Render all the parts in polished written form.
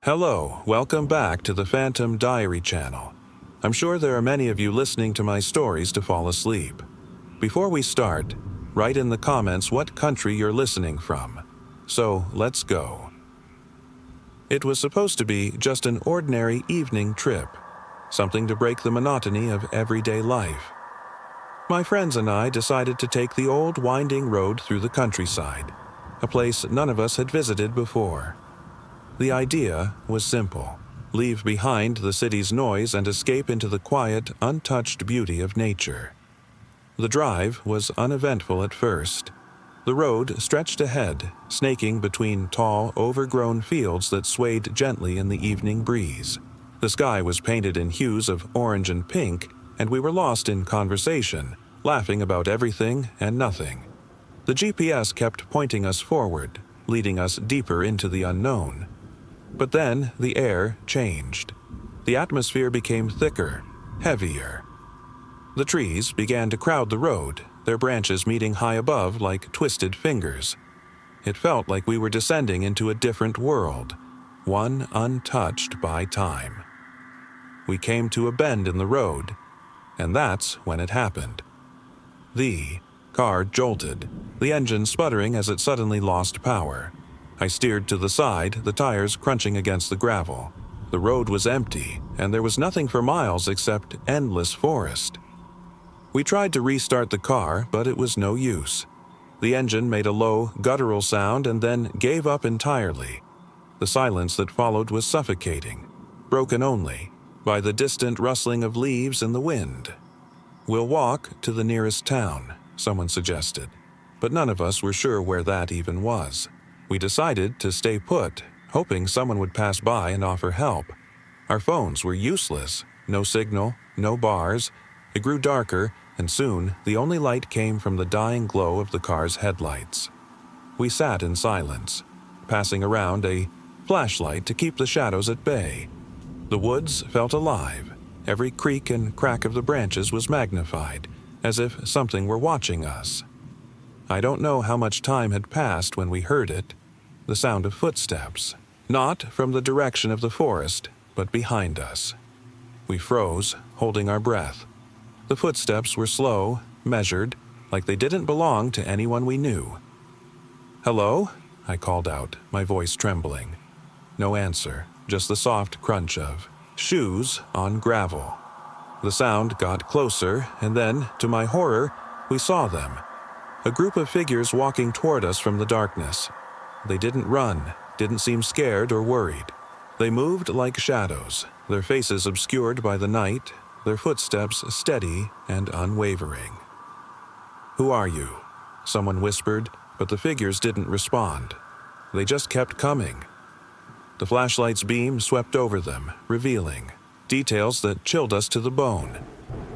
Hello, welcome back to the Phantom Diary channel. I'm sure there are many of you listening to my stories to fall asleep. Before we start, write in the comments what country you're listening from. So, let's go. It was supposed to be just an ordinary evening trip, something to break the monotony of everyday life. My friends and I decided to take the old winding road through the countryside, a place none of us had visited before. The idea was simple: leave behind the city's noise and escape into the quiet, untouched beauty of nature. The drive was uneventful at first. The road stretched ahead, snaking between tall, overgrown fields that swayed gently in the evening breeze. The sky was painted in hues of orange and pink, and we were lost in conversation, laughing about everything and nothing. The GPS kept pointing us forward, leading us deeper into the unknown. But then the air changed. The atmosphere became thicker, heavier. The trees began to crowd the road, their branches meeting high above like twisted fingers. It felt like we were descending into a different world, one untouched by time. We came to a bend in the road, and that's when it happened. The car jolted, the engine sputtering as it suddenly lost power. I steered to the side, the tires crunching against the gravel. The road was empty, and there was nothing for miles except endless forest. We tried to restart the car, but it was no use. The engine made a low, guttural sound and then gave up entirely. The silence that followed was suffocating, broken only by the distant rustling of leaves in the wind. "We'll walk to the nearest town," someone suggested, but none of us were sure where that even was. We decided to stay put, hoping someone would pass by and offer help. Our phones were useless, no signal, no bars. It grew darker, and soon the only light came from the dying glow of the car's headlights. We sat in silence, passing around a flashlight to keep the shadows at bay. The woods felt alive. Every creak and crack of the branches was magnified, as if something were watching us. I don't know how much time had passed when we heard it, the sound of footsteps, not from the direction of the forest, but behind us. We froze, holding our breath. The footsteps were slow, measured, like they didn't belong to anyone we knew. "Hello?" I called out, my voice trembling. No answer, just the soft crunch of shoes on gravel. The sound got closer, and then, to my horror, we saw them. A group of figures walking toward us from the darkness. They didn't run, didn't seem scared or worried. They moved like shadows, their faces obscured by the night, their footsteps steady and unwavering. "Who are you?" someone whispered, but the figures didn't respond. They just kept coming. The flashlight's beam swept over them, revealing details that chilled us to the bone.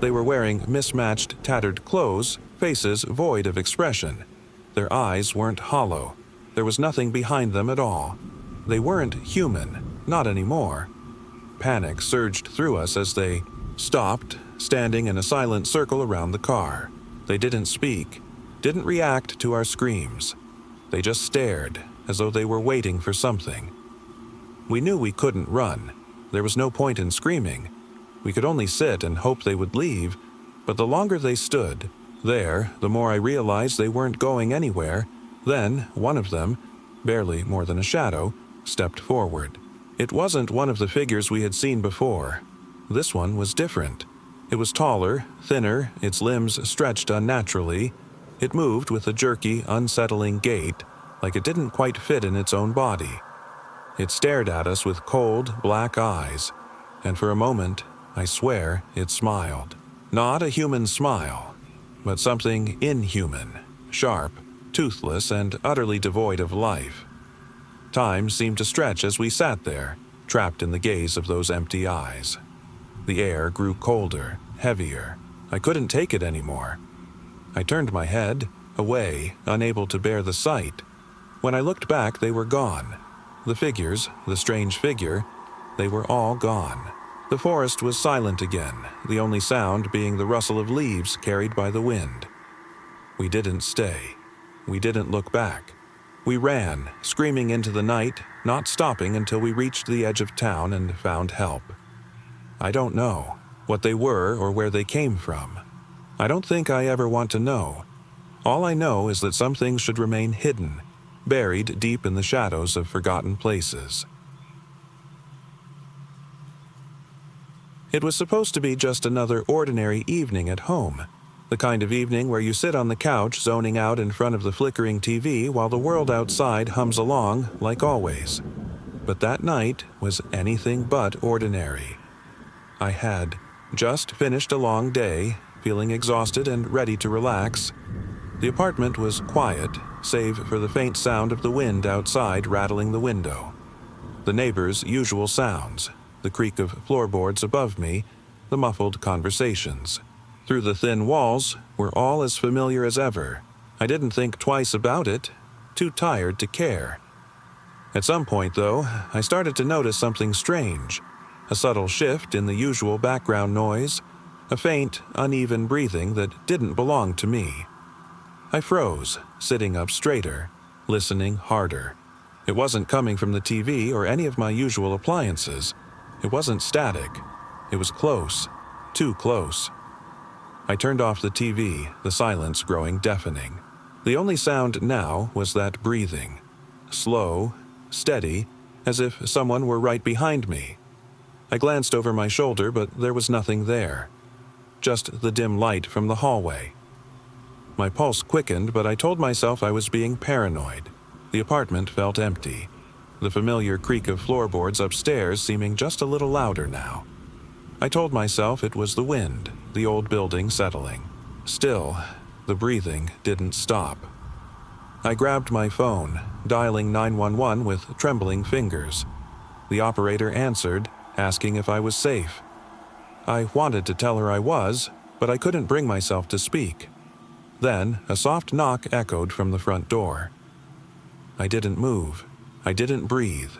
They were wearing mismatched, tattered clothes, faces void of expression. Their eyes weren't hollow. There was nothing behind them at all. They weren't human, not anymore. Panic surged through us as they stopped, standing in a silent circle around the car. They didn't speak, didn't react to our screams. They just stared, as though they were waiting for something. We knew we couldn't run. There was no point in screaming. We could only sit and hope they would leave, but the longer they stood there, the more I realized they weren't going anywhere. Then, one of them, barely more than a shadow, stepped forward. It wasn't one of the figures we had seen before. This one was different. It was taller, thinner, its limbs stretched unnaturally. It moved with a jerky, unsettling gait, like it didn't quite fit in its own body. It stared at us with cold, black eyes, and for a moment, I swear, it smiled. Not a human smile, but something inhuman, sharp, toothless, and utterly devoid of life. Time seemed to stretch as we sat there, trapped in the gaze of those empty eyes. The air grew colder, heavier. I couldn't take it anymore. I turned my head, away, unable to bear the sight. When I looked back, they were gone. The figures, the strange figure, they were all gone. The forest was silent again, the only sound being the rustle of leaves carried by the wind. We didn't stay. We didn't look back. We ran, screaming into the night, not stopping until we reached the edge of town and found help. I don't know what they were or where they came from. I don't think I ever want to know. All I know is that some things should remain hidden, buried deep in the shadows of forgotten places. It was supposed to be just another ordinary evening at home. The kind of evening where you sit on the couch zoning out in front of the flickering TV while the world outside hums along like always. But that night was anything but ordinary. I had just finished a long day, feeling exhausted and ready to relax. The apartment was quiet, save for the faint sound of the wind outside rattling the window. The neighbors' usual sounds, the creak of floorboards above me, the muffled conversations. Through the thin walls were all as familiar as ever. I didn't think twice about it, too tired to care. At some point, though, I started to notice something strange. A subtle shift in the usual background noise, a faint, uneven breathing that didn't belong to me. I froze, sitting up straighter, listening harder. It wasn't coming from the TV or any of my usual appliances. It wasn't static. It was close, too close. I turned off the TV, the silence growing deafening. The only sound now was that breathing. Slow, steady, as if someone were right behind me. I glanced over my shoulder, but there was nothing there. Just the dim light from the hallway. My pulse quickened, but I told myself I was being paranoid. The apartment felt empty, the familiar creak of floorboards upstairs seeming just a little louder now. I told myself it was the wind, the old building settling. Still, the breathing didn't stop. I grabbed my phone, dialing 911 with trembling fingers. The operator answered, asking if I was safe. I wanted to tell her I was, but I couldn't bring myself to speak. Then, a soft knock echoed from the front door. I didn't move. I didn't breathe.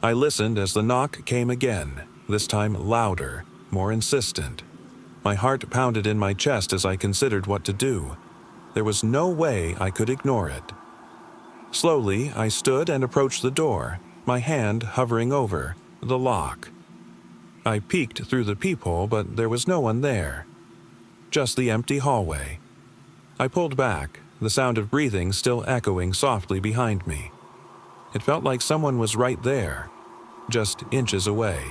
I listened as the knock came again, this time louder, more insistent. My heart pounded in my chest as I considered what to do. There was no way I could ignore it. Slowly, I stood and approached the door, my hand hovering over the lock. I peeked through the peephole, but there was no one there. Just the empty hallway. I pulled back, the sound of breathing still echoing softly behind me. It felt like someone was right there, just inches away.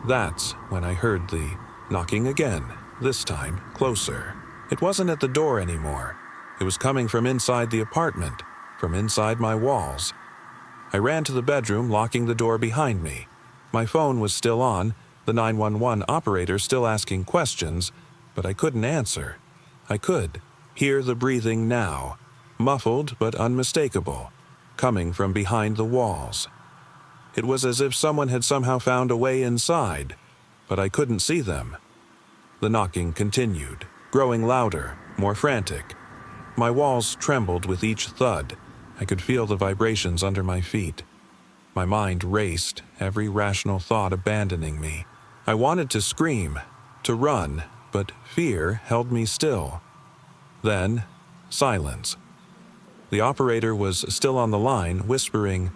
That's when I heard the knocking again, this time closer. It wasn't at the door anymore. It was coming from inside the apartment, from inside my walls. I ran to the bedroom, locking the door behind me. My phone was still on, the 911 operator still asking questions, but I couldn't answer. I could hear the breathing now, muffled but unmistakable, coming from behind the walls. It was as if someone had somehow found a way inside, but I couldn't see them. The knocking continued, growing louder, more frantic. My walls trembled with each thud. I could feel the vibrations under my feet. My mind raced, every rational thought abandoning me. I wanted to scream, to run, but fear held me still. Then, silence. The operator was still on the line, whispering,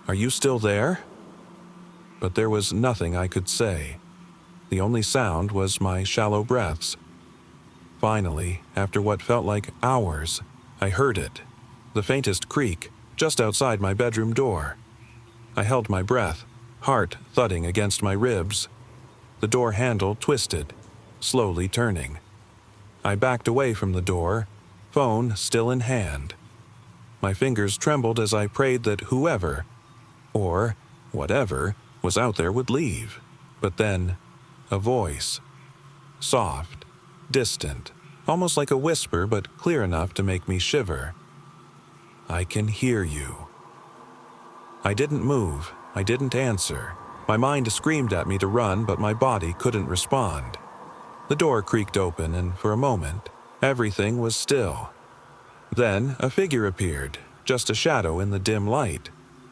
"Are you still there?" But there was nothing I could say. The only sound was my shallow breaths. Finally, after what felt like hours, I heard it, the faintest creak, just outside my bedroom door. I held my breath, heart thudding against my ribs. The door handle twisted, slowly turning. I backed away from the door, phone still in hand. My fingers trembled as I prayed that whoever, or whatever, was out there would leave. But then, a voice. Soft, distant, almost like a whisper but clear enough to make me shiver. "I can hear you." I didn't move. I didn't answer. My mind screamed at me to run, but my body couldn't respond. The door creaked open, and for a moment, everything was still. Then a figure appeared, just a shadow in the dim light.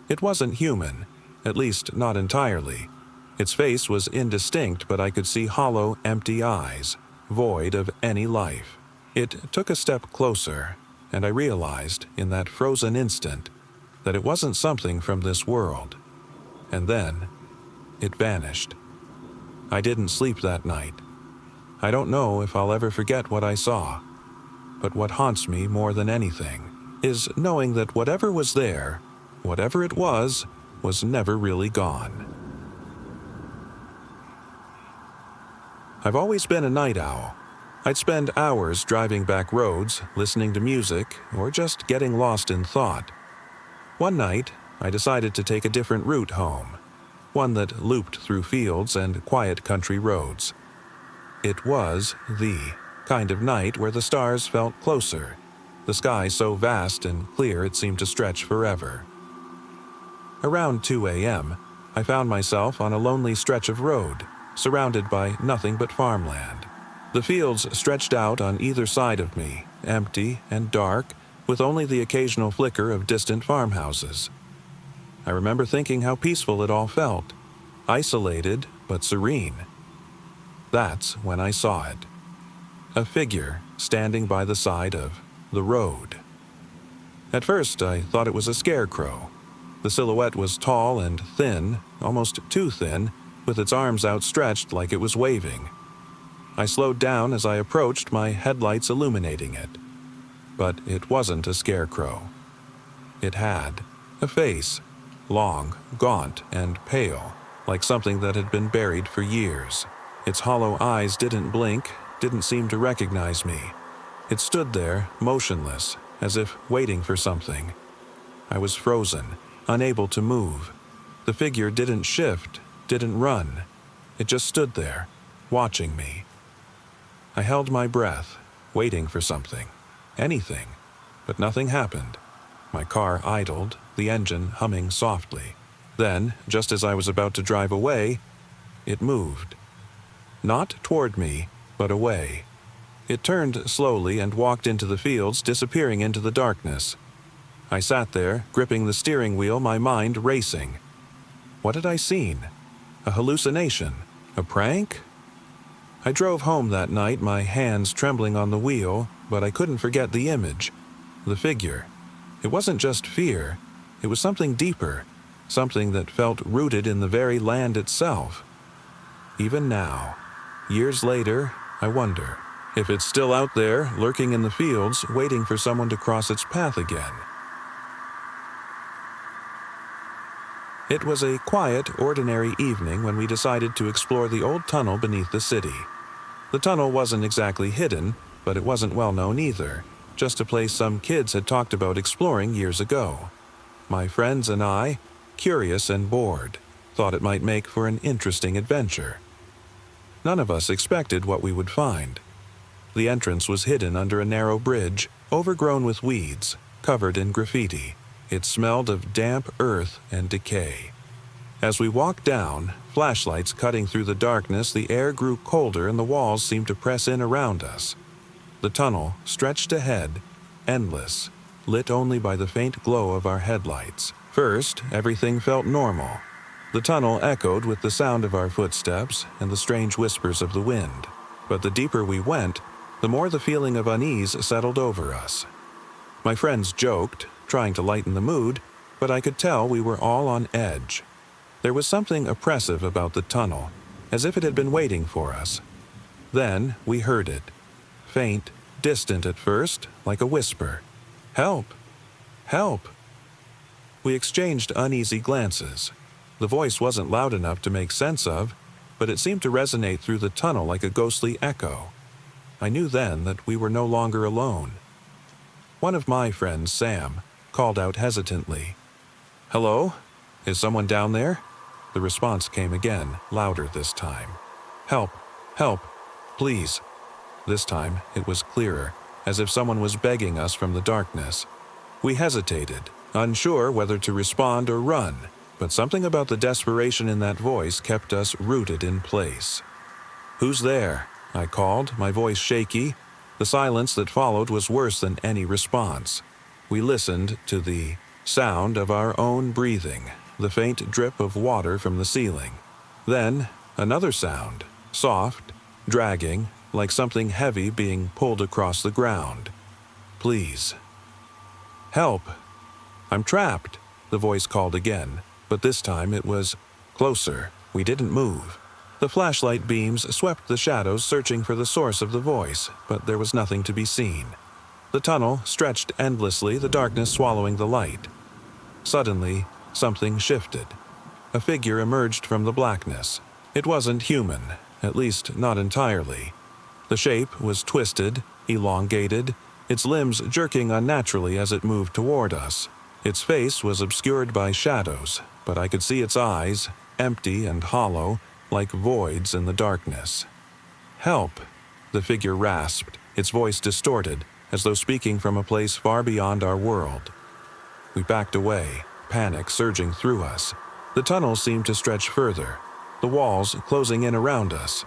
It wasn't human, at least not entirely. Its face was indistinct, but I could see hollow, empty eyes, void of any life. It took a step closer, and I realized, in that frozen instant, that it wasn't something from this world. And then, it vanished. I didn't sleep that night. I don't know if I'll ever forget what I saw, but what haunts me more than anything is knowing that whatever was there, whatever it was never really gone. I've always been a night owl. I'd spend hours driving back roads, listening to music, or just getting lost in thought. One night, I decided to take a different route home, one that looped through fields and quiet country roads. It was the kind of night where the stars felt closer, the sky so vast and clear it seemed to stretch forever. Around 2 a.m., I found myself on a lonely stretch of road, surrounded by nothing but farmland. The fields stretched out on either side of me, empty and dark, with only the occasional flicker of distant farmhouses. I remember thinking how peaceful it all felt, isolated but serene. That's when I saw it. A figure standing by the side of the road. At first, I thought it was a scarecrow. The silhouette was tall and thin, almost too thin, with its arms outstretched like it was waving. I slowed down as I approached, my headlights illuminating it. But it wasn't a scarecrow. It had a face, long, gaunt, and pale, like something that had been buried for years. Its hollow eyes didn't blink, didn't seem to recognize me. It stood there, motionless, as if waiting for something. I was frozen, unable to move. The figure didn't shift, didn't run. It just stood there, watching me. I held my breath, waiting for something, anything, but nothing happened. My car idled, the engine humming softly. Then, just as I was about to drive away, it moved. Not toward me, but away. It turned slowly and walked into the fields, disappearing into the darkness. I sat there, gripping the steering wheel, my mind racing. What had I seen? A hallucination? A prank? I drove home that night, my hands trembling on the wheel, but I couldn't forget the image, the figure. It wasn't just fear, it was something deeper, something that felt rooted in the very land itself. Even now, years later, I wonder if it's still out there, lurking in the fields, waiting for someone to cross its path again. It was a quiet, ordinary evening when we decided to explore the old tunnel beneath the city. The tunnel wasn't exactly hidden, but it wasn't well known either, just a place some kids had talked about exploring years ago. My friends and I, curious and bored, thought it might make for an interesting adventure. None of us expected what we would find. The entrance was hidden under a narrow bridge, overgrown with weeds, covered in graffiti. It smelled of damp earth and decay. As we walked down, flashlights cutting through the darkness, the air grew colder and the walls seemed to press in around us. The tunnel stretched ahead, endless, lit only by the faint glow of our headlights. First, everything felt normal. The tunnel echoed with the sound of our footsteps and the strange whispers of the wind. But the deeper we went, the more the feeling of unease settled over us. My friends joked, trying to lighten the mood, but I could tell we were all on edge. There was something oppressive about the tunnel, as if it had been waiting for us. Then we heard it. Faint, distant at first, like a whisper. "Help! Help!" We exchanged uneasy glances. The voice wasn't loud enough to make sense of, but it seemed to resonate through the tunnel like a ghostly echo. I knew then that we were no longer alone. One of my friends, Sam, called out hesitantly. "Hello? Is someone down there?" The response came again, louder this time. "Help! Help! Please!" This time it was clearer, as if someone was begging us from the darkness. We hesitated, unsure whether to respond or run, but something about the desperation in that voice kept us rooted in place. "Who's there?" I called, my voice shaky. The silence that followed was worse than any response. We listened to the sound of our own breathing, the faint drip of water from the ceiling. Then, another sound, soft, dragging, like something heavy being pulled across the ground. "Please, "Help! I'm trapped," the voice called again, but this time it was closer. We didn't move. The flashlight beams swept the shadows, searching for the source of the voice, but there was nothing to be seen. The tunnel stretched endlessly, the darkness swallowing the light. Suddenly, something shifted. A figure emerged from the blackness. It wasn't human, at least not entirely. The shape was twisted, elongated, its limbs jerking unnaturally as it moved toward us. Its face was obscured by shadows, but I could see its eyes, empty and hollow, like voids in the darkness. "Help!" the figure rasped, its voice distorted, as though speaking from a place far beyond our world. We backed away, panic surging through us. The tunnel seemed to stretch further, the walls closing in around us.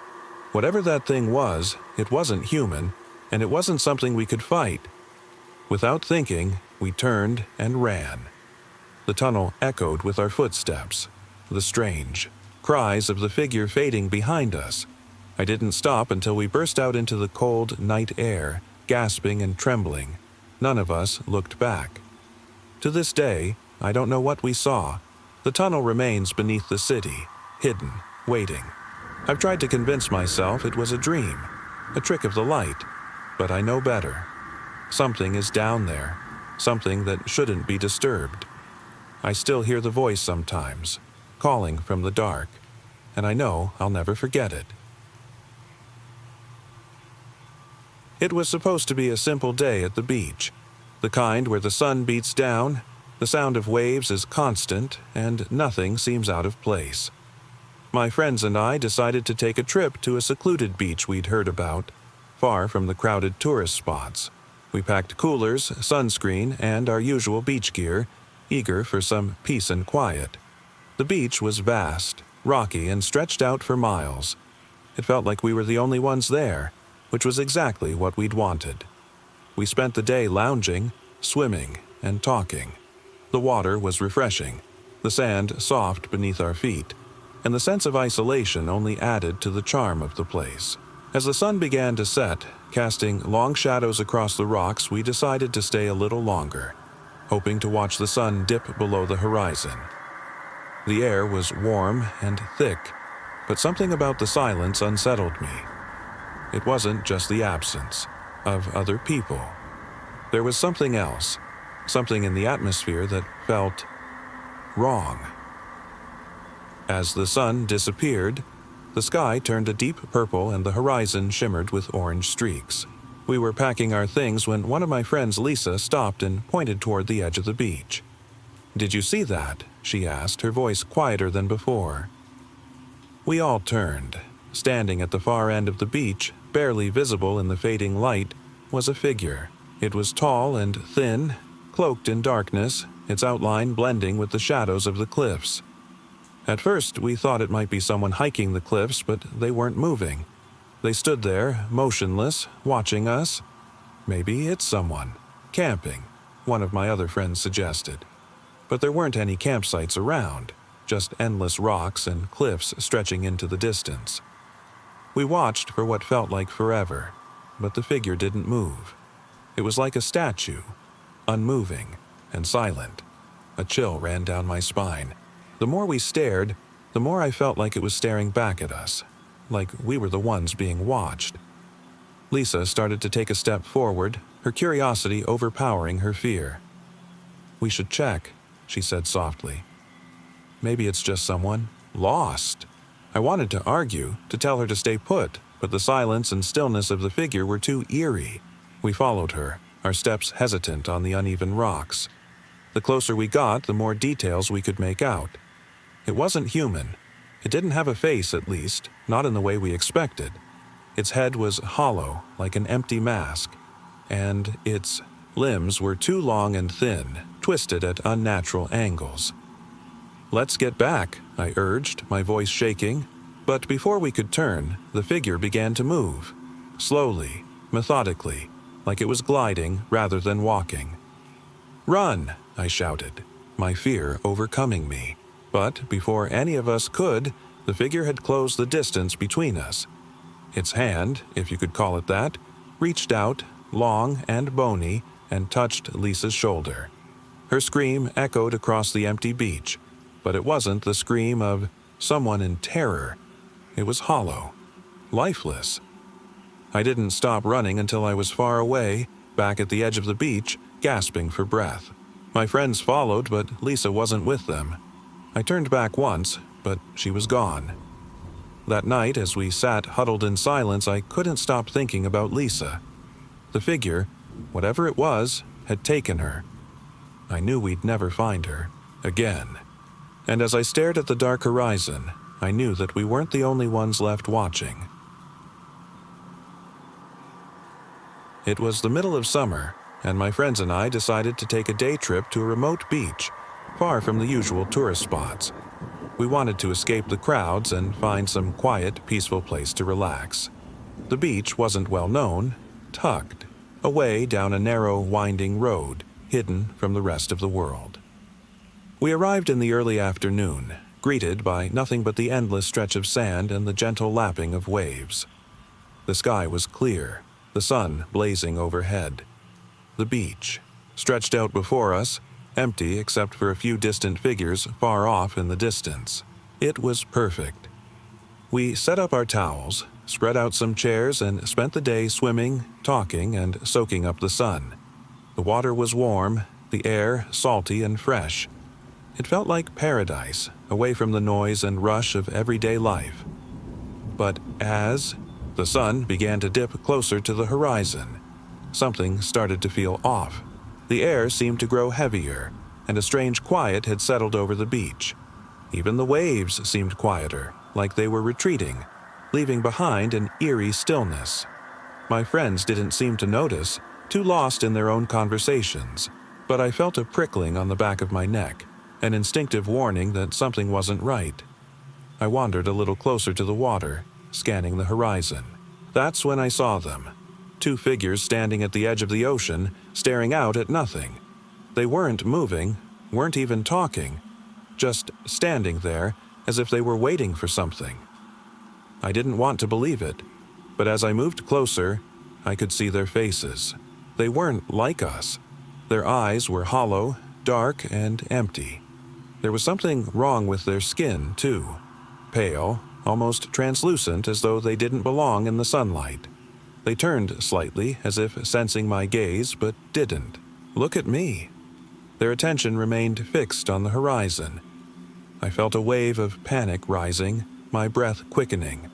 Whatever that thing was, it wasn't human, and it wasn't something we could fight. Without thinking, we turned and ran. The tunnel echoed with our footsteps, the strange cries of the figure fading behind us. I didn't stop until we burst out into the cold night air, gasping and trembling. None of us looked back. To this day, I don't know what we saw. The tunnel remains beneath the city, hidden, waiting. I've tried to convince myself it was a dream, a trick of the light, but I know better. Something is down there, something that shouldn't be disturbed. I still hear the voice sometimes, calling from the dark, and I know I'll never forget it. It was supposed to be a simple day at the beach, the kind where the sun beats down, the sound of waves is constant, and nothing seems out of place. My friends and I decided to take a trip to a secluded beach we'd heard about, far from the crowded tourist spots. We packed coolers, sunscreen, and our usual beach gear, eager for some peace and quiet. The beach was vast, rocky, and stretched out for miles. It felt like we were the only ones there, which was exactly what we'd wanted. We spent the day lounging, swimming, and talking. The water was refreshing, the sand soft beneath our feet, and the sense of isolation only added to the charm of the place. As the sun began to set, casting long shadows across the rocks, we decided to stay a little longer, hoping to watch the sun dip below the horizon. The air was warm and thick, but something about the silence unsettled me. It wasn't just the absence of other people. There was something else, something in the atmosphere that felt wrong. As the sun disappeared, the sky turned a deep purple and the horizon shimmered with orange streaks. We were packing our things when one of my friends, Lisa, stopped and pointed toward the edge of the beach. "Did you see that?" she asked, her voice quieter than before. We all turned. Standing at the far end of the beach, barely visible in the fading light, was a figure. It was tall and thin, cloaked in darkness, its outline blending with the shadows of the cliffs. At first, we thought it might be someone hiking the cliffs, but they weren't moving. They stood there, motionless, watching us. "Maybe it's someone camping," one of my other friends suggested. But there weren't any campsites around, just endless rocks and cliffs stretching into the distance. We watched for what felt like forever, but the figure didn't move. It was like a statue, unmoving and silent. A chill ran down my spine. The more we stared, the more I felt like it was staring back at us, like we were the ones being watched. Lisa started to take a step forward, her curiosity overpowering her fear. "We should check," she said softly. "Maybe it's just someone lost." I wanted to argue, to tell her to stay put, but the silence and stillness of the figure were too eerie. We followed her, our steps hesitant on the uneven rocks. The closer we got, the more details we could make out. It wasn't human. It didn't have a face, at least, not in the way we expected. Its head was hollow, like an empty mask, and its limbs were too long and thin, twisted at unnatural angles. "Let's get back," I urged, my voice shaking. But before we could turn, the figure began to move. Slowly, methodically, like it was gliding rather than walking. "Run!" I shouted, my fear overcoming me. But before any of us could, the figure had closed the distance between us. Its hand, if you could call it that, reached out, long and bony, and touched Lisa's shoulder. Her scream echoed across the empty beach, but it wasn't the scream of someone in terror. It was hollow, lifeless. I didn't stop running until I was far away, back at the edge of the beach, gasping for breath. My friends followed, but Lisa wasn't with them. I turned back once, but she was gone. That night, as we sat huddled in silence, I couldn't stop thinking about Lisa. The figure, whatever it was, had taken her. I knew we'd never find her again. And as I stared at the dark horizon, I knew that we weren't the only ones left watching. It was the middle of summer, and my friends and I decided to take a day trip to a remote beach, far from the usual tourist spots. We wanted to escape the crowds and find some quiet, peaceful place to relax. The beach wasn't well known, tucked away down a narrow, winding road, hidden from the rest of the world. We arrived in the early afternoon, greeted by nothing but the endless stretch of sand and the gentle lapping of waves. The sky was clear, the sun blazing overhead. The beach, stretched out before us, empty except for a few distant figures far off in the distance. It was perfect. We set up our towels, spread out some chairs, and spent the day swimming, talking, and soaking up the sun. The water was warm, the air salty and fresh. It felt like paradise, away from the noise and rush of everyday life. But as the sun began to dip closer to the horizon, something started to feel off. The air seemed to grow heavier, and a strange quiet had settled over the beach. Even the waves seemed quieter, like they were retreating, leaving behind an eerie stillness. My friends didn't seem to notice, too lost in their own conversations, but I felt a prickling on the back of my neck, an instinctive warning that something wasn't right. I wandered a little closer to the water, scanning the horizon. That's when I saw them. Two figures standing at the edge of the ocean, staring out at nothing. They weren't moving, weren't even talking, just standing there as if they were waiting for something. I didn't want to believe it, but as I moved closer, I could see their faces. They weren't like us. Their eyes were hollow, dark, and empty. There was something wrong with their skin, too. Pale, almost translucent, as though they didn't belong in the sunlight. They turned slightly, as if sensing my gaze, but didn't. Look at me. Their attention remained fixed on the horizon. I felt a wave of panic rising, my breath quickening.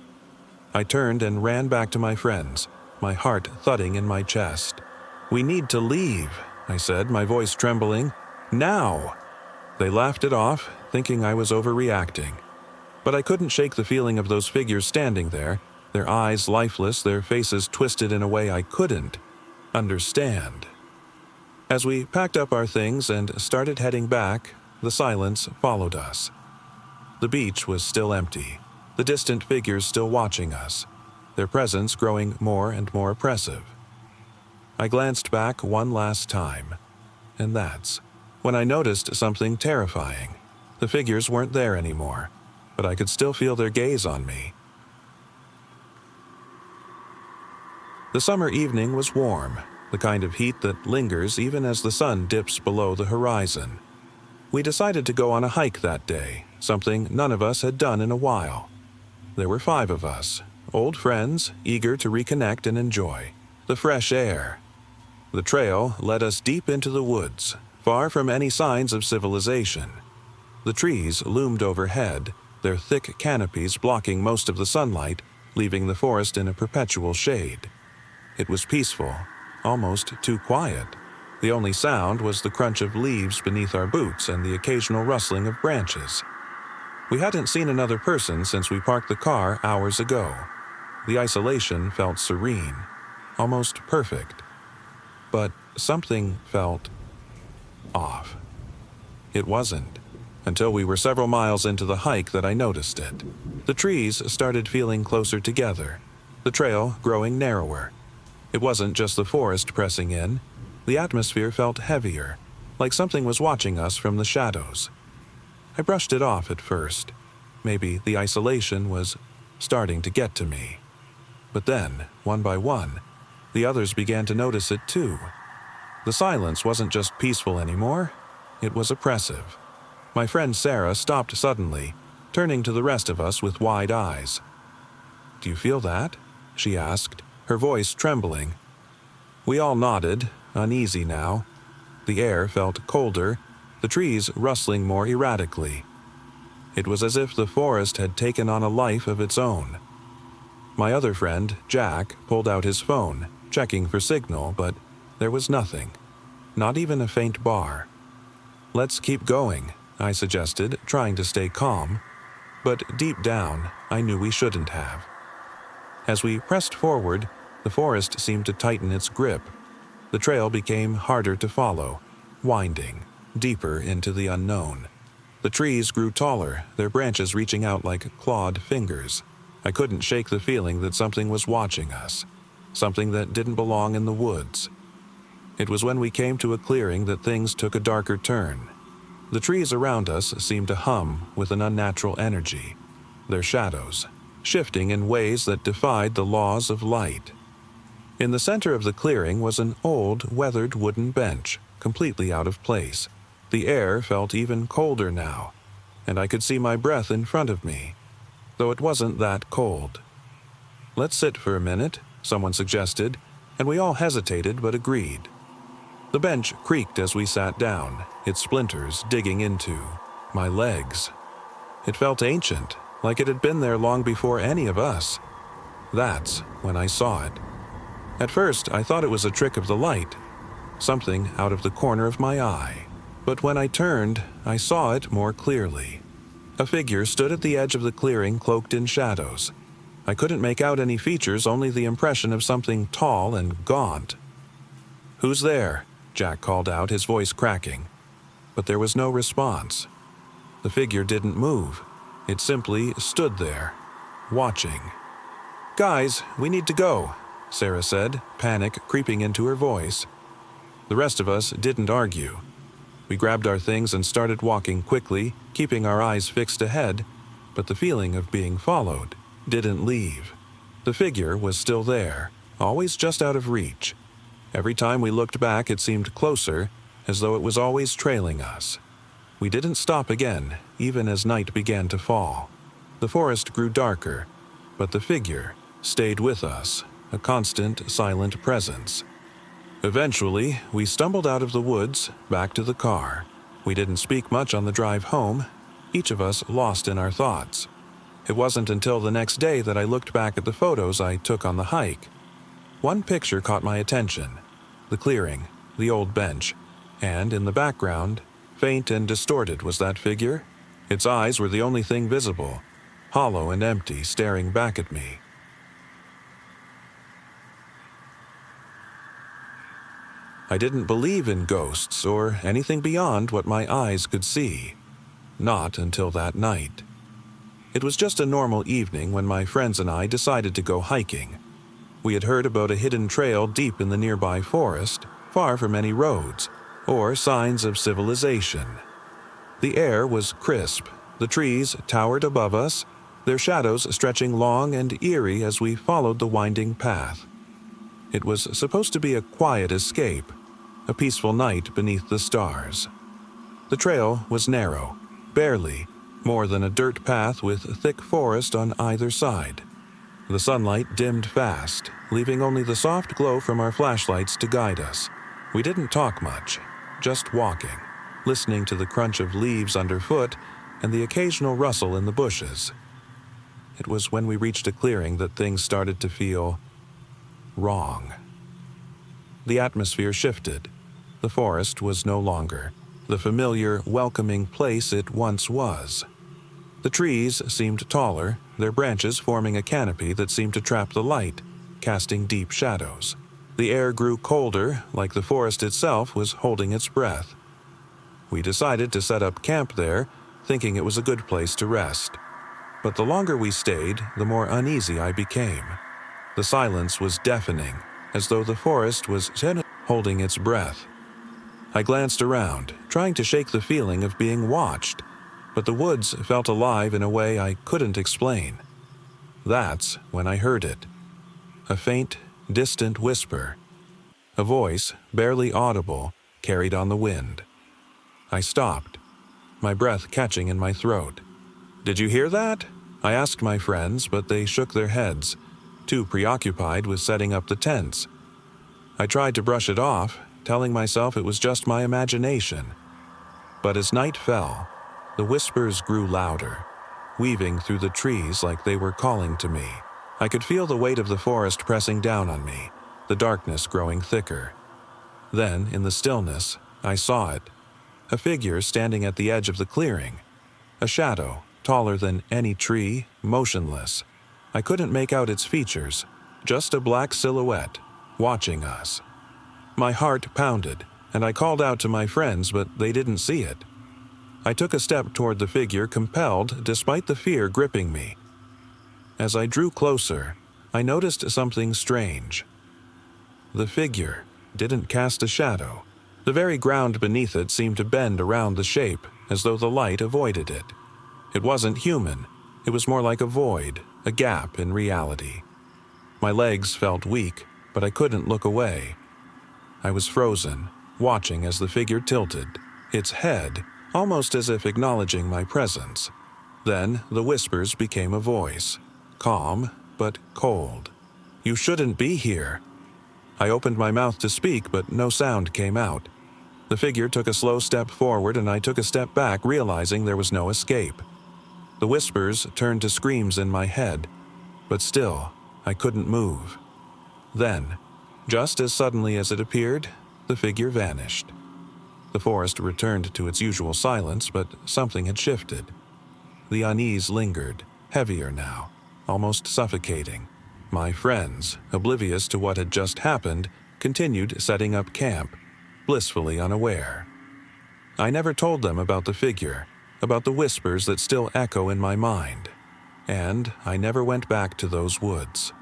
I turned and ran back to my friends, my heart thudding in my chest. "We need to leave," I said, my voice trembling. "Now!" They laughed it off, thinking I was overreacting. But I couldn't shake the feeling of those figures standing there, their eyes lifeless, their faces twisted in a way I couldn't understand. As we packed up our things and started heading back, the silence followed us. The beach was still empty, the distant figures still watching us, their presence growing more and more oppressive. I glanced back one last time, and that's when I noticed something terrifying. The figures weren't there anymore, but I could still feel their gaze on me. The summer evening was warm, the kind of heat that lingers even as the sun dips below the horizon. We decided to go on a hike that day, something none of us had done in a while. There were 5 of us, old friends, eager to reconnect and enjoy the fresh air. The trail led us deep into the woods, far from any signs of civilization. The trees loomed overhead, their thick canopies blocking most of the sunlight, leaving the forest in a perpetual shade. It was peaceful, almost too quiet. The only sound was the crunch of leaves beneath our boots and the occasional rustling of branches. We hadn't seen another person since we parked the car hours ago. The isolation felt serene, almost perfect. But something felt off. It wasn't, until we were several miles into the hike that I noticed it. The trees started feeling closer together, the trail growing narrower. It wasn't just the forest pressing in. The atmosphere felt heavier, like something was watching us from the shadows. I brushed it off at first. Maybe the isolation was starting to get to me. But then, one by one, the others began to notice it too. The silence wasn't just peaceful anymore, it was oppressive. My friend Sarah stopped suddenly, turning to the rest of us with wide eyes. "Do you feel that?" she asked, her voice trembling. We all nodded, uneasy now. The air felt colder, the trees rustling more erratically. It was as if the forest had taken on a life of its own. My other friend, Jack, pulled out his phone, checking for signal, but there was nothing. Not even a faint bar. "Let's keep going," I suggested, trying to stay calm. But deep down, I knew we shouldn't have. As we pressed forward, the forest seemed to tighten its grip. The trail became harder to follow, winding, deeper into the unknown. The trees grew taller, their branches reaching out like clawed fingers. I couldn't shake the feeling that something was watching us, something that didn't belong in the woods. It was when we came to a clearing that things took a darker turn. The trees around us seemed to hum with an unnatural energy, their shadows shifting in ways that defied the laws of light. In the center of the clearing was an old, weathered wooden bench, completely out of place. The air felt even colder now, and I could see my breath in front of me, though it wasn't that cold. "Let's sit for a minute," someone suggested, and we all hesitated but agreed. The bench creaked as we sat down, its splinters digging into my legs. It felt ancient, like it had been there long before any of us. That's when I saw it. At first, I thought it was a trick of the light, something out of the corner of my eye. But when I turned, I saw it more clearly. A figure stood at the edge of the clearing, cloaked in shadows. I couldn't make out any features, only the impression of something tall and gaunt. "Who's there?" Jack called out, his voice cracking. But there was no response. The figure didn't move. It simply stood there, watching. "Guys, we need to go," Sarah said, panic creeping into her voice. The rest of us didn't argue. We grabbed our things and started walking quickly, keeping our eyes fixed ahead, but the feeling of being followed didn't leave. The figure was still there, always just out of reach. Every time we looked back, it seemed closer, as though it was always trailing us. We didn't stop again, even as night began to fall. The forest grew darker, but the figure stayed with us, a constant, silent presence. Eventually, we stumbled out of the woods, back to the car. We didn't speak much on the drive home, each of us lost in our thoughts. It wasn't until the next day that I looked back at the photos I took on the hike. One picture caught my attention: the clearing, the old bench, and in the background, faint and distorted, was that figure. Its eyes were the only thing visible, hollow and empty, staring back at me. I didn't believe in ghosts or anything beyond what my eyes could see. Not until that night. It was just a normal evening when my friends and I decided to go hiking. We had heard about a hidden trail deep in the nearby forest, far from any roads or signs of civilization. The air was crisp, the trees towered above us, their shadows stretching long and eerie as we followed the winding path. It was supposed to be a quiet escape, a peaceful night beneath the stars. The trail was narrow, barely more than a dirt path with thick forest on either side. The sunlight dimmed fast, leaving only the soft glow from our flashlights to guide us. We didn't talk much, just walking, listening to the crunch of leaves underfoot and the occasional rustle in the bushes. It was when we reached a clearing that things started to feel wrong. The atmosphere shifted. The forest was no longer the familiar, welcoming place it once was. The trees seemed taller, their branches forming a canopy that seemed to trap the light, casting deep shadows. The air grew colder, like the forest itself was holding its breath. We decided to set up camp there, thinking it was a good place to rest. But the longer we stayed, the more uneasy I became. The silence was deafening, as though the forest was holding its breath. I glanced around, trying to shake the feeling of being watched, but the woods felt alive in a way I couldn't explain. That's when I heard it. A faint, distant whisper. A voice, barely audible, carried on the wind. I stopped, my breath catching in my throat. "Did you hear that?" I asked my friends, but they shook their heads, too preoccupied with setting up the tents. I tried to brush it off, telling myself it was just my imagination. But as night fell, the whispers grew louder, weaving through the trees like they were calling to me. I could feel the weight of the forest pressing down on me, the darkness growing thicker. Then, in the stillness, I saw it. A figure standing at the edge of the clearing. A shadow, taller than any tree, motionless. I couldn't make out its features, just a black silhouette, watching us. My heart pounded, and I called out to my friends, but they didn't see it. I took a step toward the figure, compelled despite the fear gripping me. As I drew closer, I noticed something strange. The figure didn't cast a shadow. The very ground beneath it seemed to bend around the shape, as though the light avoided it. It wasn't human. It was more like a void, a gap in reality. My legs felt weak, but I couldn't look away. I was frozen, watching as the figure tilted, its head almost as if acknowledging my presence. Then the whispers became a voice, calm but cold. "You shouldn't be here." I opened my mouth to speak, but no sound came out. The figure took a slow step forward, and I took a step back, realizing there was no escape. The whispers turned to screams in my head, but still, I couldn't move. Then, just as suddenly as it appeared, the figure vanished. The forest returned to its usual silence, but something had shifted. The unease lingered, heavier now, almost suffocating. My friends, oblivious to what had just happened, continued setting up camp, blissfully unaware. I never told them about the figure, about the whispers that still echo in my mind, and I never went back to those woods.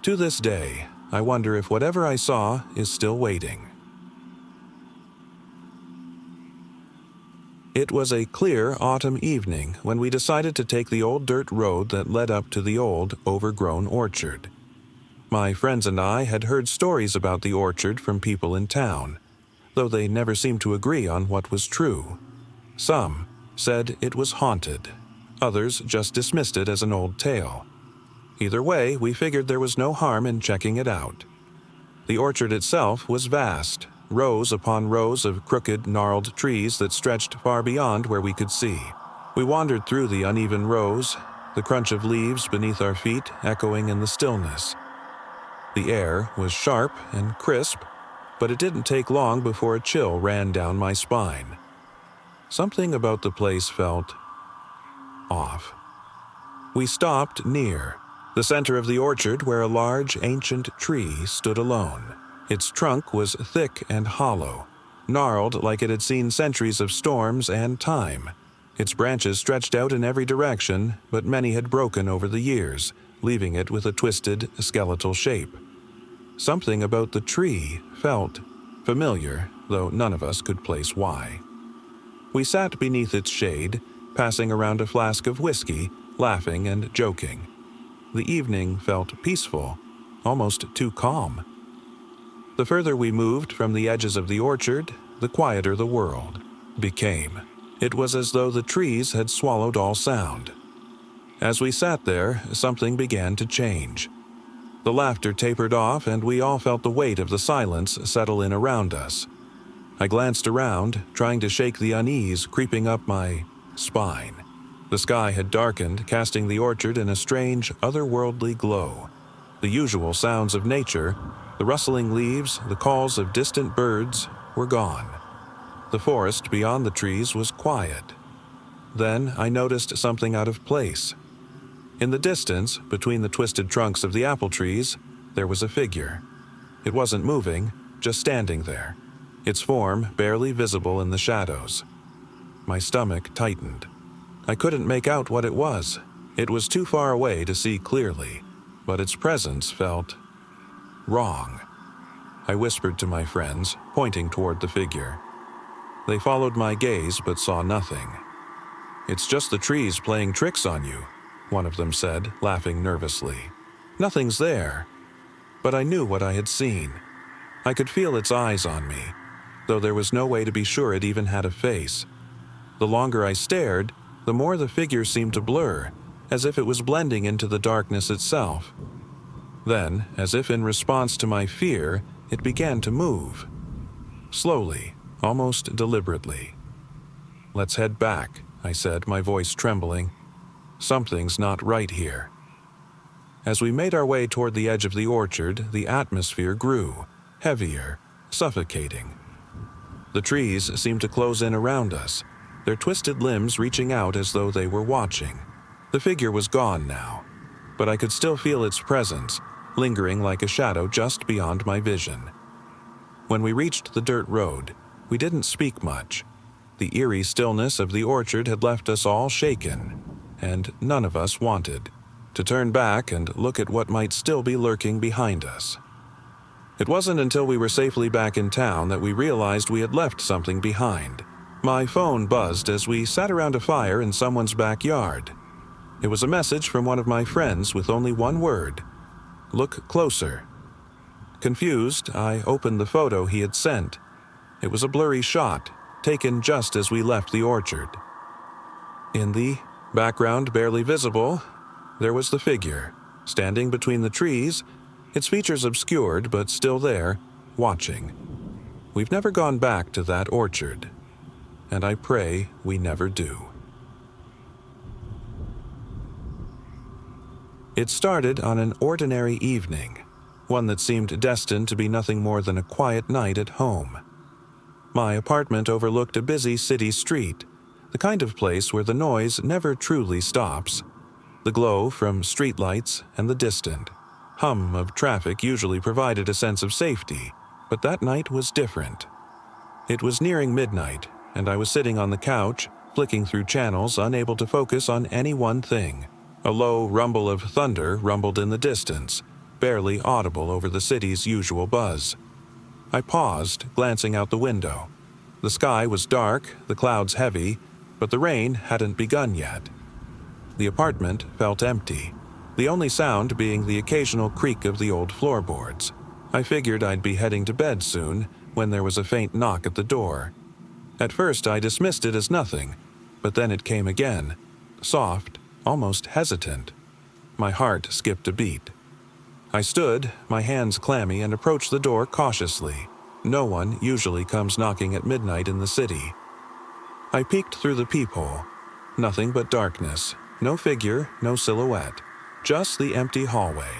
To this day, I wonder if whatever I saw is still waiting. It was a clear autumn evening when we decided to take the old dirt road that led up to the old, overgrown orchard. My friends and I had heard stories about the orchard from people in town, though they never seemed to agree on what was true. Some said it was haunted. Others just dismissed it as an old tale. Either way, we figured there was no harm in checking it out. The orchard itself was vast, rows upon rows of crooked, gnarled trees that stretched far beyond where we could see. We wandered through the uneven rows, the crunch of leaves beneath our feet echoing in the stillness. The air was sharp and crisp, but it didn't take long before a chill ran down my spine. Something about the place felt off. We stopped near the center of the orchard, where a large, ancient tree stood alone. Its trunk was thick and hollow, gnarled like it had seen centuries of storms and time. Its branches stretched out in every direction, but many had broken over the years, leaving it with a twisted, skeletal shape. Something about the tree felt familiar, though none of us could place why. We sat beneath its shade, passing around a flask of whiskey, laughing and joking. The evening felt peaceful, almost too calm. The further we moved from the edges of the orchard, the quieter the world became. It was as though the trees had swallowed all sound. As we sat there, something began to change. The laughter tapered off, and we all felt the weight of the silence settle in around us. I glanced around, trying to shake the unease creeping up my spine. The sky had darkened, casting the orchard in a strange, otherworldly glow. The usual sounds of nature, the rustling leaves, the calls of distant birds, were gone. The forest beyond the trees was quiet. Then I noticed something out of place. In the distance, between the twisted trunks of the apple trees, there was a figure. It wasn't moving, just standing there, its form barely visible in the shadows. My stomach tightened. I couldn't make out what it was. It was too far away to see clearly, but its presence felt wrong. I whispered to my friends, pointing toward the figure. They followed my gaze but saw nothing. "It's just the trees playing tricks on you," one of them said, laughing nervously. "Nothing's there." But I knew what I had seen. I could feel its eyes on me, though there was no way to be sure it even had a face. The longer I stared, the more the figure seemed to blur, as if it was blending into the darkness itself. Then, as if in response to my fear, it began to move. Slowly, almost deliberately. "Let's head back," I said, my voice trembling. "Something's not right here." As we made our way toward the edge of the orchard, the atmosphere grew, heavier, suffocating. The trees seemed to close in around us, their twisted limbs reaching out as though they were watching. The figure was gone now, but I could still feel its presence, lingering like a shadow just beyond my vision. When we reached the dirt road, we didn't speak much. The eerie stillness of the orchard had left us all shaken, and none of us wanted to turn back and look at what might still be lurking behind us. It wasn't until we were safely back in town that we realized we had left something behind. My phone buzzed as we sat around a fire in someone's backyard. It was a message from one of my friends with only one word: "Look closer." Confused, I opened the photo he had sent. It was a blurry shot, taken just as we left the orchard. In the background, barely visible, there was the figure, standing between the trees, its features obscured but still there, watching. We've never gone back to that orchard, and I pray we never do. It started on an ordinary evening, one that seemed destined to be nothing more than a quiet night at home. My apartment overlooked a busy city street, the kind of place where the noise never truly stops. The glow from streetlights and the distant hum of traffic usually provided a sense of safety, but that night was different. It was nearing midnight, and I was sitting on the couch, flicking through channels, unable to focus on any one thing. A low rumble of thunder rumbled in the distance, barely audible over the city's usual buzz. I paused, glancing out the window. The sky was dark, the clouds heavy, but the rain hadn't begun yet. The apartment felt empty, the only sound being the occasional creak of the old floorboards. I figured I'd be heading to bed soon when there was a faint knock at the door. At first I dismissed it as nothing, but then it came again, soft, almost hesitant. My heart skipped a beat. I stood, my hands clammy, and approached the door cautiously. No one usually comes knocking at midnight in the city. I peeked through the peephole. Nothing but darkness. No figure, no silhouette. Just the empty hallway.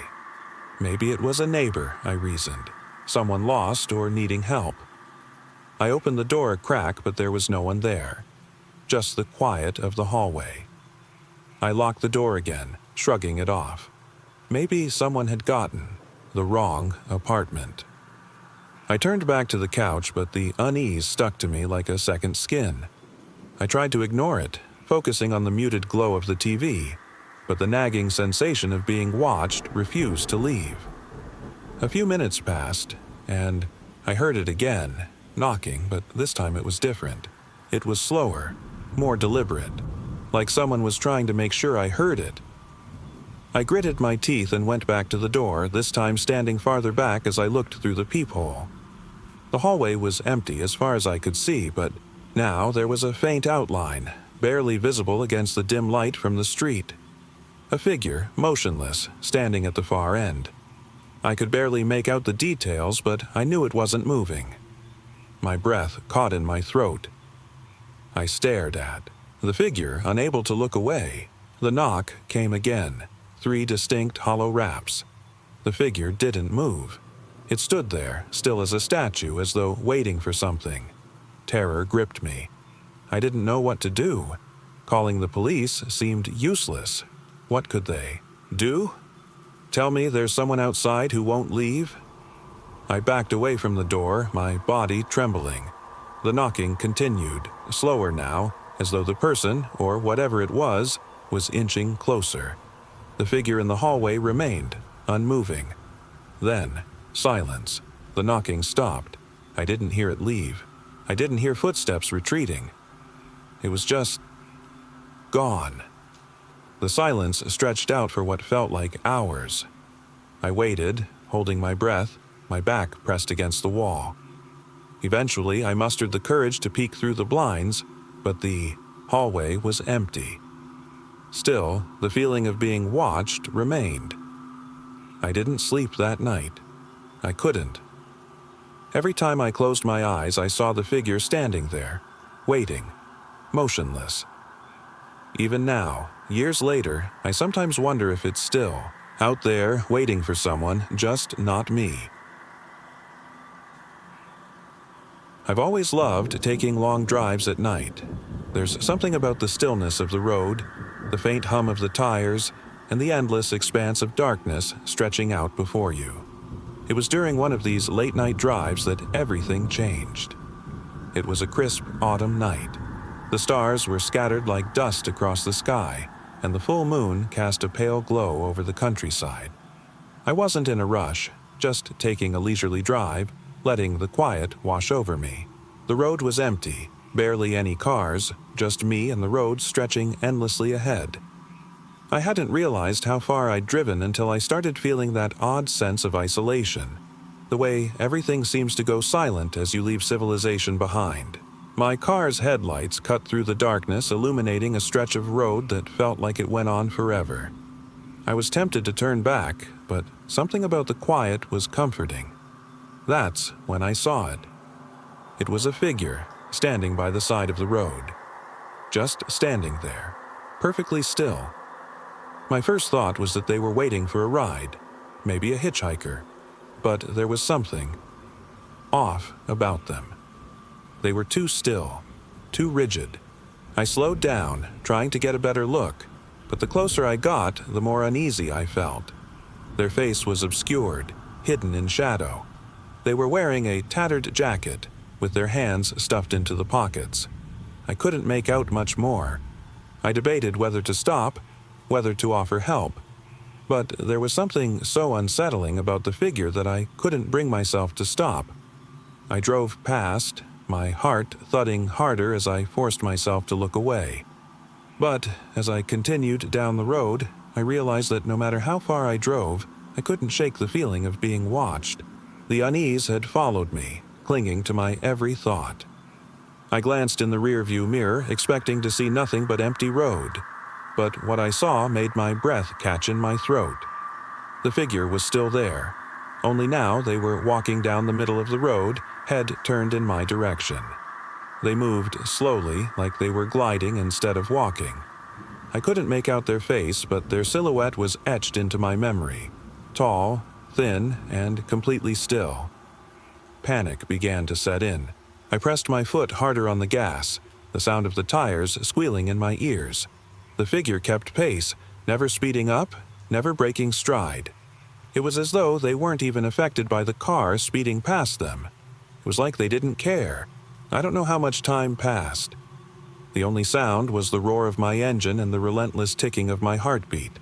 Maybe it was a neighbor, I reasoned. Someone lost or needing help. I opened the door a crack, but there was no one there. Just the quiet of the hallway. I locked the door again, shrugging it off. Maybe someone had gotten the wrong apartment. I turned back to the couch, but the unease stuck to me like a second skin. I tried to ignore it, focusing on the muted glow of the TV, but the nagging sensation of being watched refused to leave. A few minutes passed, and I heard it again, knocking, but this time it was different. It was slower, more deliberate, like someone was trying to make sure I heard it. I gritted my teeth and went back to the door, this time standing farther back as I looked through the peephole. The hallway was empty as far as I could see, but now there was a faint outline, barely visible against the dim light from the street. A figure, motionless, standing at the far end. I could barely make out the details, but I knew it wasn't moving. My breath caught in my throat. I stared at the figure, unable to look away. The knock came again, 3 distinct hollow raps. The figure didn't move. It stood there, still as a statue, as though waiting for something. Terror gripped me. I didn't know what to do. Calling the police seemed useless. What could they do? Tell me there's someone outside who won't leave? I backed away from the door, my body trembling. The knocking continued, slower now, as though the person, or whatever it was inching closer. The figure in the hallway remained, unmoving. Then, silence. The knocking stopped. I didn't hear it leave. I didn't hear footsteps retreating. It was just gone. The silence stretched out for what felt like hours. I waited, holding my breath, my back pressed against the wall. Eventually, I mustered the courage to peek through the blinds, but the hallway was empty. Still, the feeling of being watched remained. I didn't sleep that night. I couldn't. Every time I closed my eyes, I saw the figure standing there, waiting, motionless. Even now, years later, I sometimes wonder if it's still out there waiting for someone, just not me. I've always loved taking long drives at night. There's something about the stillness of the road, the faint hum of the tires, and the endless expanse of darkness stretching out before you. It was during one of these late-night drives that everything changed. It was a crisp autumn night. The stars were scattered like dust across the sky, and the full moon cast a pale glow over the countryside. I wasn't in a rush, just taking a leisurely drive, letting the quiet wash over me. The road was empty, barely any cars, just me and the road stretching endlessly ahead. I hadn't realized how far I'd driven until I started feeling that odd sense of isolation, the way everything seems to go silent as you leave civilization behind. My car's headlights cut through the darkness, illuminating a stretch of road that felt like it went on forever. I was tempted to turn back, but something about the quiet was comforting. That's when I saw it. It was a figure standing by the side of the road. Just standing there, perfectly still. My first thought was that they were waiting for a ride, maybe a hitchhiker, but there was something off about them. They were too still, too rigid. I slowed down, trying to get a better look, but the closer I got, the more uneasy I felt. Their face was obscured, hidden in shadow. They were wearing a tattered jacket, with their hands stuffed into the pockets. I couldn't make out much more. I debated whether to stop, whether to offer help, but there was something so unsettling about the figure that I couldn't bring myself to stop. I drove past, my heart thudding harder as I forced myself to look away. But as I continued down the road, I realized that no matter how far I drove, I couldn't shake the feeling of being watched. The unease had followed me, clinging to my every thought. I glanced in the rearview mirror, expecting to see nothing but empty road. But what I saw made my breath catch in my throat. The figure was still there, only now they were walking down the middle of the road, head turned in my direction. They moved slowly, like they were gliding instead of walking. I couldn't make out their face, but their silhouette was etched into my memory. Tall, thin, and completely still. Panic began to set in. I pressed my foot harder on the gas, the sound of the tires squealing in my ears. The figure kept pace, never speeding up, never breaking stride. It was as though they weren't even affected by the car speeding past them. It was like they didn't care. I don't know how much time passed. The only sound was the roar of my engine and the relentless ticking of my heartbeat.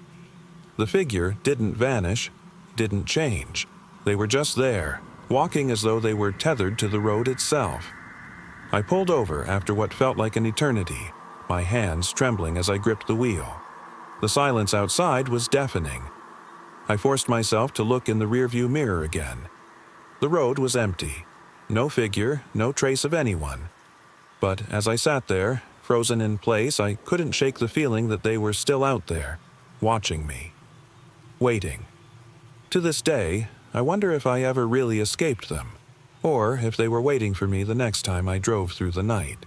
The figure didn't vanish, didn't change. They were just there, walking as though they were tethered to the road itself. I pulled over after what felt like an eternity, my hands trembling as I gripped the wheel. The silence outside was deafening. I forced myself to look in the rearview mirror again. The road was empty. No figure, no trace of anyone. But as I sat there, frozen in place, I couldn't shake the feeling that they were still out there, watching me, waiting. To this day, I wonder if I ever really escaped them, or if they were waiting for me the next time I drove through the night.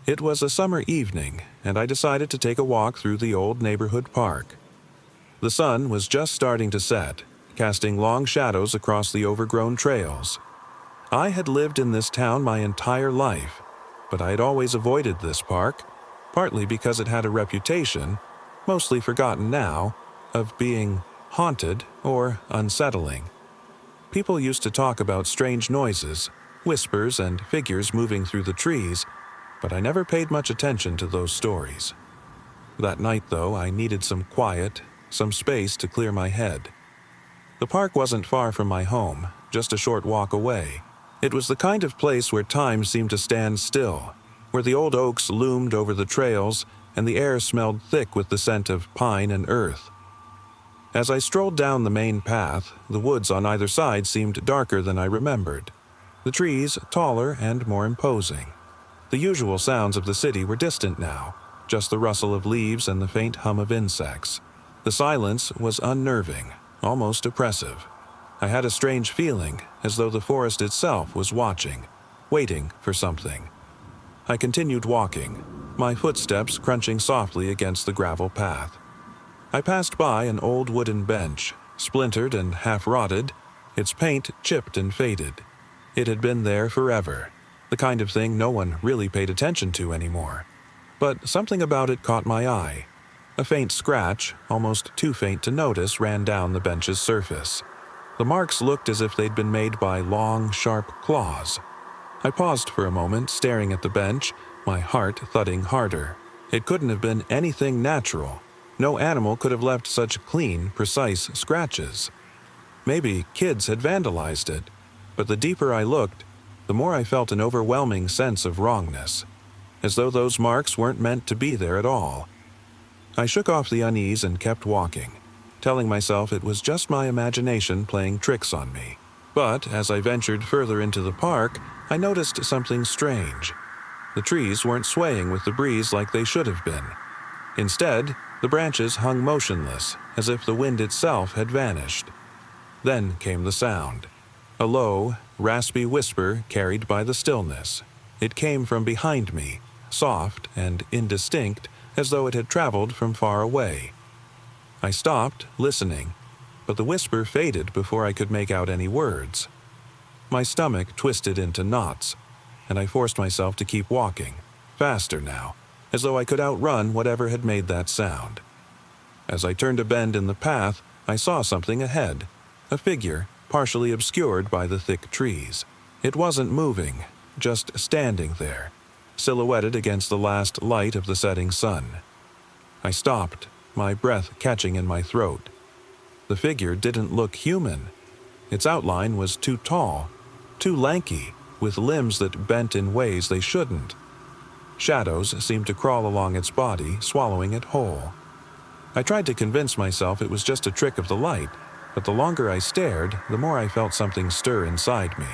It was a summer evening, and I decided to take a walk through the old neighborhood park. The sun was just starting to set, casting long shadows across the overgrown trails. I had lived in this town my entire life, but I had always avoided this park, partly because it had a reputation, mostly forgotten now, of being haunted or unsettling. People used to talk about strange noises, whispers, and figures moving through the trees, but I never paid much attention to those stories. That night, though, I needed some quiet, some space to clear my head. The park wasn't far from my home, just a short walk away. It was the kind of place where time seemed to stand still, where the old oaks loomed over the trails and the air smelled thick with the scent of pine and earth. As I strolled down the main path, the woods on either side seemed darker than I remembered. The trees taller and more imposing. The usual sounds of the city were distant now, just the rustle of leaves and the faint hum of insects. The silence was unnerving, almost oppressive. I had a strange feeling, as though the forest itself was watching, waiting for something. I continued walking, my footsteps crunching softly against the gravel path. I passed by an old wooden bench, splintered and half-rotted, its paint chipped and faded. It had been there forever, the kind of thing no one really paid attention to anymore. But something about it caught my eye. A faint scratch, almost too faint to notice, ran down the bench's surface. The marks looked as if they'd been made by long, sharp claws. I paused for a moment, staring at the bench, my heart thudding harder. It couldn't have been anything natural. No animal could have left such clean, precise scratches. Maybe kids had vandalized it, but the deeper I looked, the more I felt an overwhelming sense of wrongness, as though those marks weren't meant to be there at all. I shook off the unease and kept walking, telling myself it was just my imagination playing tricks on me. But as I ventured further into the park, I noticed something strange. The trees weren't swaying with the breeze like they should have been. Instead, the branches hung motionless, as if the wind itself had vanished. Then came the sound. A low, raspy whisper carried by the stillness. It came from behind me, soft and indistinct, as though it had traveled from far away. I stopped, listening, but the whisper faded before I could make out any words. My stomach twisted into knots, and I forced myself to keep walking, faster now, as though I could outrun whatever had made that sound. As I turned a bend in the path, I saw something ahead, a figure partially obscured by the thick trees. It wasn't moving, just standing there, silhouetted against the last light of the setting sun. I stopped, my breath catching in my throat. The figure didn't look human. Its outline was too tall, too lanky, with limbs that bent in ways they shouldn't. Shadows seemed to crawl along its body, swallowing it whole. I tried to convince myself it was just a trick of the light, but the longer I stared, the more I felt something stir inside me.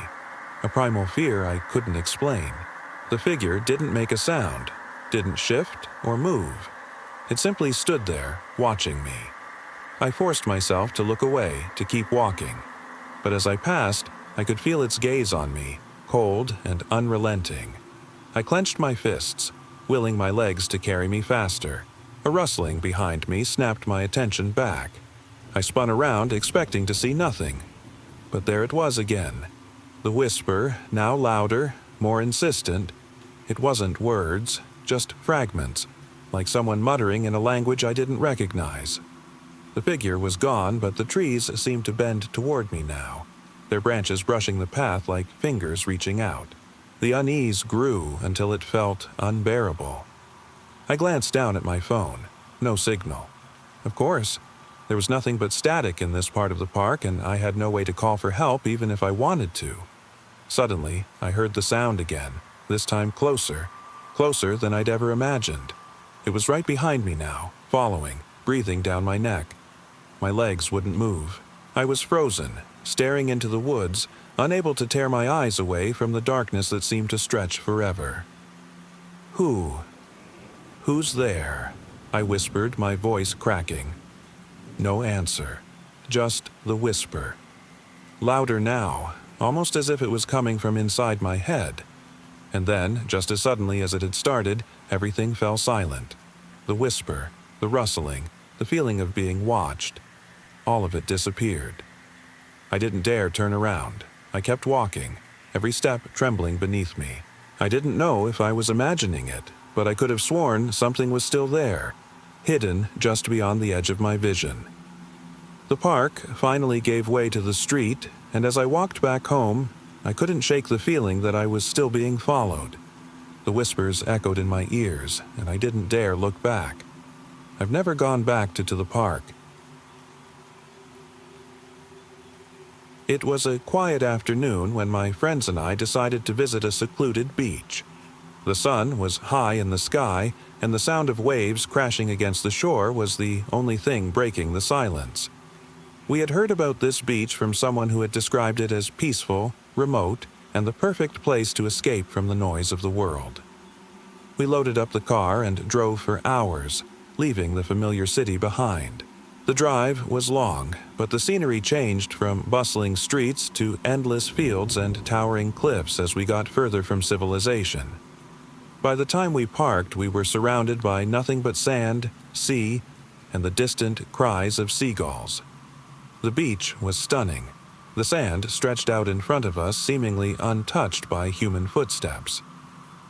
A primal fear I couldn't explain. The figure didn't make a sound, didn't shift or move. It simply stood there, watching me. I forced myself to look away, to keep walking. But as I passed, I could feel its gaze on me, cold and unrelenting. I clenched my fists, willing my legs to carry me faster. A rustling behind me snapped my attention back. I spun around, expecting to see nothing. But there it was again. The whisper, now louder, more insistent. It wasn't words, just fragments, like someone muttering in a language I didn't recognize. The figure was gone, but the trees seemed to bend toward me now, their branches brushing the path like fingers reaching out. The unease grew until it felt unbearable. I glanced down at my phone. No signal. Of course, there was nothing but static in this part of the park, and I had no way to call for help even if I wanted to. Suddenly, I heard the sound again, this time closer, closer than I'd ever imagined. It was right behind me now, following, breathing down my neck. My legs wouldn't move. I was frozen, staring into the woods, unable to tear my eyes away from the darkness that seemed to stretch forever. Who's there? I whispered, my voice cracking. No answer, just the whisper. Louder now, almost as if it was coming from inside my head. And then, just as suddenly as it had started, everything fell silent. The whisper, the rustling, the feeling of being watched. All of it disappeared. I didn't dare turn around. I kept walking, every step trembling beneath me. I didn't know if I was imagining it, but I could have sworn something was still there, hidden just beyond the edge of my vision. The park finally gave way to the street, and as I walked back home, I couldn't shake the feeling that I was still being followed. The whispers echoed in my ears, and I didn't dare look back. I've never gone back to the park. It was a quiet afternoon when my friends and I decided to visit a secluded beach. The sun was high in the sky, and the sound of waves crashing against the shore was the only thing breaking the silence. We had heard about this beach from someone who had described it as peaceful, remote, and the perfect place to escape from the noise of the world. We loaded up the car and drove for hours, leaving the familiar city behind. The drive was long, but the scenery changed from bustling streets to endless fields and towering cliffs as we got further from civilization. By the time we parked, we were surrounded by nothing but sand, sea, and the distant cries of seagulls. The beach was stunning. The sand stretched out in front of us, seemingly untouched by human footsteps.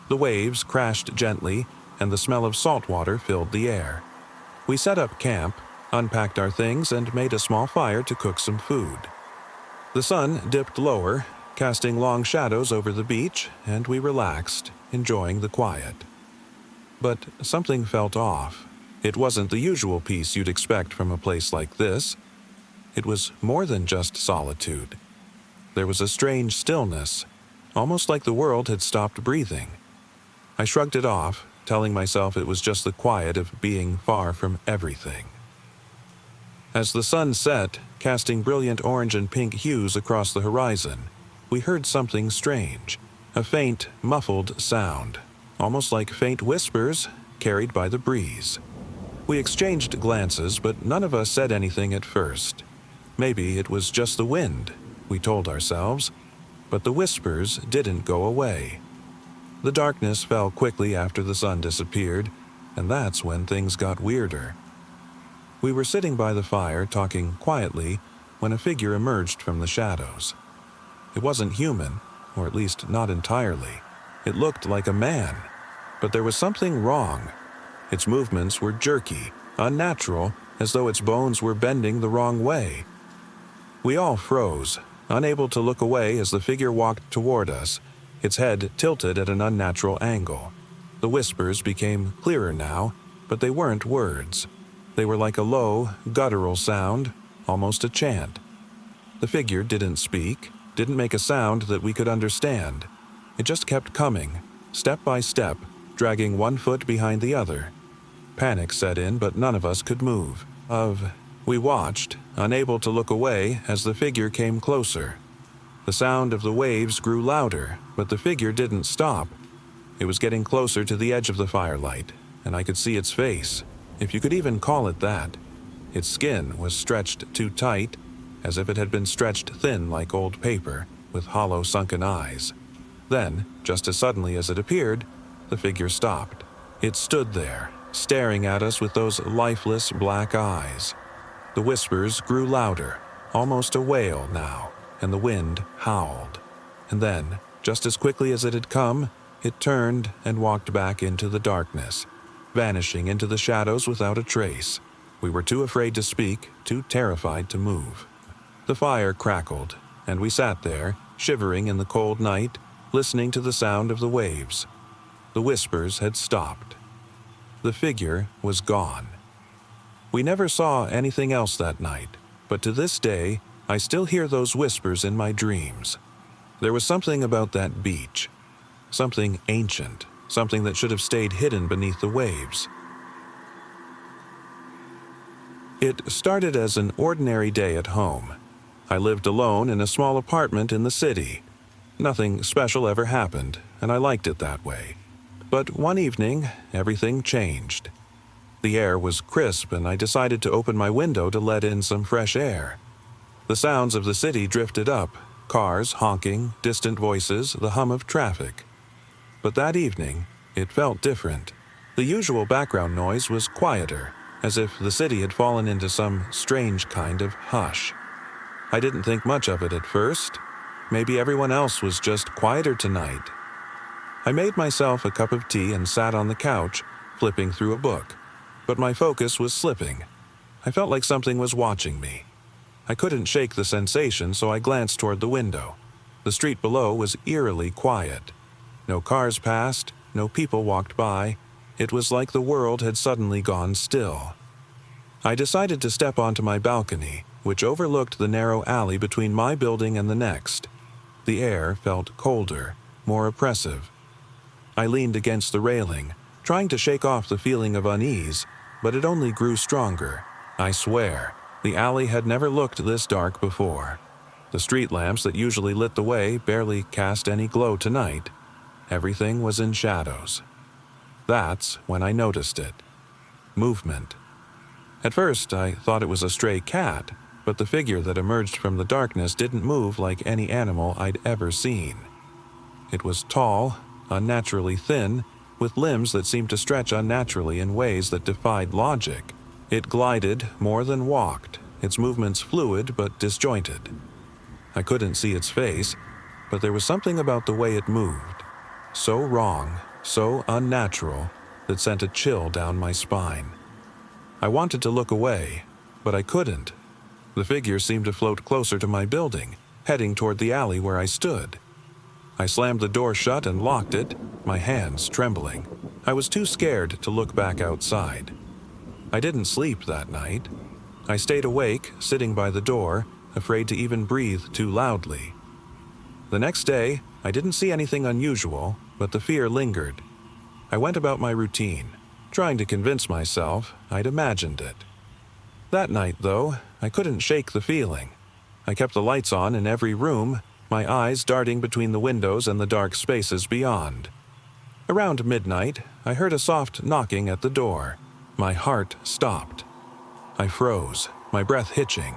The waves crashed gently, and the smell of salt water filled the air. We set up camp, unpacked our things, and made a small fire to cook some food. The sun dipped lower, casting long shadows over the beach, and we relaxed, enjoying the quiet. But something felt off. It wasn't the usual peace you'd expect from a place like this. It was more than just solitude. There was a strange stillness, almost like the world had stopped breathing. I shrugged it off, telling myself it was just the quiet of being far from everything. As the sun set, casting brilliant orange and pink hues across the horizon, we heard something strange, a faint, muffled sound, almost like faint whispers carried by the breeze. We exchanged glances, but none of us said anything at first. Maybe it was just the wind, we told ourselves, but the whispers didn't go away. The darkness fell quickly after the sun disappeared, and that's when things got weirder. We were sitting by the fire, talking quietly, when a figure emerged from the shadows. It wasn't human, or at least not entirely. It looked like a man, but there was something wrong. Its movements were jerky, unnatural, as though its bones were bending the wrong way. We all froze, unable to look away as the figure walked toward us, its head tilted at an unnatural angle. The whispers became clearer now, but they weren't words. They were like a low, guttural sound, almost a chant. The figure didn't speak, didn't make a sound that we could understand. It just kept coming, step by step, dragging one foot behind the other. Panic set in, but none of us could move. We watched, unable to look away as the figure came closer. The sound of the waves grew louder, but the figure didn't stop. It was getting closer to the edge of the firelight, and I could see its face, if you could even call it that. Its skin was stretched too tight, as if it had been stretched thin like old paper, with hollow sunken eyes. Then, just as suddenly as it appeared, the figure stopped. It stood there, staring at us with those lifeless black eyes. The whispers grew louder, almost a wail now, and the wind howled. And then, just as quickly as it had come, it turned and walked back into the darkness, vanishing into the shadows without a trace. We were too afraid to speak, too terrified to move. The fire crackled, and we sat there, shivering in the cold night, listening to the sound of the waves. The whispers had stopped. The figure was gone. We never saw anything else that night, but to this day, I still hear those whispers in my dreams. There was something about that beach, something ancient, something that should have stayed hidden beneath the waves. It started as an ordinary day at home. I lived alone in a small apartment in the city. Nothing special ever happened, and I liked it that way. But one evening, everything changed. The air was crisp, and I decided to open my window to let in some fresh air. The sounds of the city drifted up, cars honking, distant voices, the hum of traffic. But that evening, it felt different. The usual background noise was quieter, as if the city had fallen into some strange kind of hush. I didn't think much of it at first. Maybe everyone else was just quieter tonight. I made myself a cup of tea and sat on the couch, flipping through a book. But my focus was slipping. I felt like something was watching me. I couldn't shake the sensation, so I glanced toward the window. The street below was eerily quiet. No cars passed, no people walked by. It was like the world had suddenly gone still. I decided to step onto my balcony, which overlooked the narrow alley between my building and the next. The air felt colder, more oppressive. I leaned against the railing, trying to shake off the feeling of unease, but it only grew stronger. I swear, The alley had never looked this dark before. The street lamps that usually lit the way barely cast any glow tonight. Everything was in shadows. That's when I noticed it. Movement. At first, I thought it was a stray cat, but the figure that emerged from the darkness didn't move like any animal I'd ever seen. It was tall, unnaturally thin, with limbs that seemed to stretch unnaturally in ways that defied logic. It glided more than walked, its movements fluid but disjointed. I couldn't see its face, but there was something about the way it moved. So wrong, so unnatural, that sent a chill down my spine. I wanted to look away, but I couldn't. The figure seemed to float closer to my building, heading toward the alley where I stood. I slammed the door shut and locked it, my hands trembling. I was too scared to look back outside. I didn't sleep that night. I stayed awake, sitting by the door, afraid to even breathe too loudly. The next day, I didn't see anything unusual, but the fear lingered. I went about my routine, trying to convince myself I'd imagined it. That night, though, I couldn't shake the feeling. I kept the lights on in every room, my eyes darting between the windows and the dark spaces beyond. Around midnight, I heard a soft knocking at the door. My heart stopped. I froze, my breath hitching.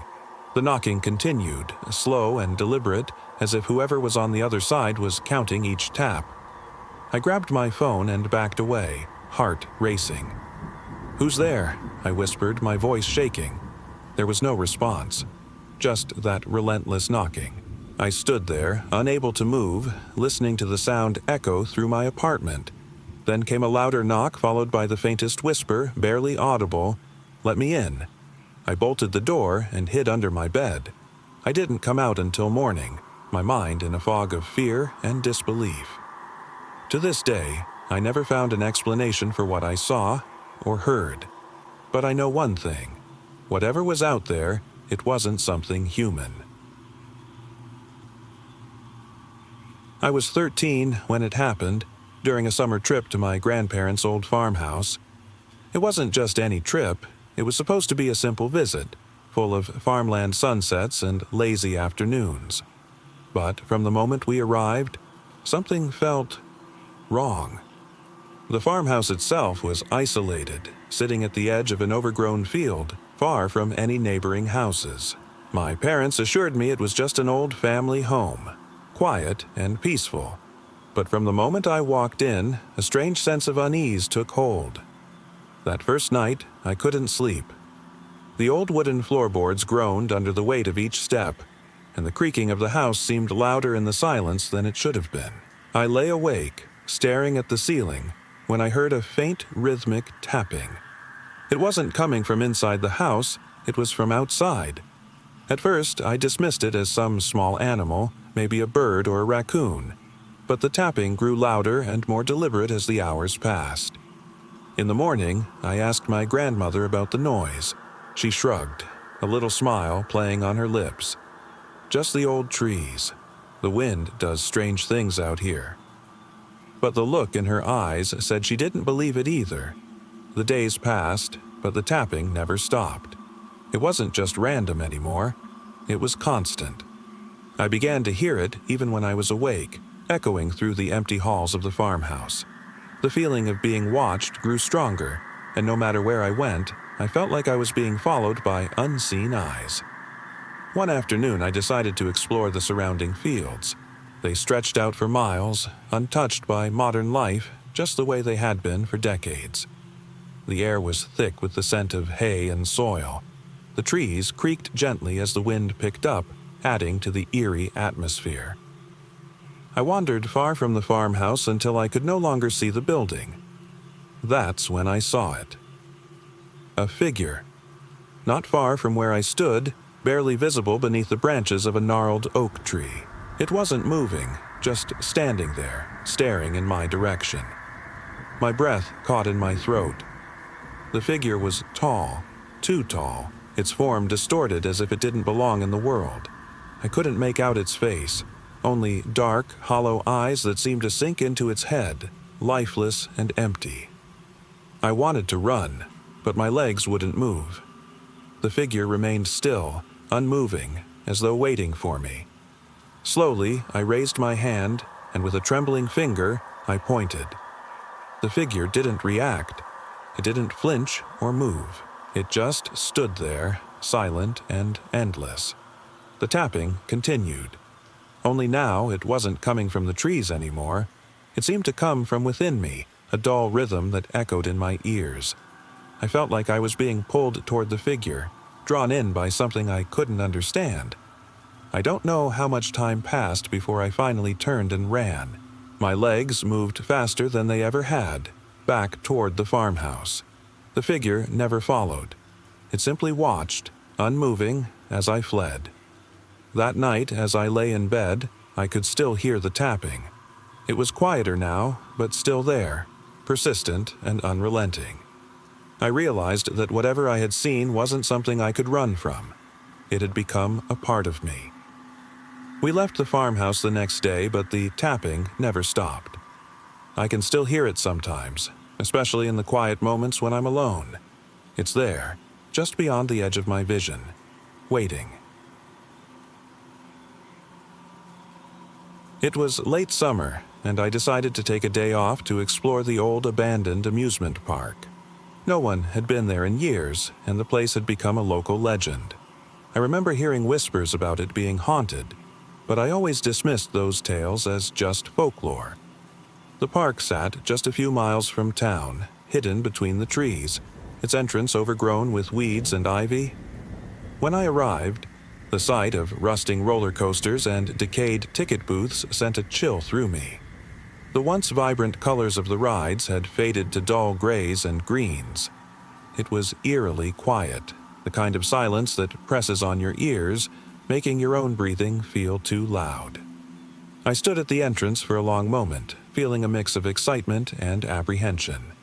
The knocking continued, slow and deliberate, as if whoever was on the other side was counting each tap. I grabbed my phone and backed away, heart racing. "Who's there?" I whispered, my voice shaking. There was no response, just that relentless knocking. I stood there, unable to move, listening to the sound echo through my apartment. Then came a louder knock, followed by the faintest whisper, barely audible, "Let me in." I bolted the door and hid under my bed. I didn't come out until morning, my mind in a fog of fear and disbelief. To this day, I never found an explanation for what I saw or heard. But I know one thing. Whatever was out there, it wasn't something human. I was 13 when it happened, during a summer trip to my grandparents' old farmhouse. It wasn't just any trip. It was supposed to be a simple visit, full of farmland sunsets and lazy afternoons. But from the moment we arrived, something felt wrong. The farmhouse itself was isolated, sitting at the edge of an overgrown field, far from any neighboring houses. My parents assured me it was just an old family home, quiet and peaceful. But from the moment I walked in, a strange sense of unease took hold. That first night, I couldn't sleep. The old wooden floorboards groaned under the weight of each step, and the creaking of the house seemed louder in the silence than it should have been. I lay awake, staring at the ceiling, when I heard a faint rhythmic tapping. It wasn't coming from inside the house, it was from outside. At first, I dismissed it as some small animal, maybe a bird or a raccoon, but the tapping grew louder and more deliberate as the hours passed. In the morning, I asked my grandmother about the noise. She shrugged, a little smile playing on her lips. "Just the old trees. The wind does strange things out here." But the look in her eyes said she didn't believe it either. The days passed, but the tapping never stopped. It wasn't just random anymore. It was constant. I began to hear it even when I was awake, echoing through the empty halls of the farmhouse. The feeling of being watched grew stronger, and no matter where I went, I felt like I was being followed by unseen eyes. One afternoon, I decided to explore the surrounding fields. They stretched out for miles, untouched by modern life, just the way they had been for decades. The air was thick with the scent of hay and soil. The trees creaked gently as the wind picked up, adding to the eerie atmosphere. I wandered far from the farmhouse until I could no longer see the building. That's when I saw it. A figure. Not far from where I stood, barely visible beneath the branches of a gnarled oak tree. It wasn't moving, just standing there, staring in my direction. My breath caught in my throat. The figure was tall, too tall, its form distorted as if it didn't belong in the world. I couldn't make out its face, only dark, hollow eyes that seemed to sink into its head, lifeless and empty. I wanted to run, but my legs wouldn't move. The figure remained still, unmoving, as though waiting for me. Slowly, I raised my hand, and with a trembling finger, I pointed. The figure didn't react. It didn't flinch or move. It just stood there, silent and endless. The tapping continued. Only now it wasn't coming from the trees anymore. It seemed to come from within me, a dull rhythm that echoed in my ears. I felt like I was being pulled toward the figure, drawn in by something I couldn't understand. I don't know how much time passed before I finally turned and ran. My legs moved faster than they ever had, back toward the farmhouse. The figure never followed. It simply watched, unmoving, as I fled. That night, as I lay in bed, I could still hear the tapping. It was quieter now, but still there, persistent and unrelenting. I realized that whatever I had seen wasn't something I could run from. It had become a part of me. We left the farmhouse the next day, but the tapping never stopped. I can still hear it sometimes, especially in the quiet moments when I'm alone. It's there, just beyond the edge of my vision, waiting. It was late summer, and I decided to take a day off to explore the old abandoned amusement park. No one had been there in years, and the place had become a local legend. I remember hearing whispers about it being haunted, but I always dismissed those tales as just folklore. The park sat just a few miles from town, hidden between the trees, its entrance overgrown with weeds and ivy. When I arrived, the sight of rusting roller coasters and decayed ticket booths sent a chill through me. The once vibrant colors of the rides had faded to dull grays and greens. It was eerily quiet, the kind of silence that presses on your ears, making your own breathing feel too loud. I stood at the entrance for a long moment, feeling a mix of excitement and apprehension.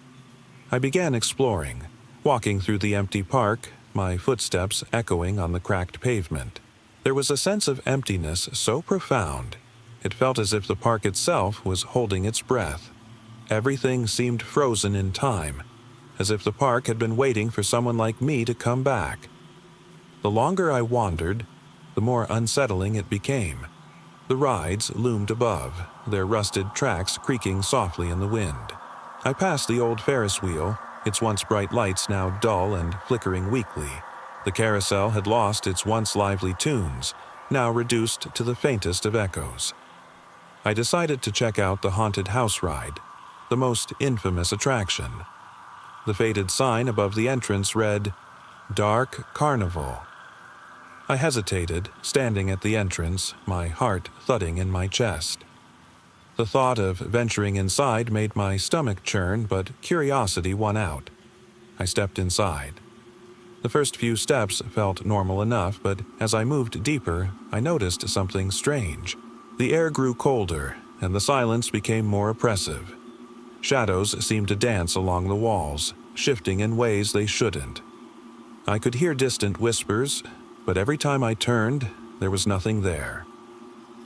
I began exploring, walking through the empty park, my footsteps echoing on the cracked pavement. There was a sense of emptiness so profound, it felt as if the park itself was holding its breath. Everything seemed frozen in time, as if the park had been waiting for someone like me to come back. The longer I wandered, the more unsettling it became. The rides loomed above, their rusted tracks creaking softly in the wind. I passed the old Ferris wheel, its once bright lights now dull and flickering weakly. The carousel had lost its once lively tunes, now reduced to the faintest of echoes. I decided to check out the haunted house ride, the most infamous attraction. The faded sign above the entrance read, "Dark Carnival." I hesitated, standing at the entrance, my heart thudding in my chest. The thought of venturing inside made my stomach churn, but curiosity won out. I stepped inside. The first few steps felt normal enough, but as I moved deeper, I noticed something strange. The air grew colder, and the silence became more oppressive. Shadows seemed to dance along the walls, shifting in ways they shouldn't. I could hear distant whispers, but every time I turned, there was nothing there.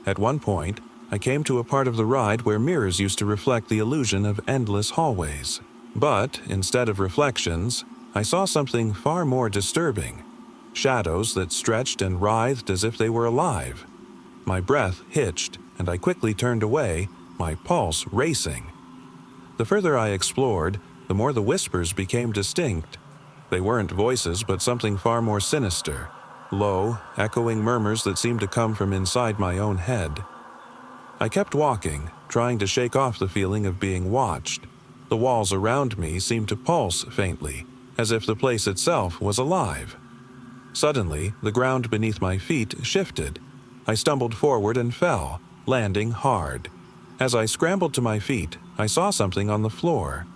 At one point, I came to a part of the ride where mirrors used to reflect the illusion of endless hallways. But, instead of reflections, I saw something far more disturbing. Shadows that stretched and writhed as if they were alive. My breath hitched, and I quickly turned away, my pulse racing. The further I explored, the more the whispers became distinct. They weren't voices, but something far more sinister. Low, echoing murmurs that seemed to come from inside my own head. I kept walking, trying to shake off the feeling of being watched. The walls around me seemed to pulse faintly, as if the place itself was alive. Suddenly, the ground beneath my feet shifted. I stumbled forward and fell, landing hard. As I scrambled to my feet, I saw something on the floor.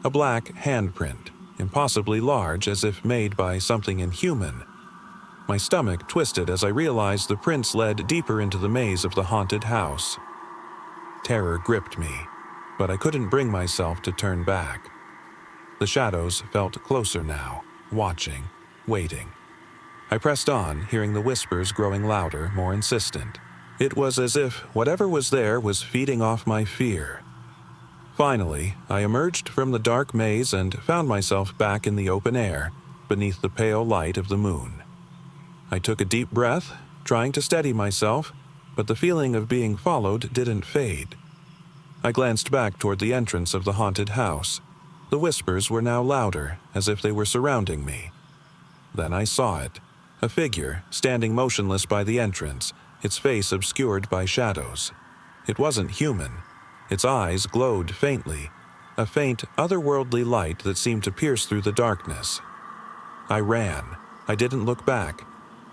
A black handprint, impossibly large, as if made by something inhuman. My stomach twisted as I realized the prints led deeper into the maze of the haunted house. Terror gripped me, but I couldn't bring myself to turn back. The shadows felt closer now, watching, waiting. I pressed on, hearing the whispers growing louder, more insistent. It was as if whatever was there was feeding off my fear. Finally, I emerged from the dark maze and found myself back in the open air, beneath the pale light of the moon. I took a deep breath, trying to steady myself, but the feeling of being followed didn't fade. I glanced back toward the entrance of the haunted house. The whispers were now louder, as if they were surrounding me. Then I saw it, a figure standing motionless by the entrance, its face obscured by shadows. It wasn't human. Its eyes glowed faintly, a faint, otherworldly light that seemed to pierce through the darkness. I ran. I didn't look back.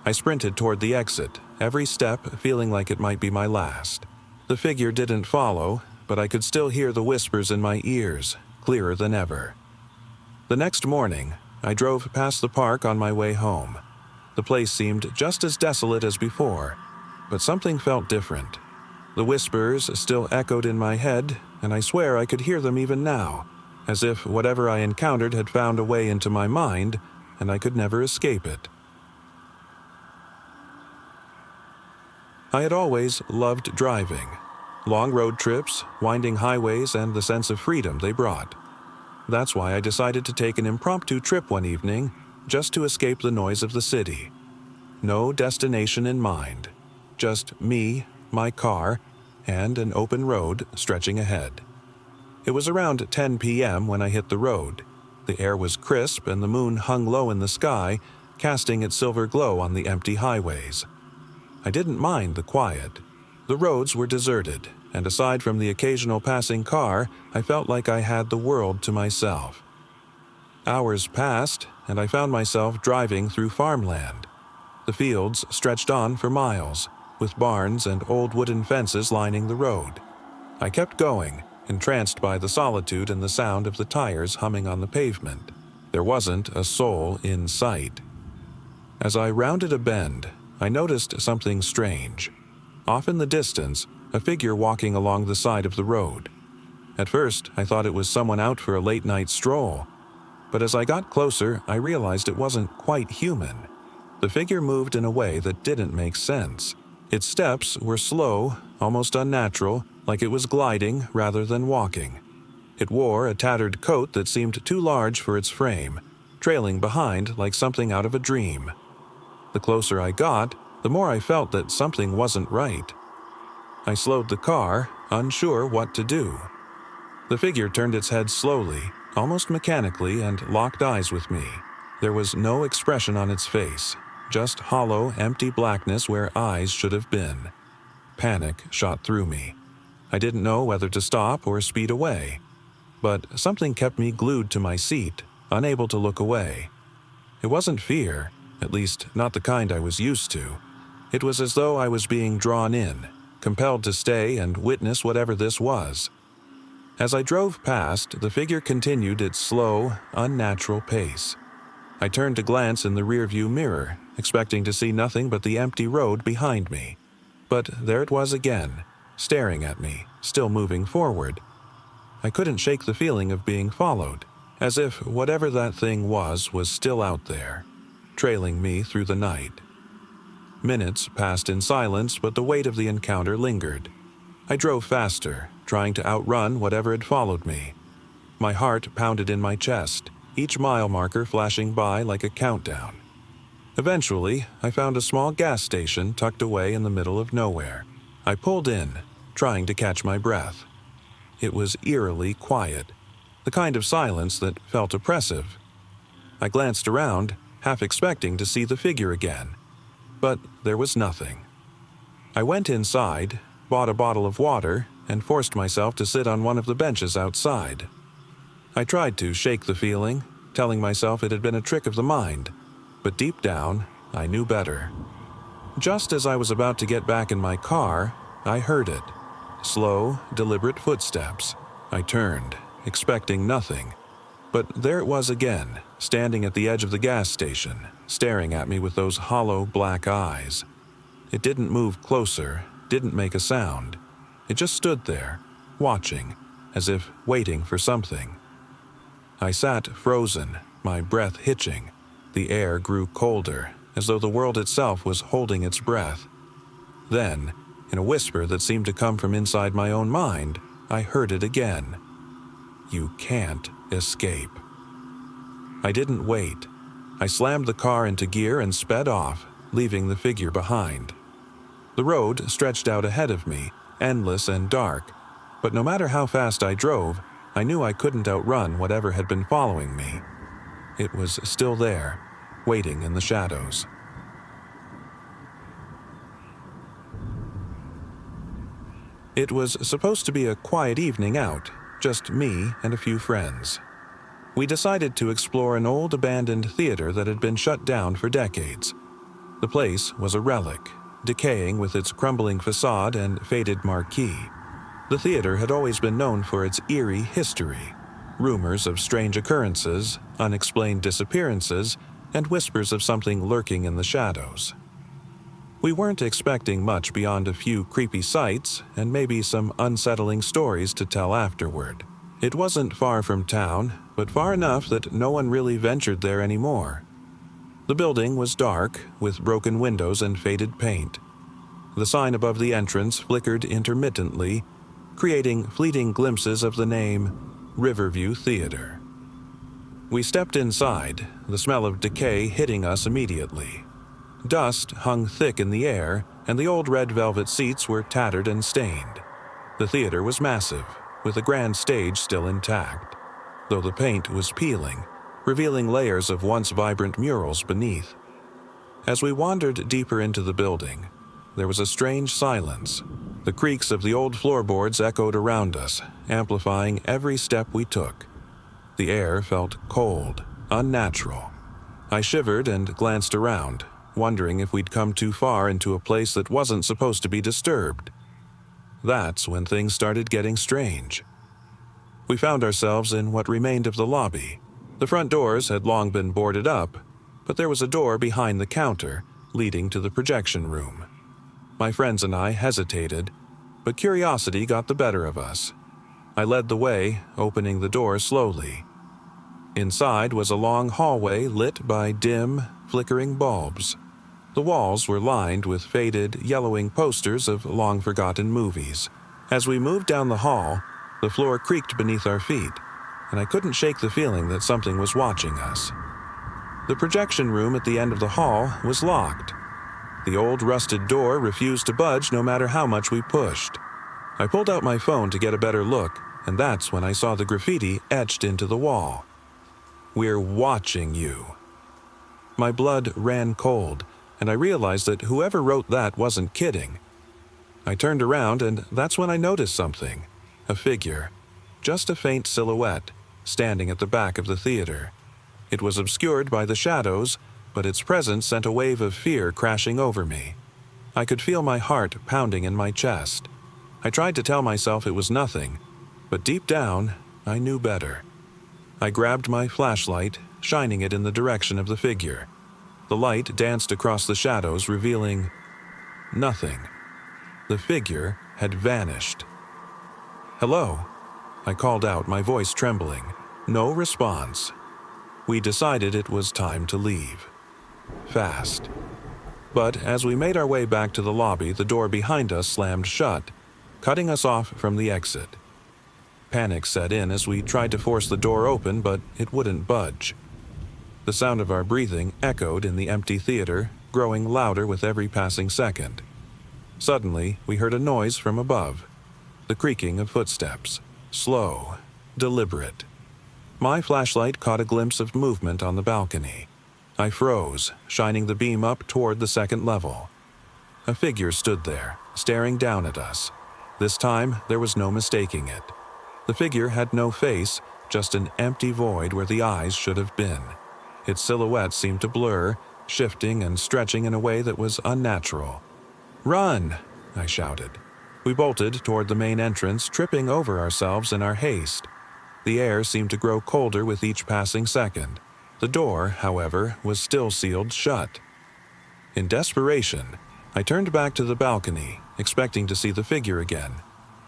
I sprinted toward the exit, every step feeling like it might be my last. The figure didn't follow, but I could still hear the whispers in my ears, clearer than ever. The next morning, I drove past the park on my way home. The place seemed just as desolate as before, but something felt different. The whispers still echoed in my head, and I swear I could hear them even now, as if whatever I encountered had found a way into my mind, and I could never escape it. I had always loved driving. Long road trips, winding highways, and the sense of freedom they brought. That's why I decided to take an impromptu trip one evening, just to escape the noise of the city. No destination in mind, just me, my car, and an open road stretching ahead. It was around 10 p.m. when I hit the road. The air was crisp and the moon hung low in the sky, casting its silver glow on the empty highways. I didn't mind the quiet. The roads were deserted, and aside from the occasional passing car, I felt like I had the world to myself. Hours passed, and I found myself driving through farmland. The fields stretched on for miles, with barns and old wooden fences lining the road. I kept going, entranced by the solitude and the sound of the tires humming on the pavement. There wasn't a soul in sight. As I rounded a bend, I noticed something strange. Off in the distance, a figure walking along the side of the road. At first, I thought it was someone out for a late-night stroll. But as I got closer, I realized it wasn't quite human. The figure moved in a way that didn't make sense. Its steps were slow, almost unnatural, like it was gliding rather than walking. It wore a tattered coat that seemed too large for its frame, trailing behind like something out of a dream. The closer I got, the more I felt that something wasn't right. I slowed the car, unsure what to do. The figure turned its head slowly, almost mechanically, and locked eyes with me. There was no expression on its face, just hollow, empty blackness where eyes should have been. Panic shot through me. I didn't know whether to stop or speed away. But something kept me glued to my seat, unable to look away. It wasn't fear, at least not the kind I was used to. It was as though I was being drawn in, compelled to stay and witness whatever this was. As I drove past, the figure continued its slow, unnatural pace. I turned to glance in the rearview mirror, expecting to see nothing but the empty road behind me. But there it was again, staring at me, still moving forward. I couldn't shake the feeling of being followed, as if whatever that thing was still out there, trailing me through the night. Minutes passed in silence, but the weight of the encounter lingered. I drove faster, trying to outrun whatever had followed me. My heart pounded in my chest, each mile marker flashing by like a countdown. Eventually, I found a small gas station tucked away in the middle of nowhere. I pulled in, trying to catch my breath. It was eerily quiet, the kind of silence that felt oppressive. I glanced around, half expecting to see the figure again. But there was nothing. I went inside, bought a bottle of water, and forced myself to sit on one of the benches outside. I tried to shake the feeling, telling myself it had been a trick of the mind, but deep down, I knew better. Just as I was about to get back in my car, I heard it. Slow, deliberate footsteps. I turned, expecting nothing. But there it was again, standing at the edge of the gas station, staring at me with those hollow black eyes. It didn't move closer, didn't make a sound. It just stood there, watching, as if waiting for something. I sat frozen, my breath hitching. The air grew colder, as though the world itself was holding its breath. Then, in a whisper that seemed to come from inside my own mind, I heard it again. "You can't escape." I didn't wait. I slammed the car into gear and sped off, leaving the figure behind. The road stretched out ahead of me, endless and dark, but no matter how fast I drove, I knew I couldn't outrun whatever had been following me. It was still there, waiting in the shadows. It was supposed to be a quiet evening out, just me and a few friends. We decided to explore an old abandoned theater that had been shut down for decades. The place was a relic, decaying with its crumbling facade and faded marquee. The theater had always been known for its eerie history, rumors of strange occurrences, unexplained disappearances, and whispers of something lurking in the shadows. We weren't expecting much beyond a few creepy sights and maybe some unsettling stories to tell afterward. It wasn't far from town, but far enough that no one really ventured there anymore. The building was dark, with broken windows and faded paint. The sign above the entrance flickered intermittently, creating fleeting glimpses of the name Riverview Theater. We stepped inside, the smell of decay hitting us immediately. Dust hung thick in the air, and the old red velvet seats were tattered and stained. The theater was massive, with a grand stage still intact, though the paint was peeling, revealing layers of once vibrant murals beneath. As we wandered deeper into the building, there was a strange silence. The creaks of the old floorboards echoed around us, amplifying every step we took. The air felt cold, unnatural. I shivered and glanced around, wondering if we'd come too far into a place that wasn't supposed to be disturbed. That's when things started getting strange. We found ourselves in what remained of the lobby. The front doors had long been boarded up, but there was a door behind the counter leading to the projection room. My friends and I hesitated, but curiosity got the better of us. I led the way, opening the door slowly. Inside was a long hallway lit by dim, flickering bulbs. The walls were lined with faded, yellowing posters of long-forgotten movies. As we moved down the hall, the floor creaked beneath our feet, and I couldn't shake the feeling that something was watching us. The projection room at the end of the hall was locked. The old rusted door refused to budge no matter how much we pushed. I pulled out my phone to get a better look, and that's when I saw the graffiti etched into the wall. "We're watching you." My blood ran cold, and I realized that whoever wrote that wasn't kidding. I turned around, and that's when I noticed something. A figure, just a faint silhouette, standing at the back of the theater. It was obscured by the shadows, but its presence sent a wave of fear crashing over me. I could feel my heart pounding in my chest. I tried to tell myself it was nothing, but deep down, I knew better. I grabbed my flashlight, shining it in the direction of the figure. The light danced across the shadows, revealing nothing. The figure had vanished. "Hello?" I called out, my voice trembling. No response. We decided it was time to leave. Fast. But as we made our way back to the lobby, the door behind us slammed shut, cutting us off from the exit. Panic set in as we tried to force the door open, but it wouldn't budge. The sound of our breathing echoed in the empty theater, growing louder with every passing second. Suddenly, we heard a noise from above, the creaking of footsteps, slow, deliberate. My flashlight caught a glimpse of movement on the balcony. I froze, shining the beam up toward the second level. A figure stood there, staring down at us. This time, there was no mistaking it. The figure had no face, just an empty void where the eyes should have been. Its silhouette seemed to blur, shifting and stretching in a way that was unnatural. "Run!" I shouted. We bolted toward the main entrance, tripping over ourselves in our haste. The air seemed to grow colder with each passing second. The door, however, was still sealed shut. In desperation, I turned back to the balcony, expecting to see the figure again.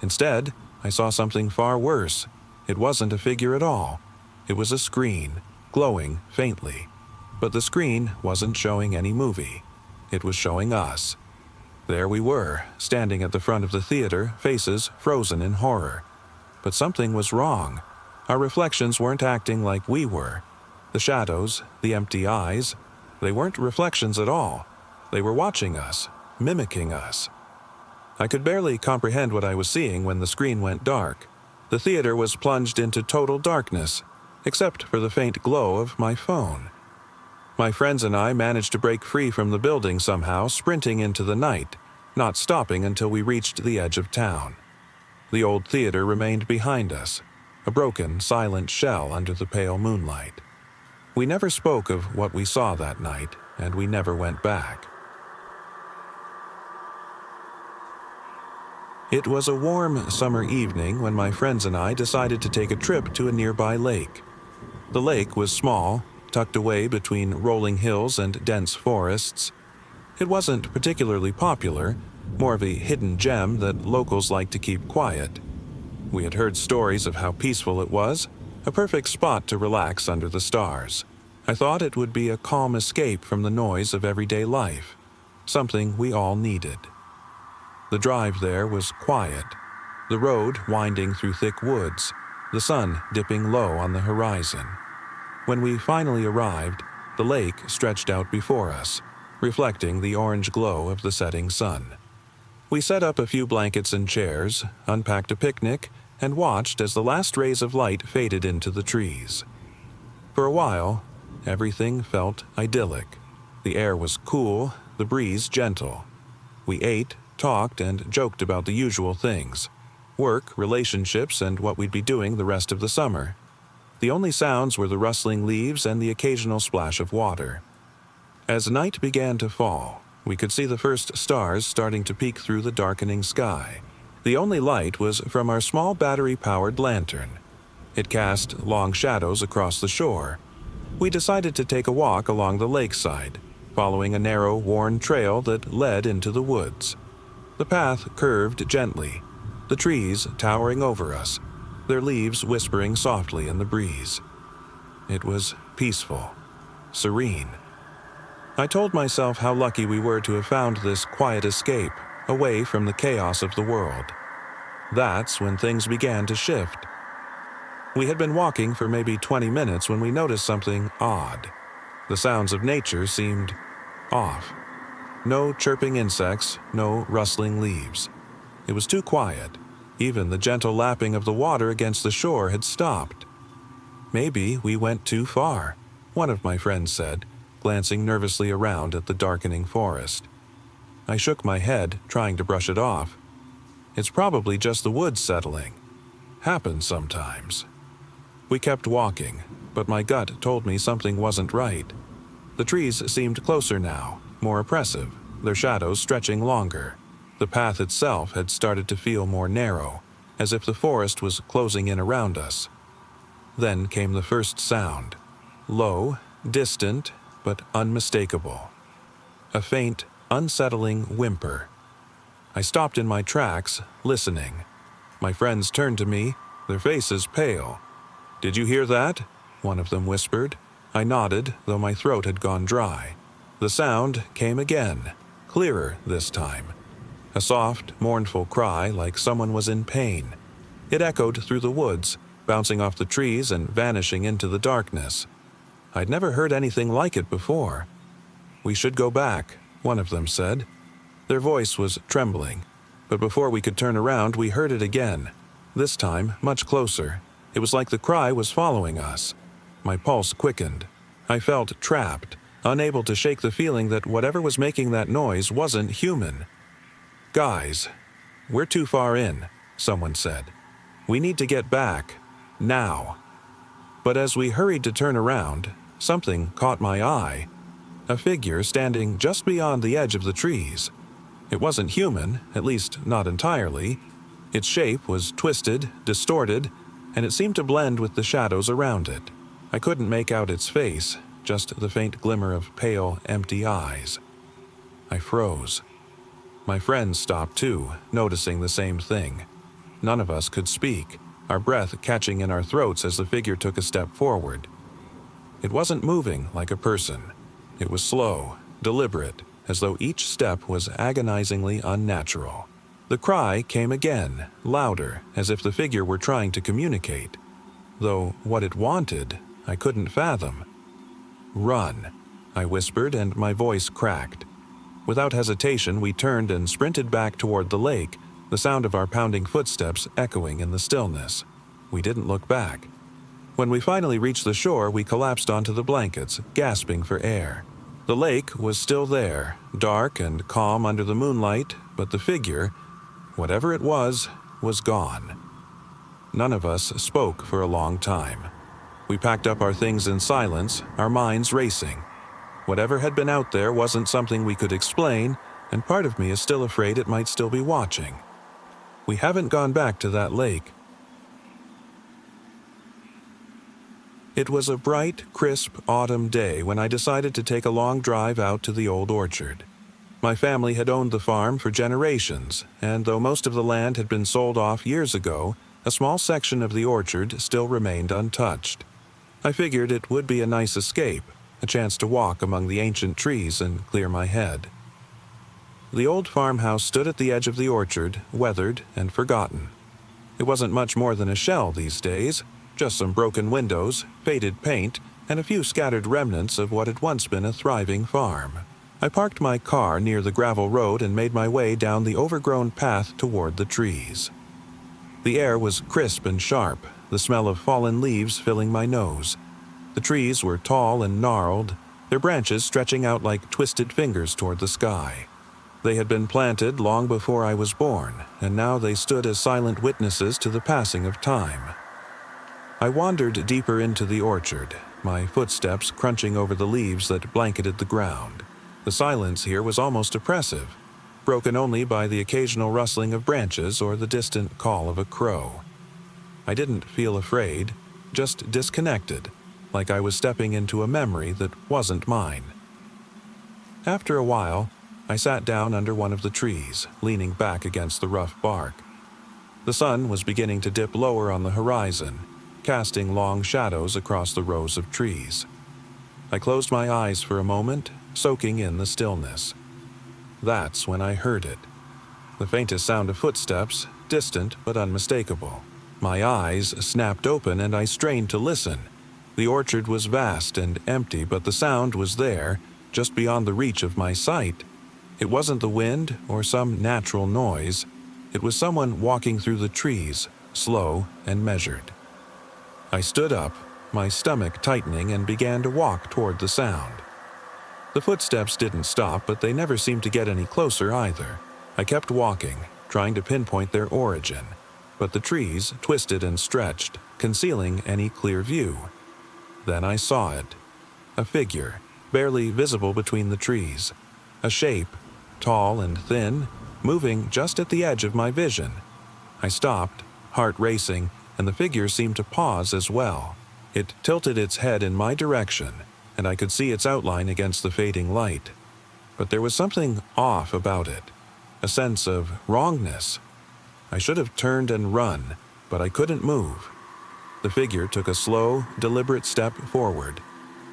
Instead, I saw something far worse. It wasn't a figure at all. It was a screen, glowing faintly. But the screen wasn't showing any movie. It was showing us. There we were, standing at the front of the theater, faces frozen in horror. But something was wrong. Our reflections weren't acting like we were. The shadows, the empty eyes, they weren't reflections at all. They were watching us, mimicking us. I could barely comprehend what I was seeing when the screen went dark. The theater was plunged into total darkness, except for the faint glow of my phone. My friends and I managed to break free from the building somehow, sprinting into the night, not stopping until we reached the edge of town. The old theater remained behind us, a broken, silent shell under the pale moonlight. We never spoke of what we saw that night, and we never went back. It was a warm summer evening when my friends and I decided to take a trip to a nearby lake. The lake was small, tucked away between rolling hills and dense forests. It wasn't particularly popular, more of a hidden gem that locals like to keep quiet. We had heard stories of how peaceful it was, a perfect spot to relax under the stars. I thought it would be a calm escape from the noise of everyday life, something we all needed. The drive there was quiet, the road winding through thick woods, the sun dipping low on the horizon. When we finally arrived, the lake stretched out before us, reflecting the orange glow of the setting sun. We set up a few blankets and chairs, unpacked a picnic, and watched as the last rays of light faded into the trees. For a while, everything felt idyllic. The air was cool, the breeze gentle. We ate, talked, and joked about the usual things: work, relationships, and what we'd be doing the rest of the summer. The only sounds were the rustling leaves and the occasional splash of water. As night began to fall, we could see the first stars starting to peek through the darkening sky. The only light was from our small battery-powered lantern. It cast long shadows across the shore. We decided to take a walk along the lakeside, following a narrow, worn trail that led into the woods. The path curved gently, the trees towering over us, their leaves whispering softly in the breeze. It was peaceful, serene. I told myself how lucky we were to have found this quiet escape, away from the chaos of the world. That's when things began to shift. We had been walking for maybe 20 minutes when we noticed something odd. The sounds of nature seemed off. No chirping insects, no rustling leaves. It was too quiet. Even the gentle lapping of the water against the shore had stopped. Maybe we went too far, one of my friends said, glancing nervously around at the darkening forest. I shook my head, trying to brush it off. It's probably just the woods settling. Happens sometimes. We kept walking, but my gut told me something wasn't right. The trees seemed closer now, more oppressive, their shadows stretching longer. The path itself had started to feel more narrow, as if the forest was closing in around us. Then came the first sound, low, distant, but unmistakable. A faint, unsettling whimper. I stopped in my tracks, listening. My friends turned to me, their faces pale. "Did you hear that?" one of them whispered. I nodded, though my throat had gone dry. The sound came again, clearer this time. A soft, mournful cry like someone was in pain. It echoed through the woods, bouncing off the trees and vanishing into the darkness. I'd never heard anything like it before. "We should go back," one of them said. Their voice was trembling, but before we could turn around, we heard it again, this time much closer. It was like the cry was following us. My pulse quickened. I felt trapped, unable to shake the feeling that whatever was making that noise wasn't human. "Guys, we're too far in," someone said. "We need to get back, now." But as we hurried to turn around, something caught my eye. A figure standing just beyond the edge of the trees. It wasn't human, at least not entirely. Its shape was twisted, distorted, and it seemed to blend with the shadows around it. I couldn't make out its face, just the faint glimmer of pale, empty eyes. I froze. My friends stopped too, noticing the same thing. None of us could speak, our breath catching in our throats as the figure took a step forward. It wasn't moving like a person. It was slow, deliberate, as though each step was agonizingly unnatural. The cry came again, louder, as if the figure were trying to communicate. Though what it wanted, I couldn't fathom. "Run," I whispered, and my voice cracked. Without hesitation, we turned and sprinted back toward the lake, the sound of our pounding footsteps echoing in the stillness. We didn't look back. When we finally reached the shore, we collapsed onto the blankets, gasping for air. The lake was still there, dark and calm under the moonlight, but the figure, whatever it was gone. None of us spoke for a long time. We packed up our things in silence, our minds racing. Whatever had been out there wasn't something we could explain, and part of me is still afraid it might still be watching. We haven't gone back to that lake. It was a bright, crisp autumn day when I decided to take a long drive out to the old orchard. My family had owned the farm for generations, and though most of the land had been sold off years ago, a small section of the orchard still remained untouched. I figured it would be a nice escape, a chance to walk among the ancient trees and clear my head. The old farmhouse stood at the edge of the orchard, weathered and forgotten. It wasn't much more than a shell these days, just some broken windows, faded paint, and a few scattered remnants of what had once been a thriving farm. I parked my car near the gravel road and made my way down the overgrown path toward the trees. The air was crisp and sharp, the smell of fallen leaves filling my nose. The trees were tall and gnarled, their branches stretching out like twisted fingers toward the sky. They had been planted long before I was born, and now they stood as silent witnesses to the passing of time. I wandered deeper into the orchard, my footsteps crunching over the leaves that blanketed the ground. The silence here was almost oppressive, broken only by the occasional rustling of branches or the distant call of a crow. I didn't feel afraid, just disconnected, like I was stepping into a memory that wasn't mine. After a while, I sat down under one of the trees, leaning back against the rough bark. The sun was beginning to dip lower on the horizon, casting long shadows across the rows of trees. I closed my eyes for a moment, soaking in the stillness. That's when I heard it. The faintest sound of footsteps, distant but unmistakable. My eyes snapped open and I strained to listen. The orchard was vast and empty, but the sound was there, just beyond the reach of my sight. It wasn't the wind or some natural noise. It was someone walking through the trees, slow and measured. I stood up, my stomach tightening, and began to walk toward the sound. The footsteps didn't stop, but they never seemed to get any closer either. I kept walking, trying to pinpoint their origin, but the trees twisted and stretched, concealing any clear view. Then I saw it. A figure, barely visible between the trees. A shape, tall and thin, moving just at the edge of my vision. I stopped, heart racing, and the figure seemed to pause as well. It tilted its head in my direction, and I could see its outline against the fading light. But there was something off about it, a sense of wrongness. I should have turned and run, but I couldn't move. The figure took a slow, deliberate step forward,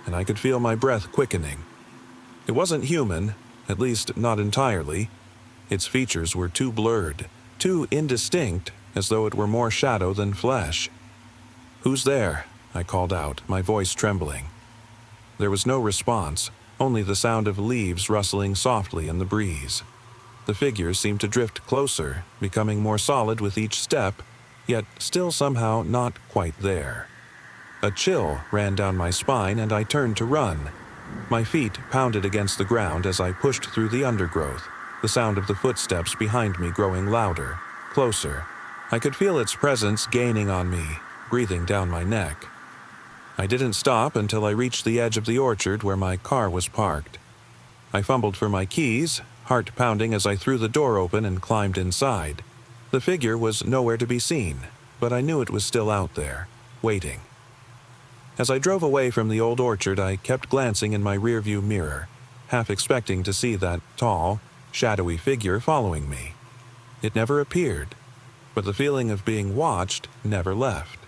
and I could feel my breath quickening. It wasn't human, at least not entirely. Its features were too blurred, too indistinct, as though it were more shadow than flesh. "Who's there?" I called out, my voice trembling. There was no response, only the sound of leaves rustling softly in the breeze. The figure seemed to drift closer, becoming more solid with each step, yet still somehow not quite there. A chill ran down my spine and I turned to run. My feet pounded against the ground as I pushed through the undergrowth, the sound of the footsteps behind me growing louder, closer. I could feel its presence gaining on me, breathing down my neck. I didn't stop until I reached the edge of the orchard where my car was parked. I fumbled for my keys, heart pounding as I threw the door open and climbed inside. The figure was nowhere to be seen, but I knew it was still out there, waiting. As I drove away from the old orchard, I kept glancing in my rearview mirror, half expecting to see that tall, shadowy figure following me. It never appeared, but the feeling of being watched never left.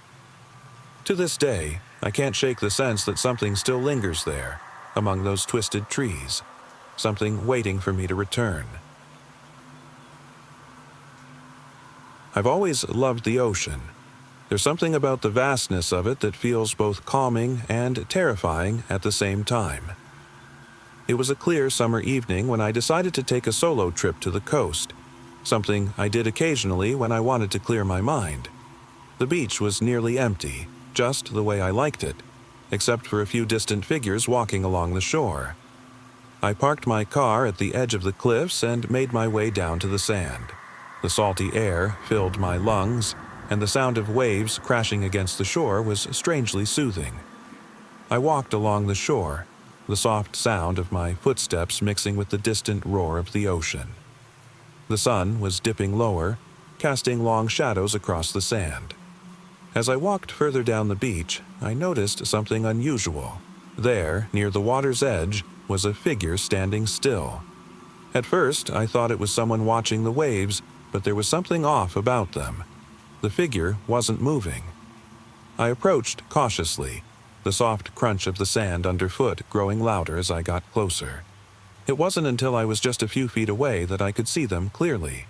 To this day, I can't shake the sense that something still lingers there, among those twisted trees, something waiting for me to return. I've always loved the ocean. There's something about the vastness of it that feels both calming and terrifying at the same time. It was a clear summer evening when I decided to take a solo trip to the coast, something I did occasionally when I wanted to clear my mind. The beach was nearly empty, just the way I liked it, except for a few distant figures walking along the shore. I parked my car at the edge of the cliffs and made my way down to the sand. The salty air filled my lungs, and the sound of waves crashing against the shore was strangely soothing. I walked along the shore, the soft sound of my footsteps mixing with the distant roar of the ocean. The sun was dipping lower, casting long shadows across the sand. As I walked further down the beach, I noticed something unusual. There, near the water's edge, was a figure standing still. At first, I thought it was someone watching the waves, but there was something off about them. The figure wasn't moving. I approached cautiously, the soft crunch of the sand underfoot growing louder as I got closer. It wasn't until I was just a few feet away that I could see them clearly.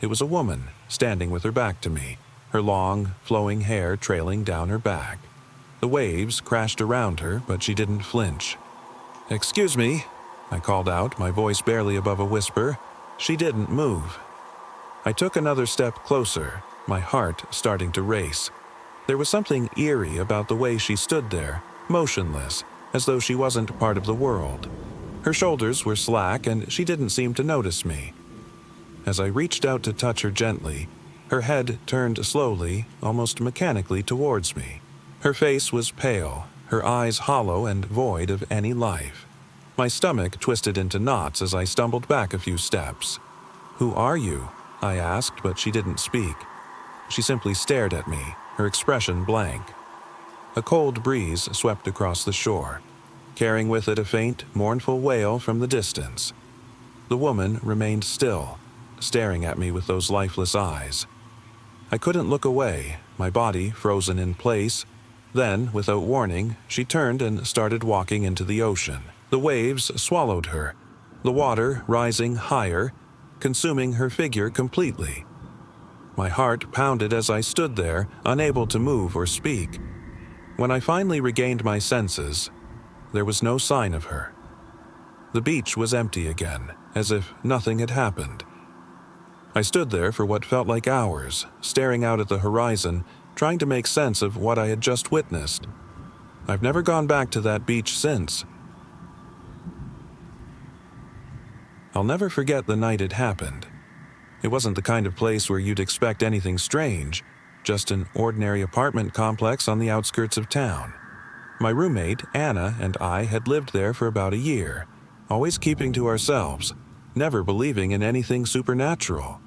It was a woman, standing with her back to me, her long, flowing hair trailing down her back. The waves crashed around her, but she didn't flinch. "Excuse me," I called out, my voice barely above a whisper. She didn't move. I took another step closer, my heart starting to race. There was something eerie about the way she stood there, motionless, as though she wasn't part of the world. Her shoulders were slack and she didn't seem to notice me. As I reached out to touch her gently, her head turned slowly, almost mechanically towards me. Her face was pale, her eyes hollow and void of any life. My stomach twisted into knots as I stumbled back a few steps. "Who are you?" I asked, but she didn't speak. She simply stared at me, her expression blank. A cold breeze swept across the shore, carrying with it a faint, mournful wail from the distance. The woman remained still, staring at me with those lifeless eyes. I couldn't look away, my body frozen in place. Then, without warning, she turned and started walking into the ocean. The waves swallowed her, the water rising higher, consuming her figure completely. My heart pounded as I stood there, unable to move or speak. When I finally regained my senses, there was no sign of her. The beach was empty again, as if nothing had happened. I stood there for what felt like hours, staring out at the horizon, trying to make sense of what I had just witnessed. I've never gone back to that beach since. I'll never forget the night it happened. It wasn't the kind of place where you'd expect anything strange, just an ordinary apartment complex on the outskirts of town. My roommate, Anna, and I had lived there for about a year, always keeping to ourselves, never believing in anything supernatural.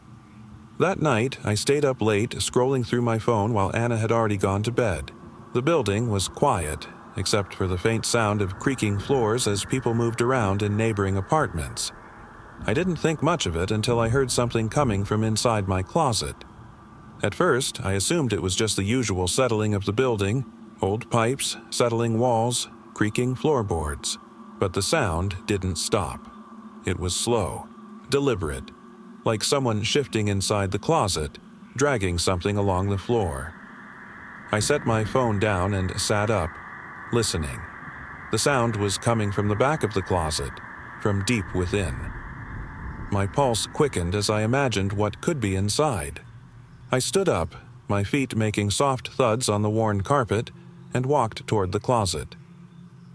That night, I stayed up late, scrolling through my phone while Anna had already gone to bed. The building was quiet, except for the faint sound of creaking floors as people moved around in neighboring apartments. I didn't think much of it until I heard something coming from inside my closet. At first, I assumed it was just the usual settling of the building, old pipes, settling walls, creaking floorboards. But the sound didn't stop. It was slow, deliberate, like someone shifting inside the closet, dragging something along the floor. I set my phone down and sat up, listening. The sound was coming from the back of the closet, from deep within. My pulse quickened as I imagined what could be inside. I stood up, my feet making soft thuds on the worn carpet, and walked toward the closet.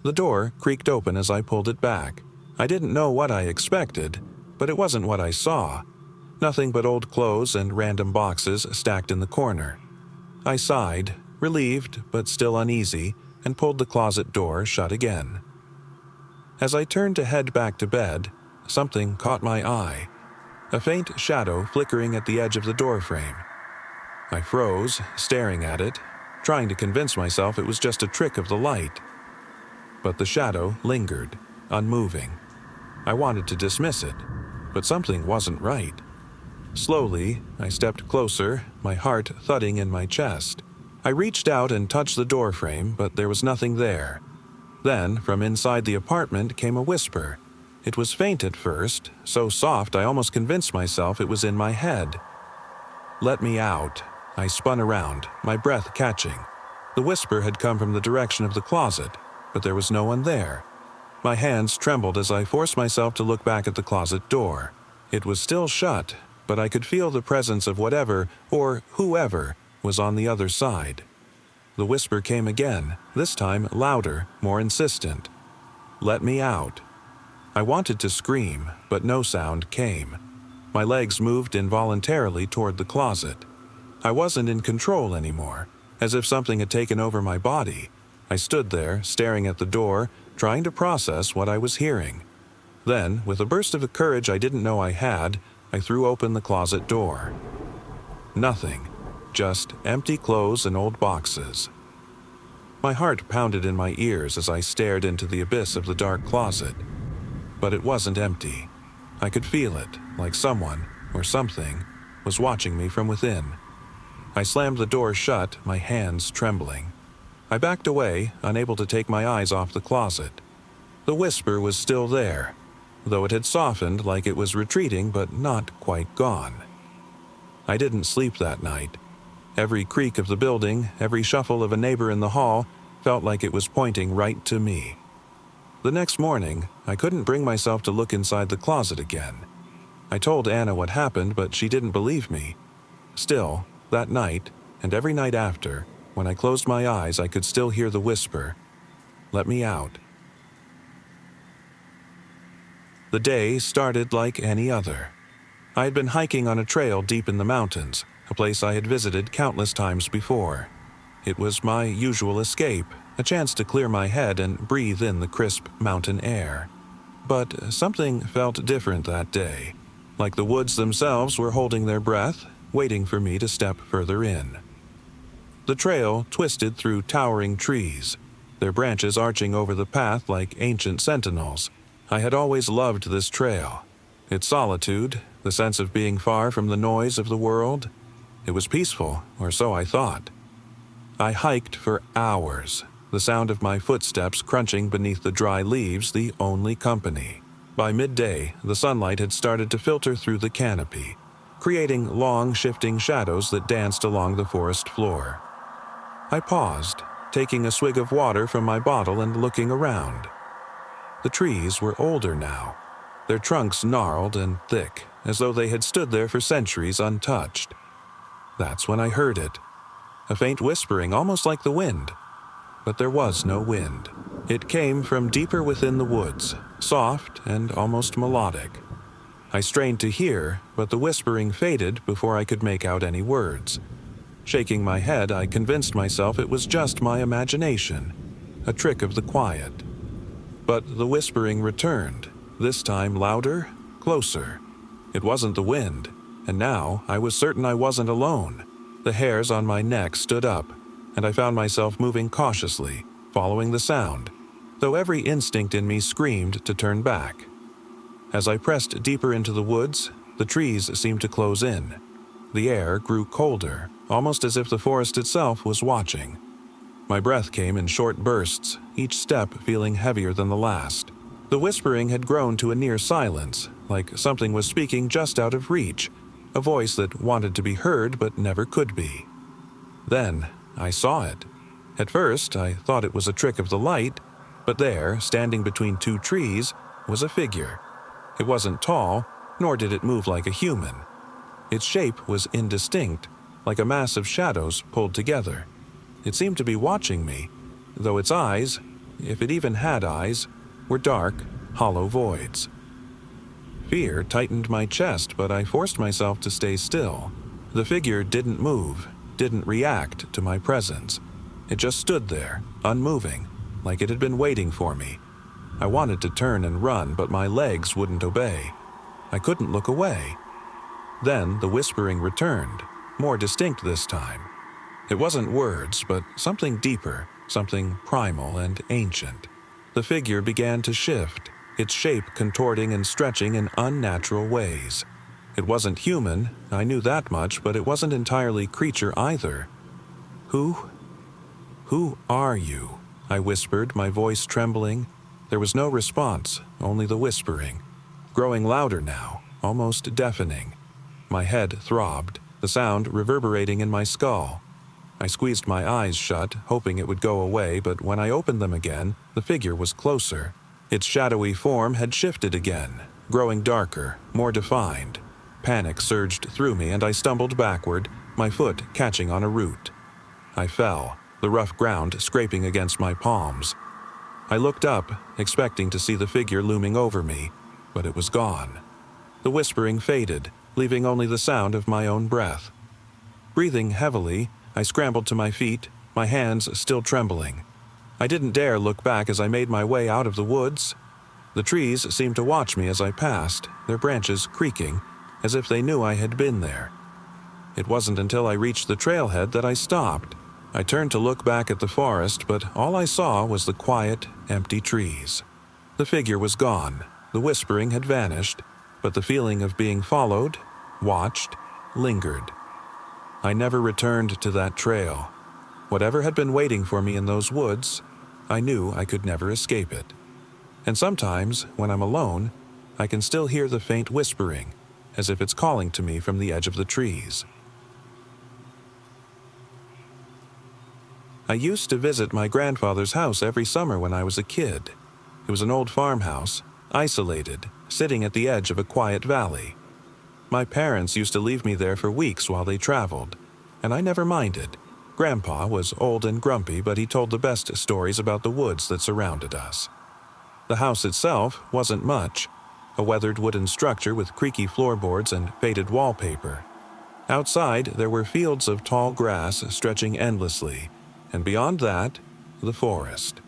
The door creaked open as I pulled it back. I didn't know what I expected, but it wasn't what I saw. Nothing but old clothes and random boxes stacked in the corner. I sighed, relieved but still uneasy, and pulled the closet door shut again. As I turned to head back to bed, something caught my eye, a faint shadow flickering at the edge of the doorframe. I froze, staring at it, trying to convince myself it was just a trick of the light. But the shadow lingered, unmoving. I wanted to dismiss it, but something wasn't right. Slowly, I stepped closer, my heart thudding in my chest. I reached out and touched the doorframe, but there was nothing there. Then, from inside the apartment came a whisper. It was faint at first, so soft I almost convinced myself it was in my head. "Let me out," I spun around, my breath catching. The whisper had come from the direction of the closet, but there was no one there. My hands trembled as I forced myself to look back at the closet door. It was still shut, but I could feel the presence of whatever, or whoever, was on the other side. The whisper came again, this time louder, more insistent. "Let me out." I wanted to scream, but no sound came. My legs moved involuntarily toward the closet. I wasn't in control anymore, as if something had taken over my body. I stood there, staring at the door, trying to process what I was hearing. Then, with a burst of courage I didn't know I had, I threw open the closet door. Nothing, just empty clothes and old boxes. My heart pounded in my ears as I stared into the abyss of the dark closet. But it wasn't empty. I could feel it, like someone, or something, was watching me from within. I slammed the door shut, my hands trembling. I backed away, unable to take my eyes off the closet. The whisper was still there, though it had softened like it was retreating but not quite gone. I didn't sleep that night. Every creak of the building, every shuffle of a neighbor in the hall, felt like it was pointing right to me. The next morning, I couldn't bring myself to look inside the closet again. I told Anna what happened, but she didn't believe me. Still, that night, and every night after, when I closed my eyes, I could still hear the whisper, "Let me out." The day started like any other. I had been hiking on a trail deep in the mountains, a place I had visited countless times before. It was my usual escape, a chance to clear my head and breathe in the crisp mountain air. But something felt different that day, like the woods themselves were holding their breath, waiting for me to step further in. The trail twisted through towering trees, their branches arching over the path like ancient sentinels. I had always loved this trail. Its solitude, the sense of being far from the noise of the world. It was peaceful, or so I thought. I hiked for hours, the sound of my footsteps crunching beneath the dry leaves the only company. By midday, the sunlight had started to filter through the canopy, creating long, shifting shadows that danced along the forest floor. I paused, taking a swig of water from my bottle and looking around. The trees were older now, their trunks gnarled and thick, as though they had stood there for centuries untouched. That's when I heard it. A faint whispering, almost like the wind. But there was no wind. It came from deeper within the woods, soft and almost melodic. I strained to hear, but the whispering faded before I could make out any words. Shaking my head, I convinced myself it was just my imagination, a trick of the quiet. But the whispering returned, this time louder, closer. It wasn't the wind, and now I was certain I wasn't alone. The hairs on my neck stood up, and I found myself moving cautiously, following the sound, though every instinct in me screamed to turn back. As I pressed deeper into the woods, the trees seemed to close in. The air grew colder, almost as if the forest itself was watching. My breath came in short bursts, each step feeling heavier than the last. The whispering had grown to a near silence, like something was speaking just out of reach, a voice that wanted to be heard but never could be. Then I saw it. At first, I thought it was a trick of the light, but there, standing between two trees, was a figure. It wasn't tall, nor did it move like a human. Its shape was indistinct, like a mass of shadows pulled together. It seemed to be watching me, though its eyes, if it even had eyes, were dark, hollow voids. Fear tightened my chest, but I forced myself to stay still. The figure didn't move, didn't react to my presence. It just stood there, unmoving, like it had been waiting for me. I wanted to turn and run, but my legs wouldn't obey. I couldn't look away. Then the whispering returned, more distinct this time. It wasn't words, but something deeper, something primal and ancient. The figure began to shift, its shape contorting and stretching in unnatural ways. It wasn't human, I knew that much, but it wasn't entirely creature either. Who are you?" I whispered, my voice trembling. There was no response, only the whispering, growing louder now, almost deafening. My head throbbed, the sound reverberating in my skull. I squeezed my eyes shut, hoping it would go away, but when I opened them again, the figure was closer. Its shadowy form had shifted again, growing darker, more defined. Panic surged through me and I stumbled backward, my foot catching on a root. I fell, the rough ground scraping against my palms. I looked up, expecting to see the figure looming over me, but it was gone. The whispering faded, leaving only the sound of my own breath. Breathing heavily, I scrambled to my feet, my hands still trembling. I didn't dare look back as I made my way out of the woods. The trees seemed to watch me as I passed, their branches creaking, as if they knew I had been there. It wasn't until I reached the trailhead that I stopped. I turned to look back at the forest, but all I saw was the quiet, empty trees. The figure was gone, the whispering had vanished, but the feeling of being followed, watched, lingered. I never returned to that trail. Whatever had been waiting for me in those woods, I knew I could never escape it. And sometimes, when I'm alone, I can still hear the faint whispering, as if it's calling to me from the edge of the trees. I used to visit my grandfather's house every summer when I was a kid. It was an old farmhouse, isolated, sitting at the edge of a quiet valley. My parents used to leave me there for weeks while they traveled, and I never minded. Grandpa was old and grumpy, but he told the best stories about the woods that surrounded us. The house itself wasn't much, a weathered wooden structure with creaky floorboards and faded wallpaper. Outside, there were fields of tall grass stretching endlessly, and beyond that, the forest.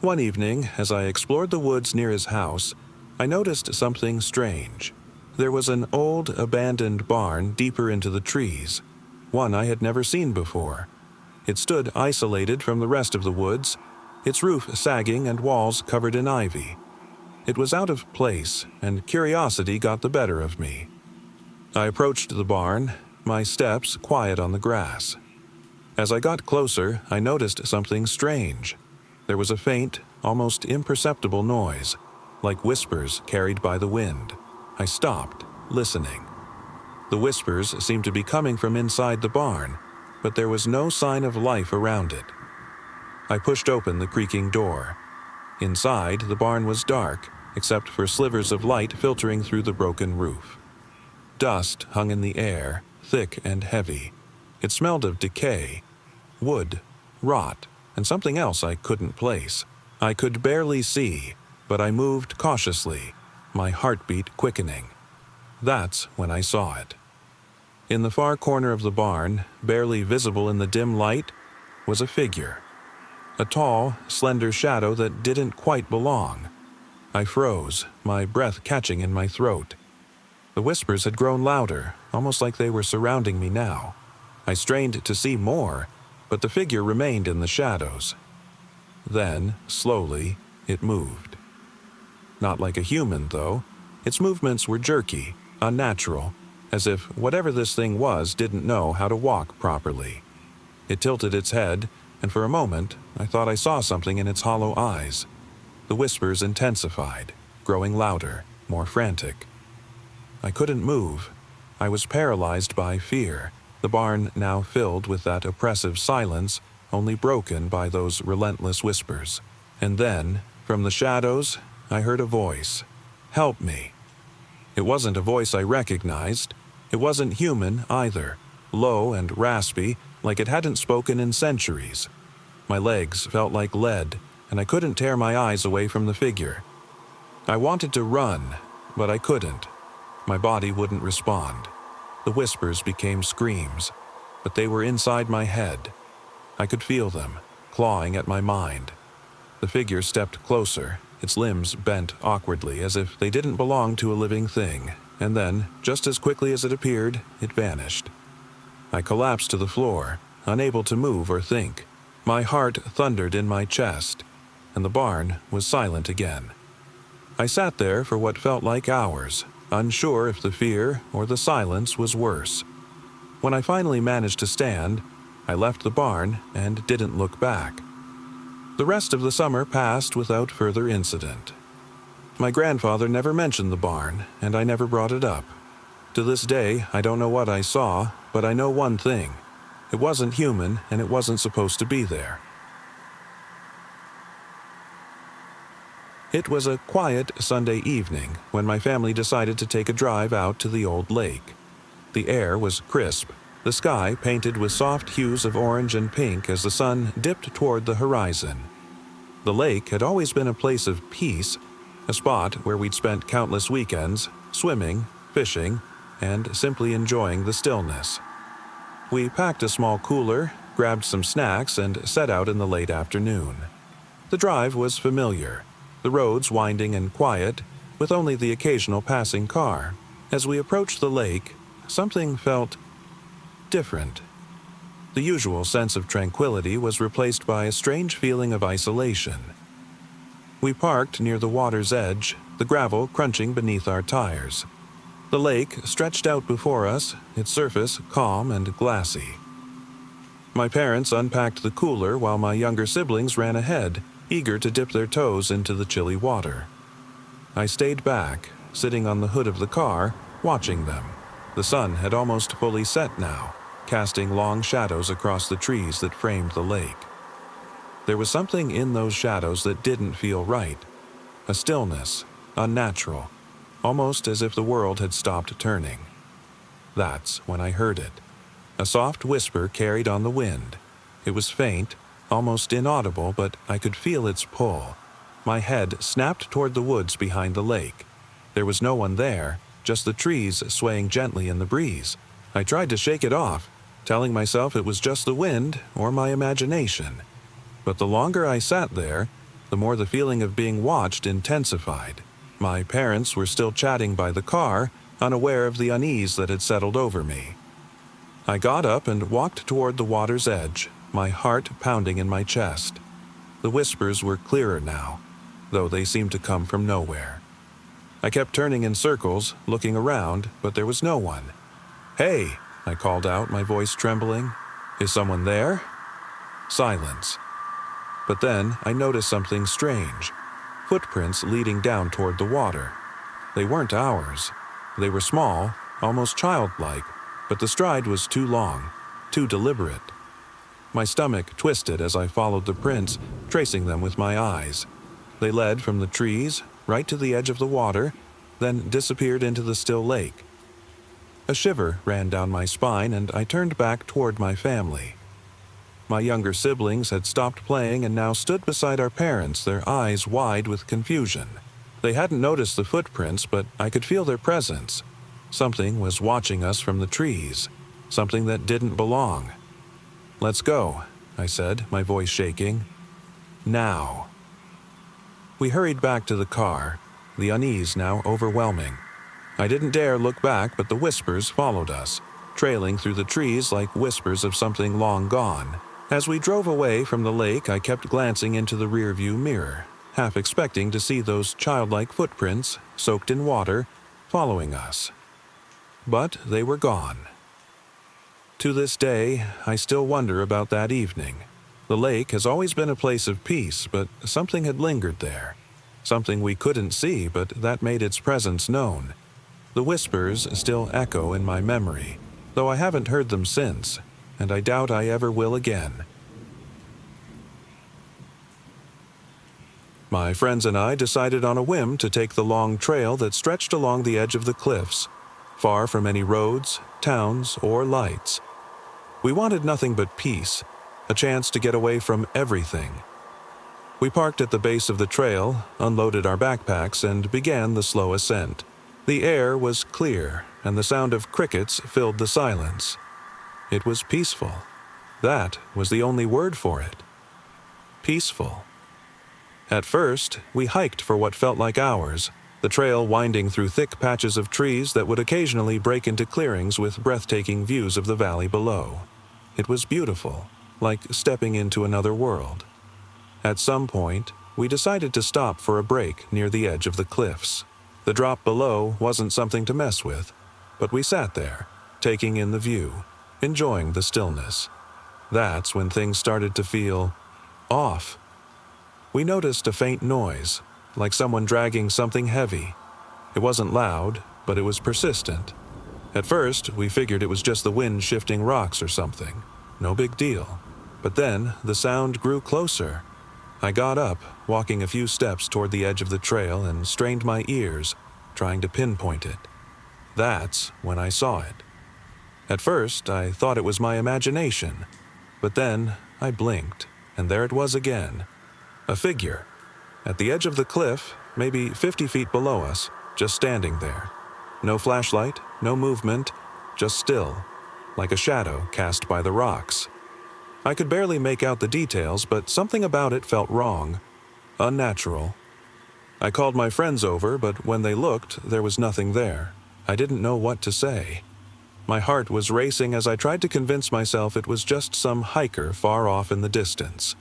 One evening, as I explored the woods near his house, I noticed something strange. There was an old, abandoned barn deeper into the trees, one I had never seen before. It stood isolated from the rest of the woods, its roof sagging and walls covered in ivy. It was out of place, and curiosity got the better of me. I approached the barn, my steps quiet on the grass. As I got closer, I noticed something strange. There was a faint, almost imperceptible noise, like whispers carried by the wind. I stopped, listening. The whispers seemed to be coming from inside the barn, but there was no sign of life around it. I pushed open the creaking door. Inside, the barn was dark, except for slivers of light filtering through the broken roof. Dust hung in the air, thick and heavy. It smelled of decay, wood, rot, and something else I couldn't place. I could barely see, but I moved cautiously, my heartbeat quickening. That's when I saw it. In the far corner of the barn, barely visible in the dim light, was a figure. A tall, slender shadow that didn't quite belong. I froze, my breath catching in my throat. The whispers had grown louder, almost like they were surrounding me now. I strained to see more, but the figure remained in the shadows. Then, slowly, it moved. Not like a human, though. Its movements were jerky, unnatural, as if whatever this thing was didn't know how to walk properly. It tilted its head, and for a moment, I thought I saw something in its hollow eyes. The whispers intensified, growing louder, more frantic. I couldn't move. I was paralyzed by fear, the barn now filled with that oppressive silence, only broken by those relentless whispers. And then, from the shadows, I heard a voice. Help me. It wasn't a voice I recognized. It wasn't human either, low and raspy, like it hadn't spoken in centuries. My legs felt like lead, and I couldn't tear my eyes away from the figure. I wanted to run, but I couldn't. My body wouldn't respond. The whispers became screams, but they were inside my head. I could feel them, clawing at my mind. The figure stepped closer, its limbs bent awkwardly as if they didn't belong to a living thing, and then, just as quickly as it appeared, it vanished. I collapsed to the floor, unable to move or think. My heart thundered in my chest, and the barn was silent again. I sat there for what felt like hours, unsure if the fear or the silence was worse. When I finally managed to stand, I left the barn and didn't look back. The rest of the summer passed without further incident. My grandfather never mentioned the barn, and I never brought it up. To this day, I don't know what I saw, but I know one thing. It wasn't human, and it wasn't supposed to be there. It was a quiet Sunday evening when my family decided to take a drive out to the old lake. The air was crisp, the sky painted with soft hues of orange and pink as the sun dipped toward the horizon. The lake had always been a place of peace, a spot where we'd spent countless weekends, swimming, fishing, and simply enjoying the stillness. We packed a small cooler, grabbed some snacks, and set out in the late afternoon. The drive was familiar, the roads winding and quiet, with only the occasional passing car. As we approached the lake, something felt different. The usual sense of tranquility was replaced by a strange feeling of isolation. We parked near the water's edge, the gravel crunching beneath our tires. The lake stretched out before us, its surface calm and glassy. My parents unpacked the cooler while my younger siblings ran ahead, eager to dip their toes into the chilly water. I stayed back, sitting on the hood of the car, watching them. The sun had almost fully set now, casting long shadows across the trees that framed the lake. There was something in those shadows that didn't feel right. A stillness, unnatural, almost as if the world had stopped turning. That's when I heard it. A soft whisper carried on the wind. It was faint, almost inaudible, but I could feel its pull. My head snapped toward the woods behind the lake. There was no one there, just the trees swaying gently in the breeze. I tried to shake it off, telling myself it was just the wind or my imagination. But the longer I sat there, the more the feeling of being watched intensified. My parents were still chatting by the car, unaware of the unease that had settled over me. I got up and walked toward the water's edge, my heart pounding in my chest. The whispers were clearer now, though they seemed to come from nowhere. I kept turning in circles, looking around, but there was no one. "Hey," I called out, my voice trembling. "Is someone there?" Silence. But then I noticed something strange. Footprints leading down toward the water. They weren't ours. They were small, almost childlike, but the stride was too long, too deliberate. My stomach twisted as I followed the prints, tracing them with my eyes. They led from the trees, right to the edge of the water, then disappeared into the still lake. A shiver ran down my spine, and I turned back toward my family. My younger siblings had stopped playing and now stood beside our parents, their eyes wide with confusion. They hadn't noticed the footprints, but I could feel their presence. Something was watching us from the trees, something that didn't belong. "Let's go," I said, my voice shaking. "Now." We hurried back to the car, the unease now overwhelming. I didn't dare look back, but the whispers followed us, trailing through the trees like whispers of something long gone. As we drove away from the lake, I kept glancing into the rearview mirror, half expecting to see those childlike footprints, soaked in water, following us. But they were gone. To this day, I still wonder about that evening. The lake has always been a place of peace, but something had lingered there. Something we couldn't see, but that made its presence known. The whispers still echo in my memory, though I haven't heard them since, and I doubt I ever will again. My friends and I decided on a whim to take the long trail that stretched along the edge of the cliffs, far from any roads, towns, or lights. We wanted nothing but peace, a chance to get away from everything. We parked at the base of the trail, unloaded our backpacks, and began the slow ascent. The air was clear, and the sound of crickets filled the silence. It was peaceful. That was the only word for it. Peaceful. At first, we hiked for what felt like hours, the trail winding through thick patches of trees that would occasionally break into clearings with breathtaking views of the valley below. It was beautiful, like stepping into another world. At some point, we decided to stop for a break near the edge of the cliffs. The drop below wasn't something to mess with, but we sat there, taking in the view, enjoying the stillness. That's when things started to feel off. We noticed a faint noise, like someone dragging something heavy. It wasn't loud, but it was persistent. At first, we figured it was just the wind shifting rocks or something. No big deal. But then, the sound grew closer. I got up, walking a few steps toward the edge of the trail, and strained my ears, trying to pinpoint it. That's when I saw it. At first, I thought it was my imagination, but then I blinked, and there it was again. A figure. At the edge of the cliff, maybe 50 feet below us, just standing there. No flashlight, no movement, just still, like a shadow cast by the rocks. I could barely make out the details, but something about it felt wrong, unnatural. I called my friends over, but when they looked, there was nothing there. I didn't know what to say. My heart was racing as I tried to convince myself it was just some hiker far off in the distance.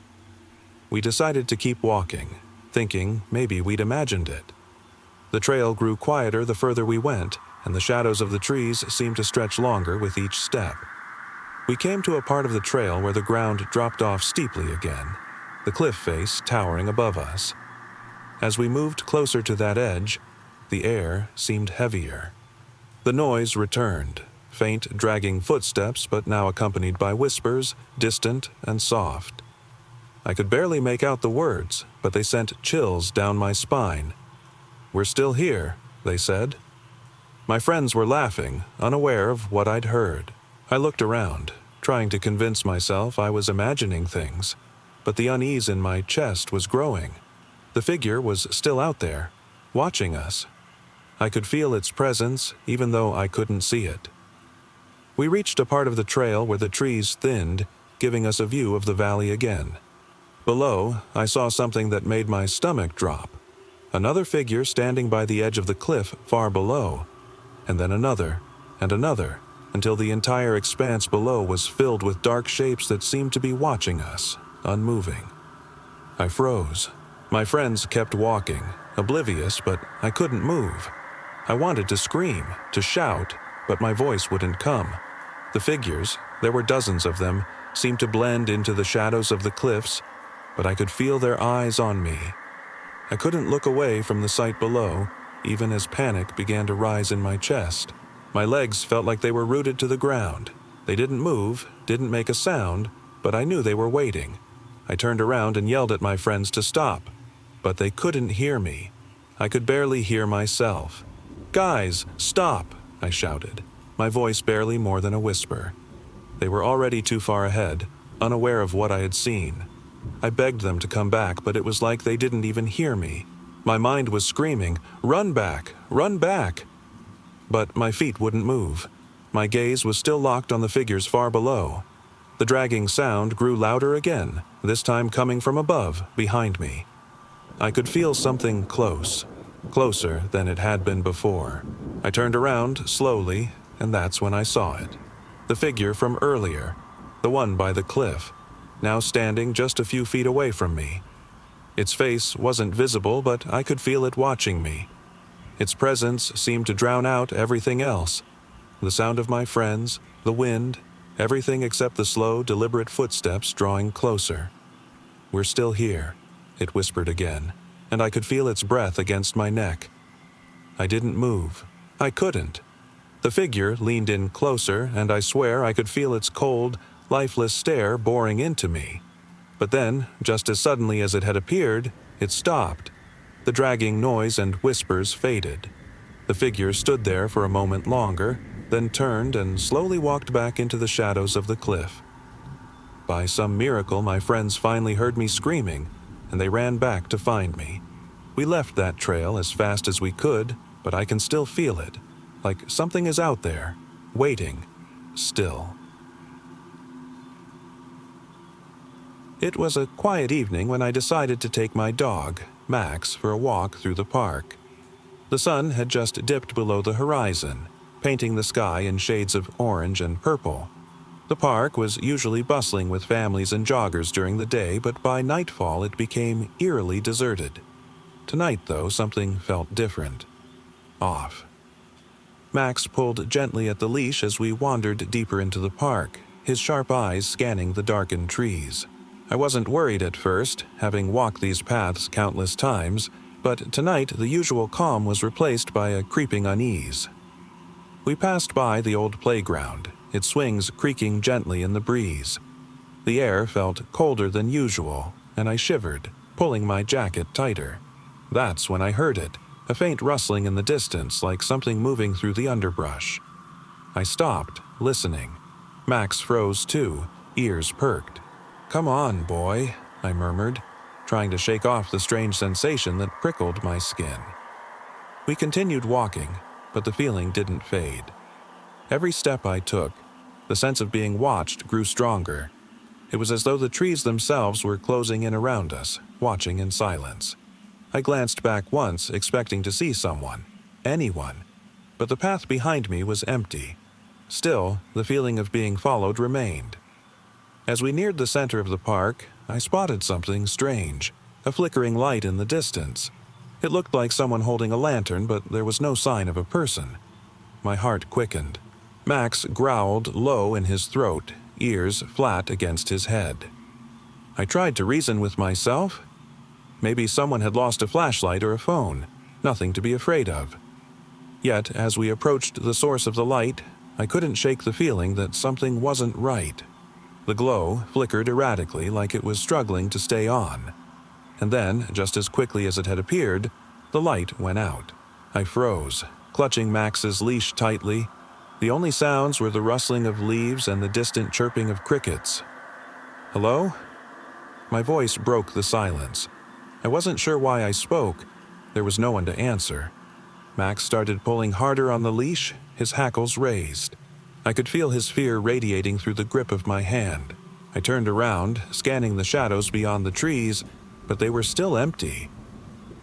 We decided to keep walking, thinking maybe we'd imagined it. The trail grew quieter the further we went, and the shadows of the trees seemed to stretch longer with each step. We came to a part of the trail where the ground dropped off steeply again, the cliff face towering above us. As we moved closer to that edge, the air seemed heavier. The noise returned, faint, dragging footsteps, but now accompanied by whispers, distant and soft. I could barely make out the words, but they sent chills down my spine. "We're still here," they said. My friends were laughing, unaware of what I'd heard. I looked around, trying to convince myself I was imagining things, but the unease in my chest was growing. The figure was still out there, watching us. I could feel its presence, even though I couldn't see it. We reached a part of the trail where the trees thinned, giving us a view of the valley again. Below, I saw something that made my stomach drop. Another figure standing by the edge of the cliff far below, and then another, and another, until the entire expanse below was filled with dark shapes that seemed to be watching us, unmoving. I froze. My friends kept walking, oblivious, but I couldn't move. I wanted to scream, to shout, but my voice wouldn't come. The figures, there were dozens of them, seemed to blend into the shadows of the cliffs, but I could feel their eyes on me. I couldn't look away from the sight below, even as panic began to rise in my chest. My legs felt like they were rooted to the ground. They didn't move, didn't make a sound, but I knew they were waiting. I turned around and yelled at my friends to stop, but they couldn't hear me. I could barely hear myself. "Guys, stop!" I shouted, my voice barely more than a whisper. They were already too far ahead, unaware of what I had seen. I begged them to come back, but it was like they didn't even hear me. My mind was screaming, "Run back! Run back!" But my feet wouldn't move. My gaze was still locked on the figures far below. The dragging sound grew louder again, this time coming from above, behind me. I could feel something close, closer than it had been before. I turned around slowly, and that's when I saw it. The figure from earlier, the one by the cliff, now standing just a few feet away from me. Its face wasn't visible, but I could feel it watching me. Its presence seemed to drown out everything else. The sound of my friends, the wind, everything except the slow, deliberate footsteps drawing closer. "We're still here," it whispered again, and I could feel its breath against my neck. I didn't move. I couldn't. The figure leaned in closer, and I swear I could feel its cold, lifeless stare boring into me. But then, just as suddenly as it had appeared, it stopped. The dragging noise and whispers faded. The figure stood there for a moment longer, then turned and slowly walked back into the shadows of the cliff. By some miracle, my friends finally heard me screaming, and they ran back to find me. We left that trail as fast as we could, but I can still feel it, like something is out there, waiting, still. It was a quiet evening when I decided to take my dog, Max, for a walk through the park. The sun had just dipped below the horizon, painting the sky in shades of orange and purple. The park was usually bustling with families and joggers during the day, but by nightfall it became eerily deserted. Tonight, though, something felt different. Off. Max pulled gently at the leash as we wandered deeper into the park, his sharp eyes scanning the darkened trees. I wasn't worried at first, having walked these paths countless times, but tonight the usual calm was replaced by a creeping unease. We passed by the old playground, its swings creaking gently in the breeze. The air felt colder than usual, and I shivered, pulling my jacket tighter. That's when I heard it, a faint rustling in the distance like something moving through the underbrush. I stopped, listening. Max froze too, ears perked. "Come on, boy," I murmured, trying to shake off the strange sensation that prickled my skin. We continued walking, but the feeling didn't fade. Every step I took, the sense of being watched grew stronger. It was as though the trees themselves were closing in around us, watching in silence. I glanced back once, expecting to see someone, anyone, but the path behind me was empty. Still, the feeling of being followed remained. As we neared the center of the park, I spotted something strange, a flickering light in the distance. It looked like someone holding a lantern, but there was no sign of a person. My heart quickened. Max growled low in his throat, ears flat against his head. I tried to reason with myself. Maybe someone had lost a flashlight or a phone, nothing to be afraid of. Yet, as we approached the source of the light, I couldn't shake the feeling that something wasn't right. The glow flickered erratically like it was struggling to stay on. And then, just as quickly as it had appeared, the light went out. I froze, clutching Max's leash tightly. The only sounds were the rustling of leaves and the distant chirping of crickets. "Hello?" My voice broke the silence. I wasn't sure why I spoke. There was no one to answer. Max started pulling harder on the leash, his hackles raised. I could feel his fear radiating through the grip of my hand. I turned around, scanning the shadows beyond the trees, but they were still empty.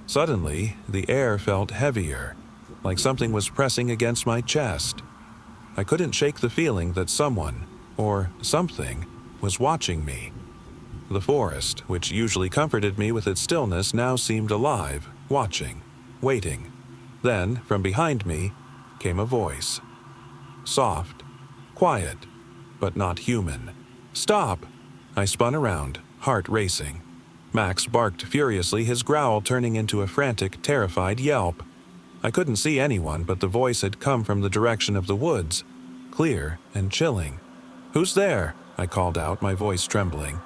Suddenly, the air felt heavier, like something was pressing against my chest. I couldn't shake the feeling that someone, or something, was watching me. The forest, which usually comforted me with its stillness, now seemed alive, watching, waiting. Then, from behind me, came a voice. Soft, quiet, but not human. "Stop!" I spun around, heart racing. Max barked furiously, his growl turning into a frantic, terrified yelp. I couldn't see anyone, but the voice had come from the direction of the woods, clear and chilling. "Who's there?" I called out, my voice trembling.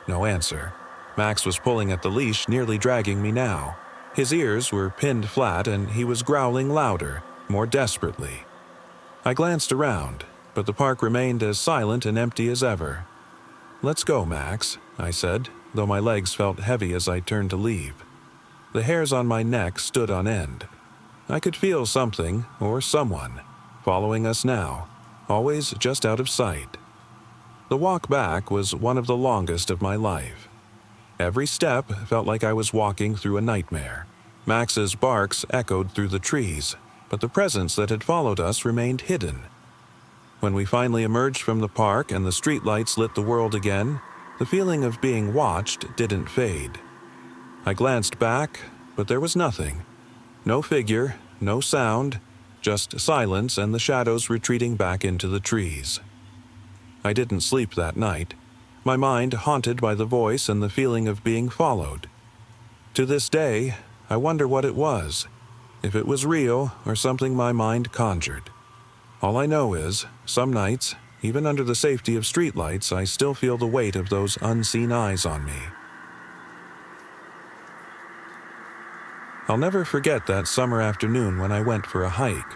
No answer. Max was pulling at the leash, nearly dragging me now. His ears were pinned flat, and he was growling louder, more desperately. I glanced around, but the park remained as silent and empty as ever. "Let's go, Max," I said, though my legs felt heavy as I turned to leave. The hairs on my neck stood on end. I could feel something, or someone, following us now, always just out of sight. The walk back was one of the longest of my life. Every step felt like I was walking through a nightmare. Max's barks echoed through the trees, but the presence that had followed us remained hidden. When we finally emerged from the park and the streetlights lit the world again, the feeling of being watched didn't fade. I glanced back, but there was nothing. No figure, no sound, just silence and the shadows retreating back into the trees. I didn't sleep that night, my mind haunted by the voice and the feeling of being followed. To this day, I wonder what it was, if it was real or something my mind conjured. All I know is, some nights, even under the safety of streetlights, I still feel the weight of those unseen eyes on me. I'll never forget that summer afternoon when I went for a hike.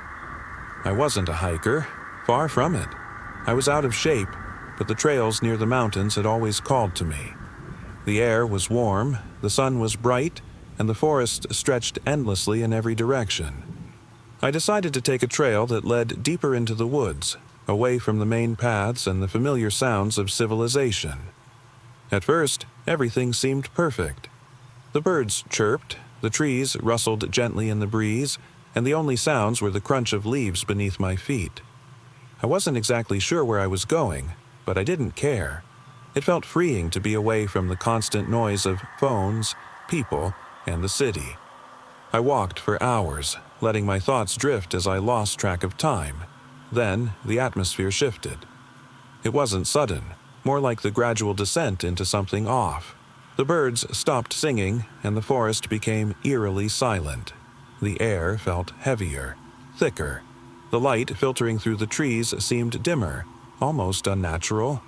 I wasn't a hiker, far from it. I was out of shape, but the trails near the mountains had always called to me. The air was warm, the sun was bright, and the forest stretched endlessly in every direction. I decided to take a trail that led deeper into the woods, away from the main paths and the familiar sounds of civilization. At first, everything seemed perfect. The birds chirped, the trees rustled gently in the breeze, and the only sounds were the crunch of leaves beneath my feet. I wasn't exactly sure where I was going, but I didn't care. It felt freeing to be away from the constant noise of phones, people, and the city. I walked for hours, letting my thoughts drift as I lost track of time. Then, the atmosphere shifted. It wasn't sudden, more like the gradual descent into something off. The birds stopped singing, and the forest became eerily silent. The air felt heavier, thicker. The light filtering through the trees seemed dimmer, almost unnatural.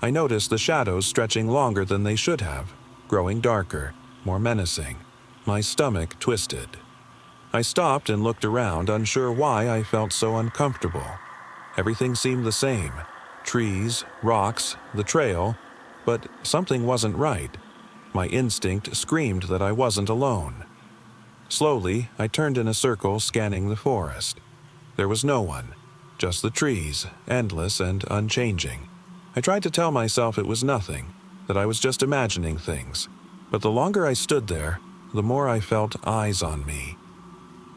I noticed the shadows stretching longer than they should have, growing darker, more menacing. My stomach twisted. I stopped and looked around, unsure why I felt so uncomfortable. Everything seemed the same. Trees, rocks, the trail, but something wasn't right. My instinct screamed that I wasn't alone. Slowly, I turned in a circle, scanning the forest. There was no one, just the trees, endless and unchanging. I tried to tell myself it was nothing, that I was just imagining things. But the longer I stood there, the more I felt eyes on me,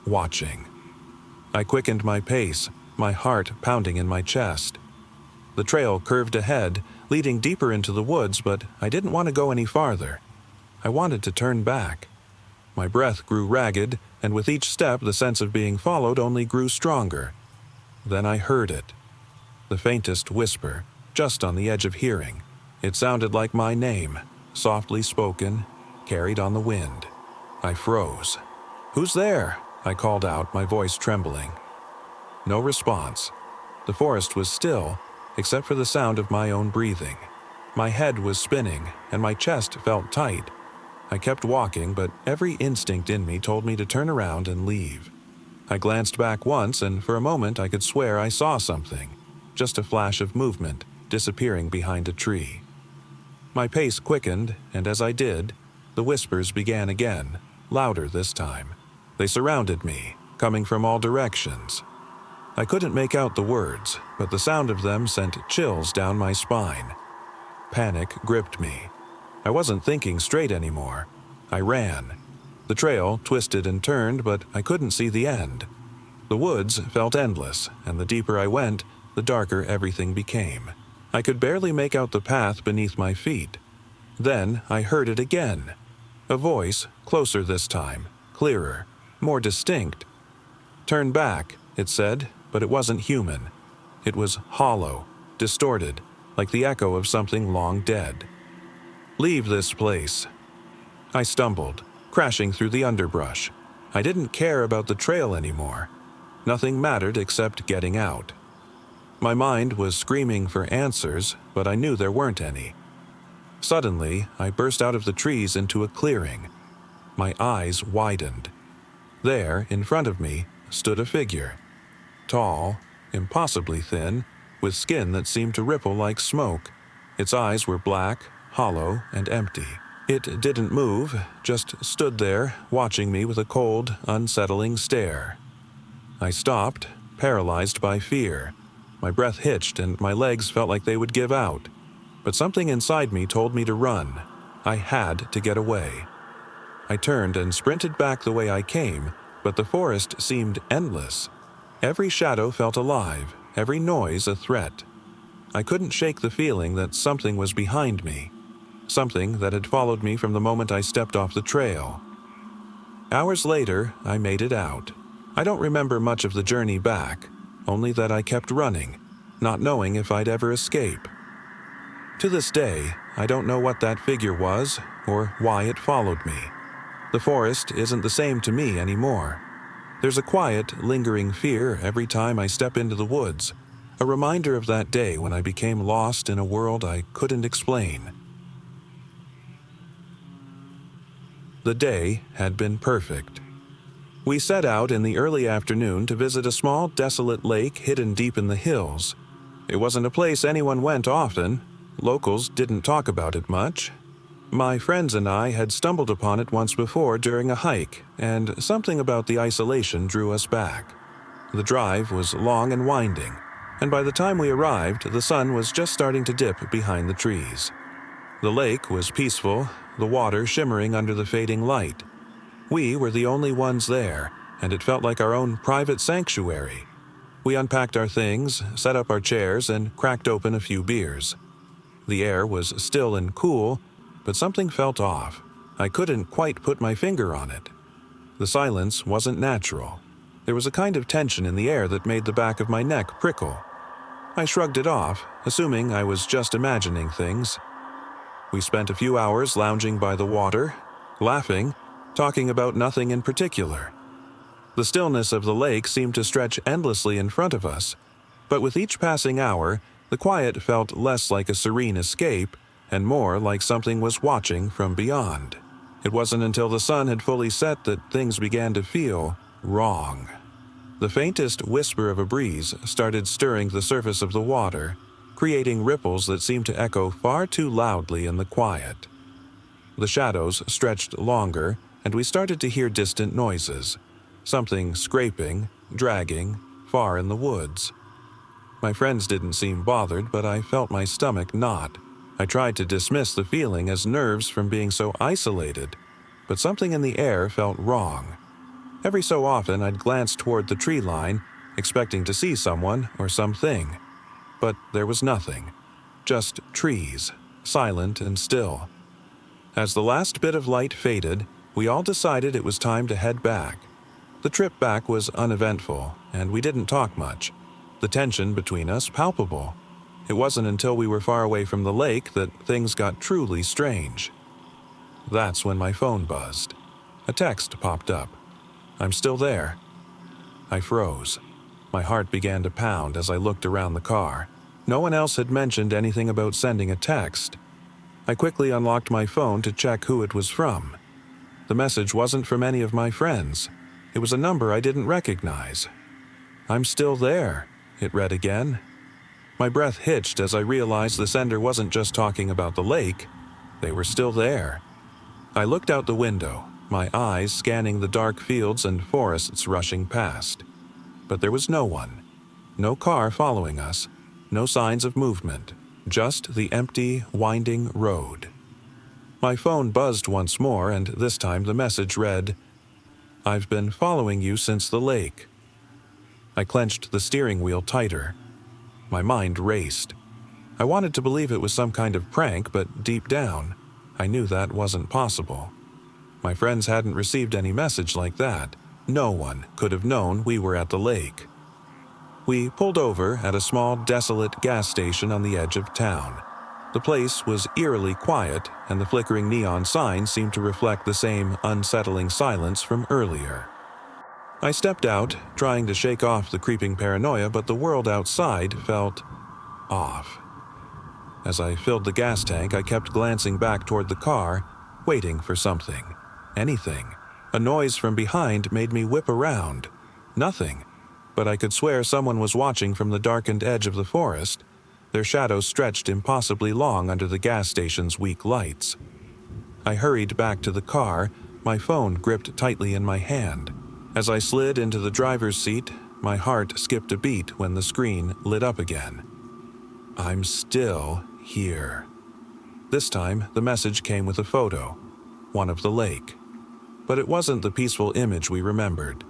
watching. I quickened my pace, my heart pounding in my chest. The trail curved ahead, leading deeper into the woods, but I didn't want to go any farther. I wanted to turn back. My breath grew ragged, and with each step the sense of being followed only grew stronger. Then I heard it. The faintest whisper, just on the edge of hearing. It sounded like my name, softly spoken, carried on the wind. I froze. "Who's there?" I called out, my voice trembling. No response. The forest was still, except for the sound of my own breathing. My head was spinning, and my chest felt tight. I kept walking, but every instinct in me told me to turn around and leave. I glanced back once, and for a moment I could swear I saw something. Just a flash of movement, disappearing behind a tree. My pace quickened, and as I did, the whispers began again, louder this time. They surrounded me, coming from all directions. I couldn't make out the words, but the sound of them sent chills down my spine. Panic gripped me. I wasn't thinking straight anymore. I ran. The trail twisted and turned, but I couldn't see the end. The woods felt endless, and the deeper I went, the darker everything became. I could barely make out the path beneath my feet. Then I heard it again. A voice, closer this time, clearer, more distinct. "Turn back," it said, but it wasn't human. It was hollow, distorted, like the echo of something long dead. "Leave this place." I stumbled, crashing through the underbrush. I didn't care about the trail anymore. Nothing mattered except getting out. My mind was screaming for answers, but I knew there weren't any. Suddenly, I burst out of the trees into a clearing. My eyes widened. There, in front of me, stood a figure. Tall, impossibly thin, with skin that seemed to ripple like smoke. Its eyes were black, hollow, and empty. It didn't move, just stood there, watching me with a cold, unsettling stare. I stopped, paralyzed by fear. My breath hitched and my legs felt like they would give out. But something inside me told me to run. I had to get away. I turned and sprinted back the way I came, but the forest seemed endless. Every shadow felt alive, every noise a threat. I couldn't shake the feeling that something was behind me, something that had followed me from the moment I stepped off the trail. Hours later, I made it out. I don't remember much of the journey back, only that I kept running, not knowing if I'd ever escape. To this day, I don't know what that figure was or why it followed me. The forest isn't the same to me anymore. There's a quiet, lingering fear every time I step into the woods, a reminder of that day when I became lost in a world I couldn't explain. The day had been perfect. We set out in the early afternoon to visit a small, desolate lake hidden deep in the hills. It wasn't a place anyone went often. Locals didn't talk about it much. My friends and I had stumbled upon it once before during a hike, and something about the isolation drew us back. The drive was long and winding, and by the time we arrived, the sun was just starting to dip behind the trees. The lake was peaceful, the water shimmering under the fading light. We were the only ones there, and it felt like our own private sanctuary. We unpacked our things, set up our chairs, and cracked open a few beers. The air was still and cool, but something felt off. I couldn't quite put my finger on it. The silence wasn't natural. There was a kind of tension in the air that made the back of my neck prickle. I shrugged it off, assuming I was just imagining things. We spent a few hours lounging by the water, laughing, talking about nothing in particular. The stillness of the lake seemed to stretch endlessly in front of us, but with each passing hour, the quiet felt less like a serene escape and more like something was watching from beyond. It wasn't until the sun had fully set that things began to feel wrong. The faintest whisper of a breeze started stirring the surface of the water, creating ripples that seemed to echo far too loudly in the quiet. The shadows stretched longer, and we started to hear distant noises, something scraping, dragging, far in the woods. My friends didn't seem bothered, but I felt my stomach knot. I tried to dismiss the feeling as nerves from being so isolated, but something in the air felt wrong. Every so often I'd glance toward the tree line, expecting to see someone or something, but there was nothing. Just trees, silent and still. As the last bit of light faded, we all decided it was time to head back. The trip back was uneventful, and we didn't talk much. The tension between us palpable. It wasn't until we were far away from the lake that things got truly strange. That's when my phone buzzed. A text popped up. "I'm still there." I froze. My heart began to pound as I looked around the car. No one else had mentioned anything about sending a text. I quickly unlocked my phone to check who it was from. The message wasn't from any of my friends. It was a number I didn't recognize. "I'm still there," it read again. My breath hitched as I realized the sender wasn't just talking about the lake. They were still there. I looked out the window, my eyes scanning the dark fields and forests rushing past. But there was no one. No car following us. No signs of movement. Just the empty, winding road. My phone buzzed once more, and this time the message read, "I've been following you since the lake." I clenched the steering wheel tighter. My mind raced. I wanted to believe it was some kind of prank, but deep down, I knew that wasn't possible. My friends hadn't received any message like that. No one could have known we were at the lake. We pulled over at a small, desolate gas station on the edge of town. The place was eerily quiet, and the flickering neon sign seemed to reflect the same unsettling silence from earlier. I stepped out, trying to shake off the creeping paranoia, but the world outside felt off. As I filled the gas tank, I kept glancing back toward the car, waiting for something. Anything. A noise from behind made me whip around. Nothing. But I could swear someone was watching from the darkened edge of the forest. Their shadows stretched impossibly long under the gas station's weak lights. I hurried back to the car, my phone gripped tightly in my hand. As I slid into the driver's seat, my heart skipped a beat when the screen lit up again. "I'm still here." This time, the message came with a photo, one of the lake. But it wasn't the peaceful image we remembered.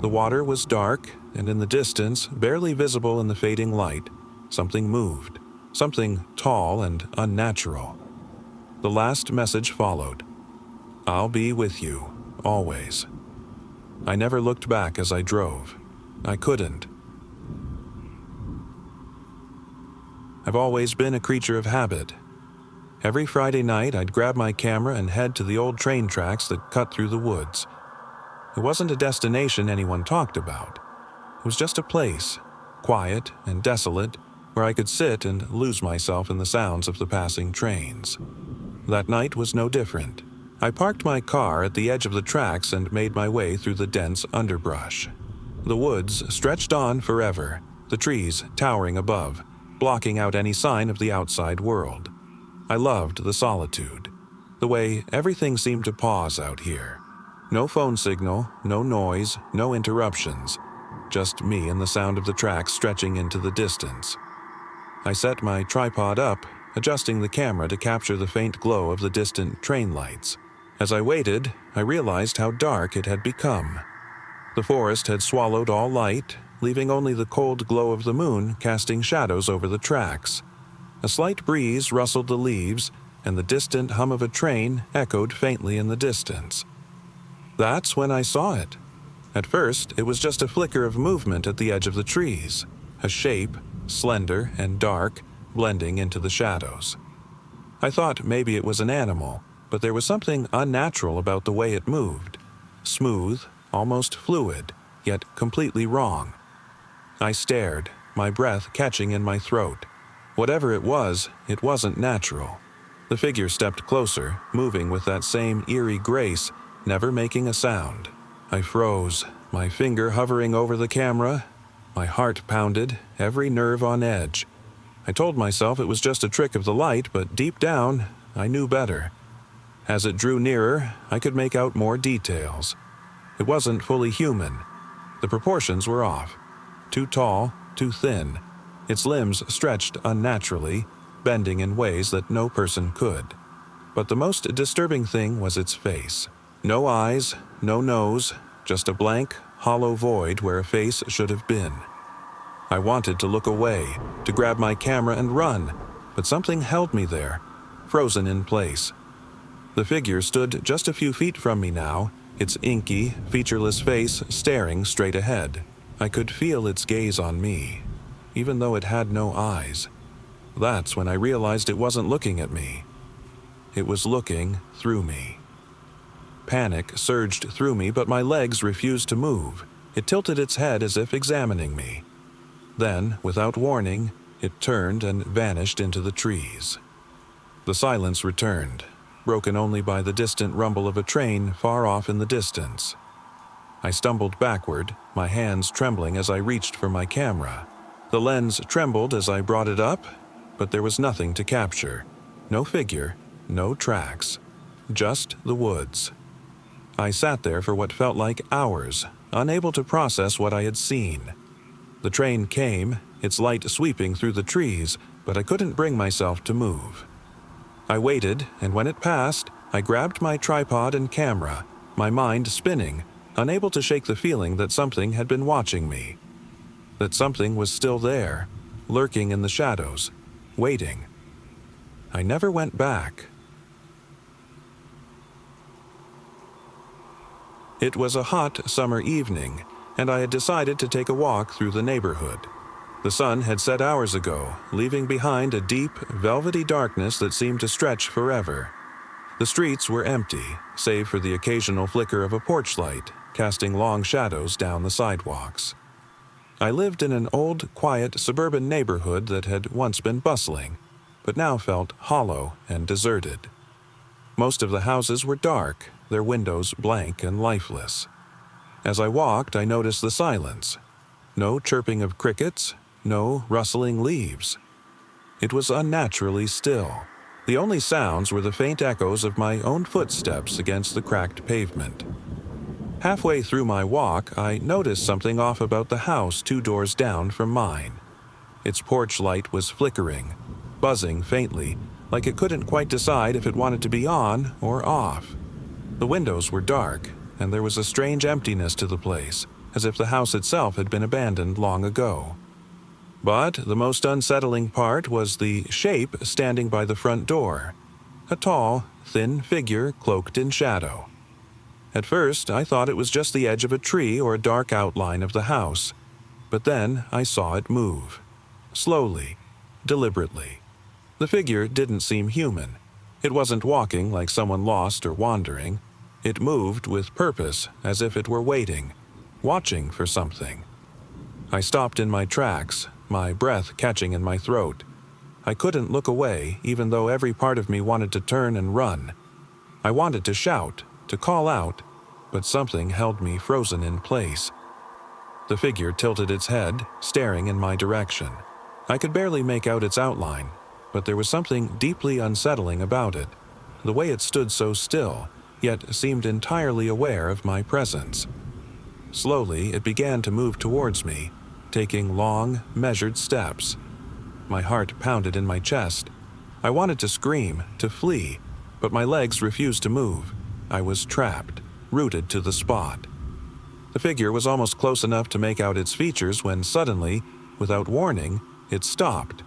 The water was dark, and in the distance, barely visible in the fading light, something moved, something tall and unnatural. The last message followed. "I'll be with you, always." I never looked back as I drove. I couldn't. I've always been a creature of habit. Every Friday night, I'd grab my camera and head to the old train tracks that cut through the woods. It wasn't a destination anyone talked about. It was just a place, quiet and desolate, where I could sit and lose myself in the sounds of the passing trains. That night was no different. I parked my car at the edge of the tracks and made my way through the dense underbrush. The woods stretched on forever, the trees towering above, blocking out any sign of the outside world. I loved the solitude, the way everything seemed to pause out here. No phone signal, no noise, no interruptions, just me and the sound of the tracks stretching into the distance. I set my tripod up, adjusting the camera to capture the faint glow of the distant train lights. As I waited, I realized how dark it had become. The forest had swallowed all light, leaving only the cold glow of the moon casting shadows over the tracks. A slight breeze rustled the leaves, and the distant hum of a train echoed faintly in the distance. That's when I saw it. At first, it was just a flicker of movement at the edge of the trees, a shape, slender and dark, blending into the shadows. I thought maybe it was an animal, but there was something unnatural about the way it moved. Smooth, almost fluid, yet completely wrong. I stared, my breath catching in my throat. Whatever it wasn't natural. The figure stepped closer, moving with that same eerie grace, never making a sound. I froze, my finger hovering over the camera. My heart pounded, every nerve on edge. I told myself it was just a trick of the light, but deep down, I knew better. As it drew nearer, I could make out more details. It wasn't fully human. The proportions were off. Too tall, too thin. Its limbs stretched unnaturally, bending in ways that no person could. But the most disturbing thing was its face. No eyes, no nose, just a blank, hollow void where a face should have been. I wanted to look away, to grab my camera and run, but something held me there, frozen in place. The figure stood just a few feet from me now, its inky, featureless face staring straight ahead. I could feel its gaze on me, even though it had no eyes. That's when I realized it wasn't looking at me. It was looking through me. Panic surged through me, but my legs refused to move. It tilted its head as if examining me. Then, without warning, it turned and vanished into the trees. The silence returned, broken only by the distant rumble of a train far off in the distance. I stumbled backward, my hands trembling as I reached for my camera. The lens trembled as I brought it up, but there was nothing to capture. No figure, no tracks, just the woods. I sat there for what felt like hours, unable to process what I had seen. The train came, its light sweeping through the trees, but I couldn't bring myself to move. I waited, and when it passed, I grabbed my tripod and camera, my mind spinning, unable to shake the feeling that something had been watching me. That something was still there, lurking in the shadows, waiting. I never went back. It was a hot summer evening, and I had decided to take a walk through the neighborhood. The sun had set hours ago, leaving behind a deep, velvety darkness that seemed to stretch forever. The streets were empty, save for the occasional flicker of a porch light, casting long shadows down the sidewalks. I lived in an old, quiet, suburban neighborhood that had once been bustling, but now felt hollow and deserted. Most of the houses were dark, their windows blank and lifeless. As I walked, I noticed the silence. No chirping of crickets, no rustling leaves. It was unnaturally still. The only sounds were the faint echoes of my own footsteps against the cracked pavement. Halfway through my walk, I noticed something off about the house 2 doors down from mine. Its porch light was flickering, buzzing faintly, like it couldn't quite decide if it wanted to be on or off. The windows were dark, and there was a strange emptiness to the place, as if the house itself had been abandoned long ago. But the most unsettling part was the shape standing by the front door. A tall, thin figure cloaked in shadow. At first, I thought it was just the edge of a tree or a dark outline of the house. But then I saw it move. Slowly, deliberately. The figure didn't seem human. It wasn't walking like someone lost or wandering. It moved with purpose, as if it were waiting, watching for something. I stopped in my tracks, my breath catching in my throat. I couldn't look away, even though every part of me wanted to turn and run. I wanted to shout, to call out, but something held me frozen in place. The figure tilted its head, staring in my direction. I could barely make out its outline, but there was something deeply unsettling about it. The way it stood so still, yet seemed entirely aware of my presence. Slowly, it began to move towards me, taking long, measured steps. My heart pounded in my chest. I wanted to scream, to flee, but my legs refused to move. I was trapped, rooted to the spot. The figure was almost close enough to make out its features when suddenly, without warning, it stopped.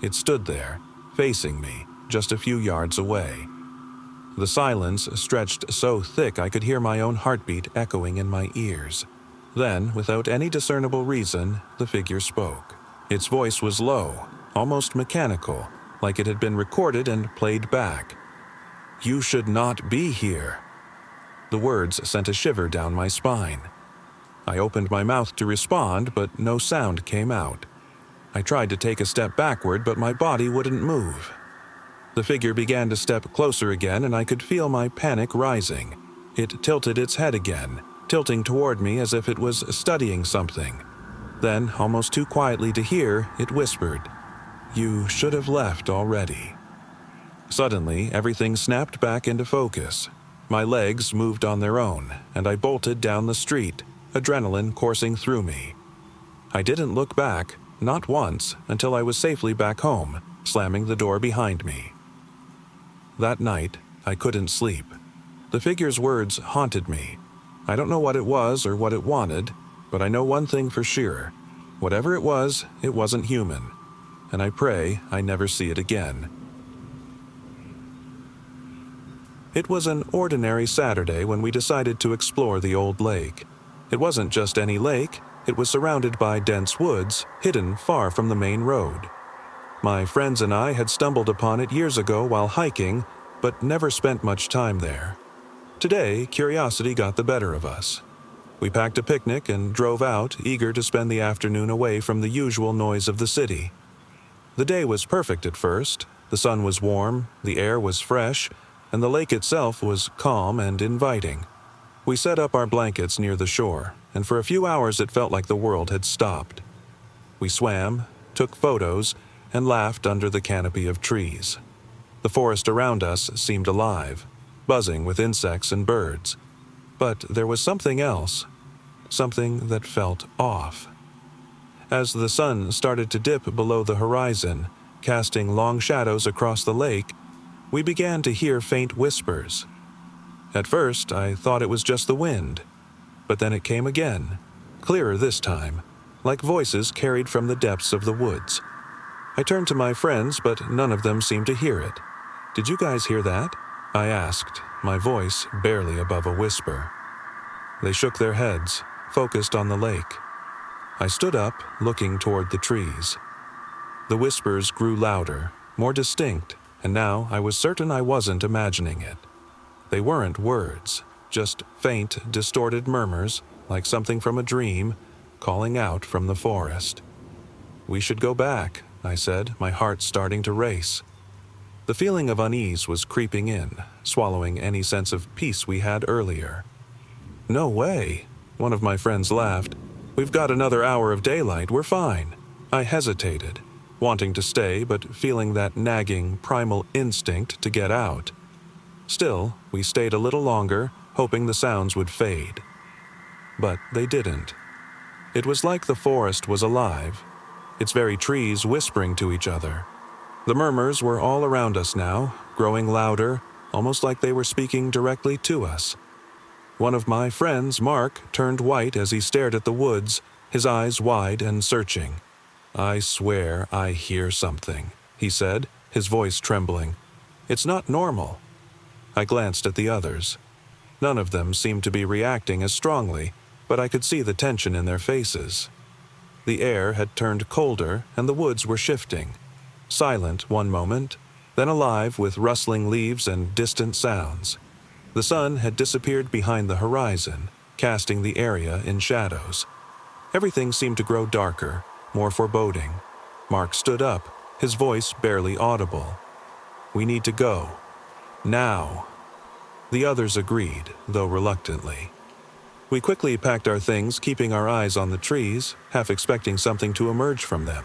It stood there, facing me, just a few yards away. The silence stretched so thick I could hear my own heartbeat echoing in my ears. Then, without any discernible reason, the figure spoke. Its voice was low, almost mechanical, like it had been recorded and played back. "You should not be here." The words sent a shiver down my spine. I opened my mouth to respond, but no sound came out. I tried to take a step backward, but my body wouldn't move. The figure began to step closer again, and I could feel my panic rising. It tilted its head again, tilting toward me as if it was studying something. Then, almost too quietly to hear, it whispered, "You should have left already." Suddenly, everything snapped back into focus. My legs moved on their own, and I bolted down the street, adrenaline coursing through me. I didn't look back, not once, until I was safely back home, slamming the door behind me. That night, I couldn't sleep. The figure's words haunted me. I don't know what it was or what it wanted, but I know one thing for sure. Whatever it wasn't human. And I pray I never see it again. It was an ordinary Saturday when we decided to explore the old lake. It wasn't just any lake, it was surrounded by dense woods, hidden far from the main road. My friends and I had stumbled upon it years ago while hiking, but never spent much time there. Today, curiosity got the better of us. We packed a picnic and drove out, eager to spend the afternoon away from the usual noise of the city. The day was perfect at first. The sun was warm, the air was fresh, and the lake itself was calm and inviting. We set up our blankets near the shore, and for a few hours it felt like the world had stopped. We swam, took photos, and laughed under the canopy of trees. The forest around us seemed alive, buzzing with insects and birds. But there was something else, something that felt off. As the sun started to dip below the horizon, casting long shadows across the lake, we began to hear faint whispers. At first, I thought it was just the wind, but then it came again, clearer this time, like voices carried from the depths of the woods. I turned to my friends, but none of them seemed to hear it. "Did you guys hear that?" I asked, my voice barely above a whisper. They shook their heads, focused on the lake. I stood up, looking toward the trees. The whispers grew louder, more distinct, and now I was certain I wasn't imagining it. They weren't words, just faint, distorted murmurs, like something from a dream, calling out from the forest. "We should go back," I said, my heart starting to race. The feeling of unease was creeping in, swallowing any sense of peace we had earlier. "No way," one of my friends laughed. "We've got another hour of daylight, we're fine." I hesitated, wanting to stay but feeling that nagging, primal instinct to get out. Still, we stayed a little longer, hoping the sounds would fade. But they didn't. It was like the forest was alive, its very trees whispering to each other. The murmurs were all around us now, growing louder, almost like they were speaking directly to us. One of my friends, Mark, turned white as he stared at the woods, his eyes wide and searching. "I swear I hear something," he said, his voice trembling. "It's not normal." I glanced at the others. None of them seemed to be reacting as strongly, but I could see the tension in their faces. The air had turned colder, and the woods were shifting. Silent one moment, then alive with rustling leaves and distant sounds. The sun had disappeared behind the horizon, casting the area in shadows. Everything seemed to grow darker, more foreboding. Mark stood up, his voice barely audible. "We need to go. Now." The others agreed, though reluctantly. We quickly packed our things, keeping our eyes on the trees, half expecting something to emerge from them.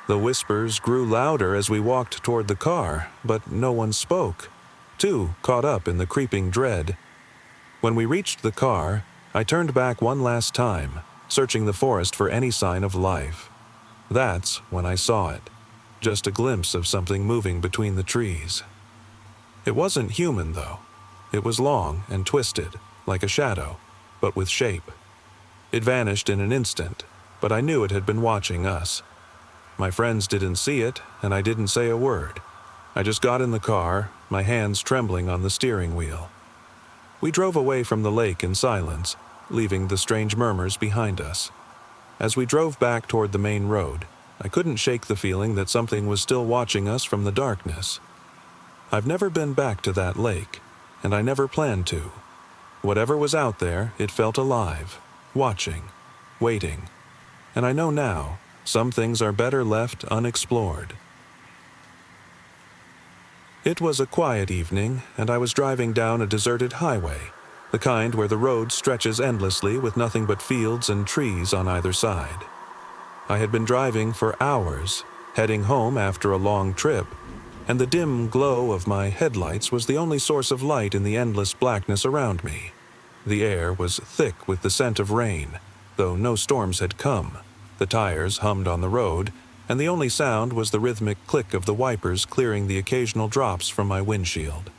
The whispers grew louder as we walked toward the car, but no one spoke, too caught up in the creeping dread. When we reached the car, I turned back one last time, searching the forest for any sign of life. That's when I saw it, just a glimpse of something moving between the trees. It wasn't human, though. It was long and twisted, like a shadow, but with shape. It vanished in an instant, but I knew it had been watching us. My friends didn't see it, and I didn't say a word. I just got in the car, my hands trembling on the steering wheel. We drove away from the lake in silence, leaving the strange murmurs behind us. As we drove back toward the main road, I couldn't shake the feeling that something was still watching us from the darkness. I've never been back to that lake, and I never planned to. Whatever was out there, it felt alive, watching, waiting. And I know now, some things are better left unexplored. It was a quiet evening, and I was driving down a deserted highway, the kind where the road stretches endlessly with nothing but fields and trees on either side. I had been driving for hours, heading home after a long trip, and the dim glow of my headlights was the only source of light in the endless blackness around me. The air was thick with the scent of rain, though no storms had come. The tires hummed on the road, and the only sound was the rhythmic click of the wipers clearing the occasional drops from my windshield.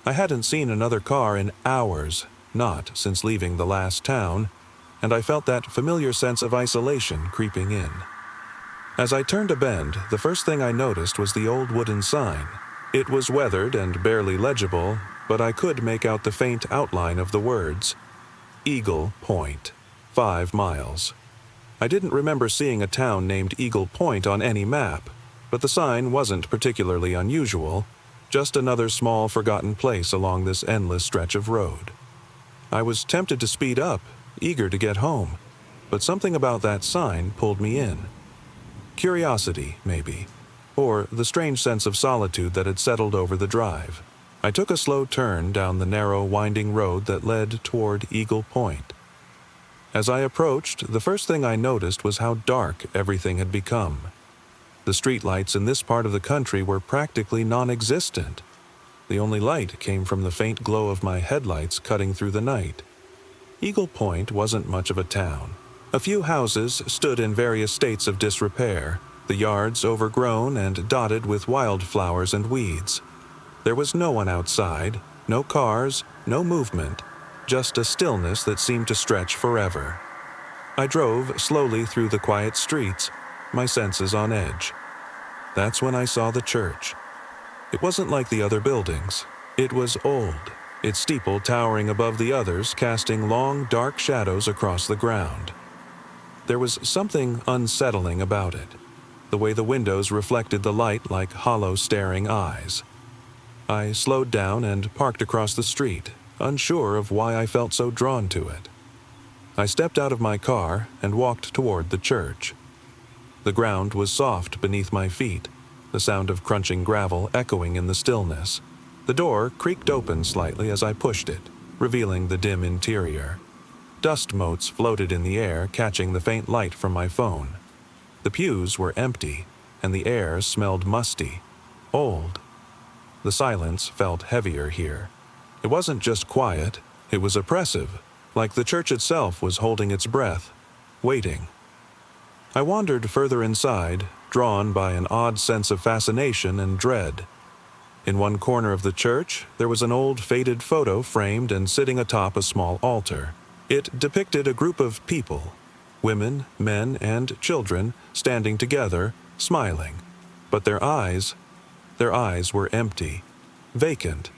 I hadn't seen another car in hours, not since leaving the last town, and I felt that familiar sense of isolation creeping in. As I turned a bend, the first thing I noticed was the old wooden sign. It was weathered and barely legible, but I could make out the faint outline of the words, Eagle Point, 5 miles. I didn't remember seeing a town named Eagle Point on any map, but the sign wasn't particularly unusual, just another small forgotten place along this endless stretch of road. I was tempted to speed up, eager to get home, but something about that sign pulled me in. Curiosity, maybe, or the strange sense of solitude that had settled over the drive. I took a slow turn down the narrow, winding road that led toward Eagle Point. As I approached, the first thing I noticed was how dark everything had become. The streetlights in this part of the country were practically non-existent. The only light came from the faint glow of my headlights cutting through the night. Eagle Point wasn't much of a town. A few houses stood in various states of disrepair, the yards overgrown and dotted with wildflowers and weeds. There was no one outside, no cars, no movement, just a stillness that seemed to stretch forever. I drove slowly through the quiet streets, my senses on edge. That's when I saw the church. It wasn't like the other buildings. It was old, its steeple towering above the others, casting long, dark shadows across the ground. There was something unsettling about it, the way the windows reflected the light like hollow, staring eyes. I slowed down and parked across the street, unsure of why I felt so drawn to it. I stepped out of my car and walked toward the church. The ground was soft beneath my feet, the sound of crunching gravel echoing in the stillness. The door creaked open slightly as I pushed it, revealing the dim interior. Dust motes floated in the air, catching the faint light from my phone. The pews were empty, and the air smelled musty, old. The silence felt heavier here. It wasn't just quiet, it was oppressive, like the church itself was holding its breath, waiting. I wandered further inside, drawn by an odd sense of fascination and dread. In one corner of the church, there was an old faded photo framed and sitting atop a small altar. It depicted a group of people, women, men, and children, standing together, smiling. But their eyes were empty, vacant.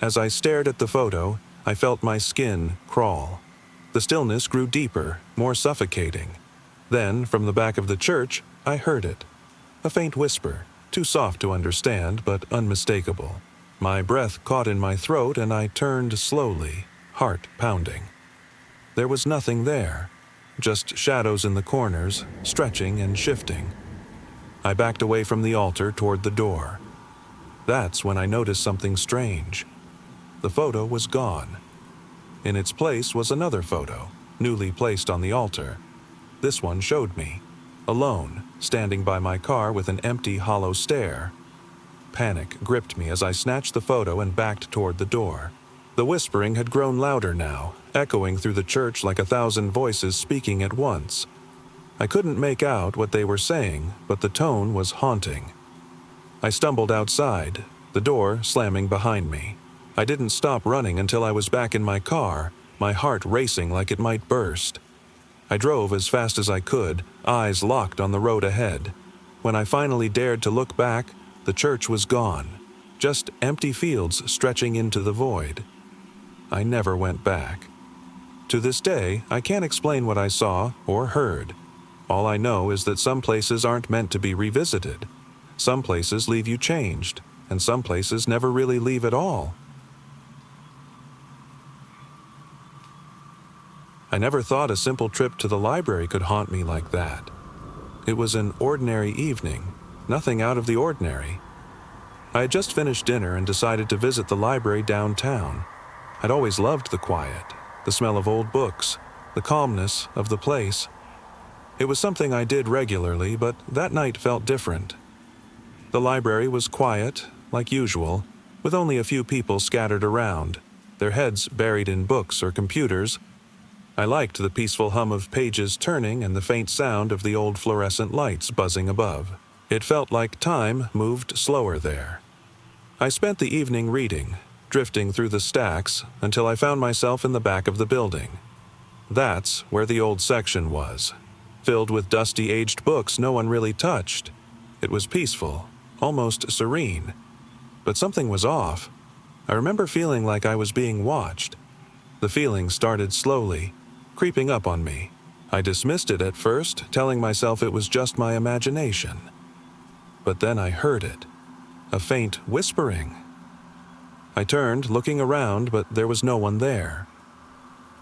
As I stared at the photo, I felt my skin crawl. The stillness grew deeper, more suffocating. Then, from the back of the church, I heard it. A faint whisper, too soft to understand, but unmistakable. My breath caught in my throat and I turned slowly, heart pounding. There was nothing there, just shadows in the corners, stretching and shifting. I backed away from the altar toward the door. That's when I noticed something strange. The photo was gone. In its place was another photo, newly placed on the altar. This one showed me, alone, standing by my car with an empty, hollow stare. Panic gripped me as I snatched the photo and backed toward the door. The whispering had grown louder now, echoing through the church like 1,000 voices speaking at once. I couldn't make out what they were saying, but the tone was haunting. I stumbled outside, the door slamming behind me. I didn't stop running until I was back in my car, my heart racing like it might burst. I drove as fast as I could, eyes locked on the road ahead. When I finally dared to look back, the church was gone, just empty fields stretching into the void. I never went back. To this day, I can't explain what I saw or heard. All I know is that some places aren't meant to be revisited. Some places leave you changed, and some places never really leave at all. I never thought a simple trip to the library could haunt me like that. It was an ordinary evening, nothing out of the ordinary. I had just finished dinner and decided to visit the library downtown. I'd always loved the quiet, the smell of old books, the calmness of the place. It was something I did regularly, but that night felt different. The library was quiet, like usual, with only a few people scattered around, their heads buried in books or computers. I liked the peaceful hum of pages turning and the faint sound of the old fluorescent lights buzzing above. It felt like time moved slower there. I spent the evening reading, drifting through the stacks until I found myself in the back of the building. That's where the old section was, filled with dusty aged books no one really touched. It was peaceful, almost serene. But something was off. I remember feeling like I was being watched. The feeling started slowly, creeping up on me. I dismissed it at first, telling myself it was just my imagination. But then I heard it, a faint whispering. I turned, looking around, but there was no one there.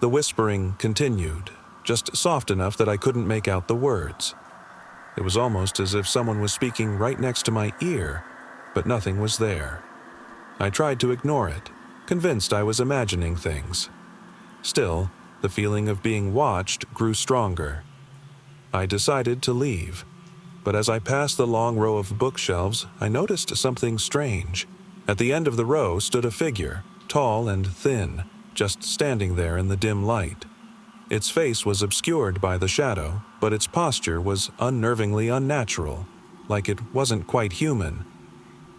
The whispering continued, just soft enough that I couldn't make out the words. It was almost as if someone was speaking right next to my ear, but nothing was there. I tried to ignore it, convinced I was imagining things. Still, the feeling of being watched grew stronger. I decided to leave, but as I passed the long row of bookshelves, I noticed something strange. At the end of the row stood a figure, tall and thin, just standing there in the dim light. Its face was obscured by the shadow, but its posture was unnervingly unnatural, like it wasn't quite human.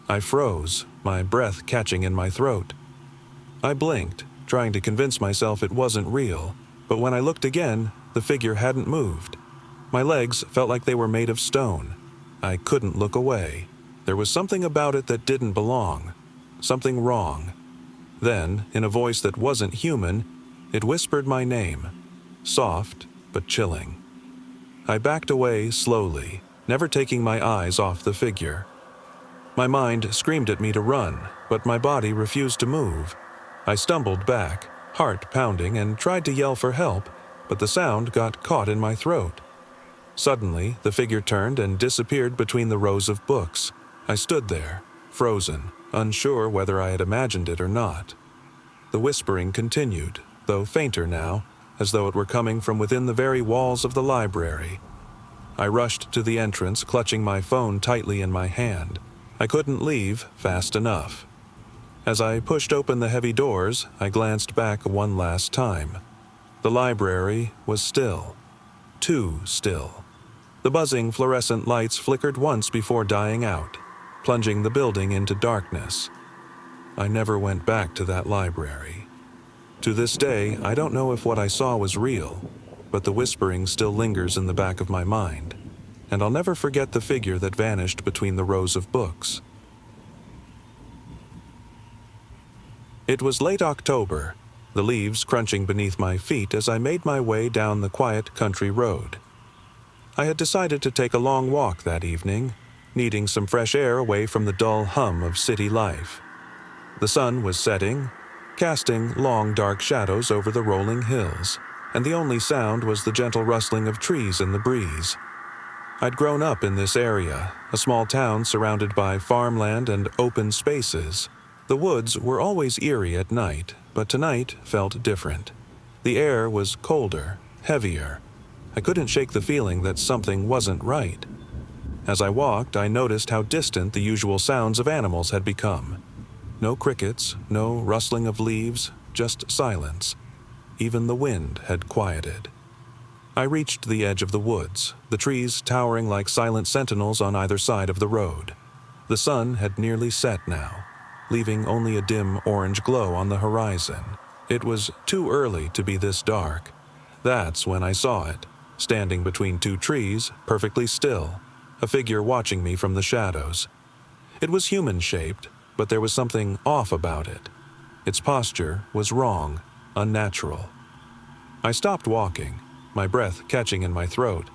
I froze, my breath catching in my throat. I blinked, trying to convince myself it wasn't real, but when I looked again, the figure hadn't moved. My legs felt like they were made of stone. I couldn't look away. There was something about it that didn't belong, something wrong. Then, in a voice that wasn't human, it whispered my name, soft but chilling. I backed away slowly, never taking my eyes off the figure. My mind screamed at me to run, but my body refused to move. I stumbled back, heart pounding, and tried to yell for help, but the sound got caught in my throat. Suddenly, the figure turned and disappeared between the rows of books. I stood there, frozen, unsure whether I had imagined it or not. The whispering continued, though fainter now, as though it were coming from within the very walls of the library. I rushed to the entrance, clutching my phone tightly in my hand. I couldn't leave fast enough. As I pushed open the heavy doors, I glanced back one last time. The library was still. Too still. The buzzing fluorescent lights flickered once before dying out, plunging the building into darkness. I never went back to that library. To this day, I don't know if what I saw was real, but the whispering still lingers in the back of my mind, and I'll never forget the figure that vanished between the rows of books. It was late October, the leaves crunching beneath my feet as I made my way down the quiet country road. I had decided to take a long walk that evening, needing some fresh air away from the dull hum of city life. The sun was setting, casting long dark shadows over the rolling hills, and the only sound was the gentle rustling of trees in the breeze. I'd grown up in this area, a small town surrounded by farmland and open spaces. The woods were always eerie at night, but tonight felt different. The air was colder, heavier. I couldn't shake the feeling that something wasn't right. As I walked, I noticed how distant the usual sounds of animals had become. No crickets, no rustling of leaves, just silence. Even the wind had quieted. I reached the edge of the woods, the trees towering like silent sentinels on either side of the road. The sun had nearly set now, leaving only a dim orange glow on the horizon. It was too early to be this dark. That's when I saw it, standing between two trees, perfectly still, a figure watching me from the shadows. It was human-shaped, but there was something off about it. Its posture was wrong, unnatural. I stopped walking, my breath catching in my throat.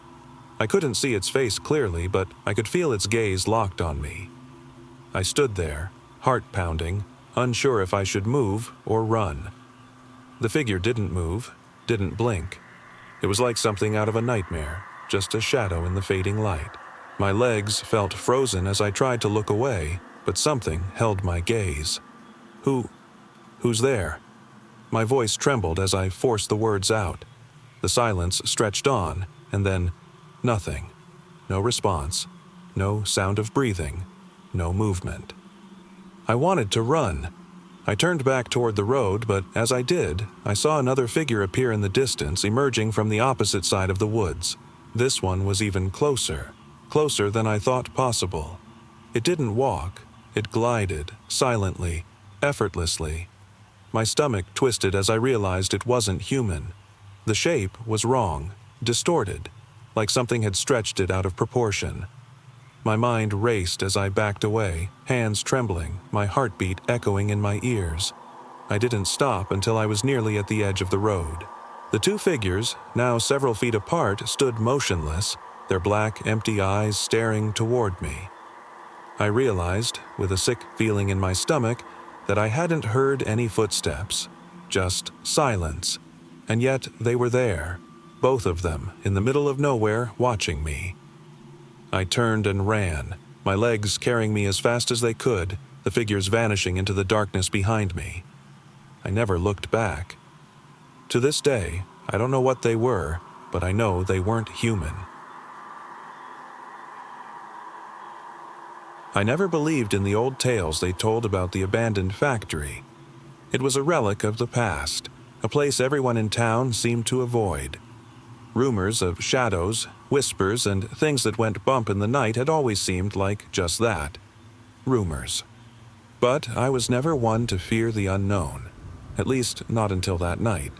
I couldn't see its face clearly, but I could feel its gaze locked on me. I stood there, heart pounding, unsure if I should move or run. The figure didn't move, didn't blink, It was like something out of a nightmare, just a shadow in the fading light. My legs felt frozen as I tried to look away, but something held my gaze. Who's there? My voice trembled as I forced the words out. The silence stretched on, and then nothing. No response, no sound of breathing, no movement. I wanted to run. I turned back toward the road, but as I did, I saw another figure appear in the distance, emerging from the opposite side of the woods. This one was even closer than I thought possible. It didn't walk, it glided, silently, effortlessly. My stomach twisted as I realized it wasn't human. The shape was wrong, distorted, like something had stretched it out of proportion. My mind raced as I backed away, hands trembling, my heartbeat echoing in my ears. I didn't stop until I was nearly at the edge of the road. The two figures, now several feet apart, stood motionless, their black, empty eyes staring toward me. I realized, with a sick feeling in my stomach, that I hadn't heard any footsteps, just silence. And yet they were there, both of them, in the middle of nowhere, watching me. I turned and ran, my legs carrying me as fast as they could, the figures vanishing into the darkness behind me. I never looked back. To this day, I don't know what they were, but I know they weren't human. I never believed in the old tales they told about the abandoned factory. It was a relic of the past, a place everyone in town seemed to avoid. Rumors of shadows, whispers, and things that went bump in the night had always seemed like just that. Rumors. But I was never one to fear the unknown, at least not until that night.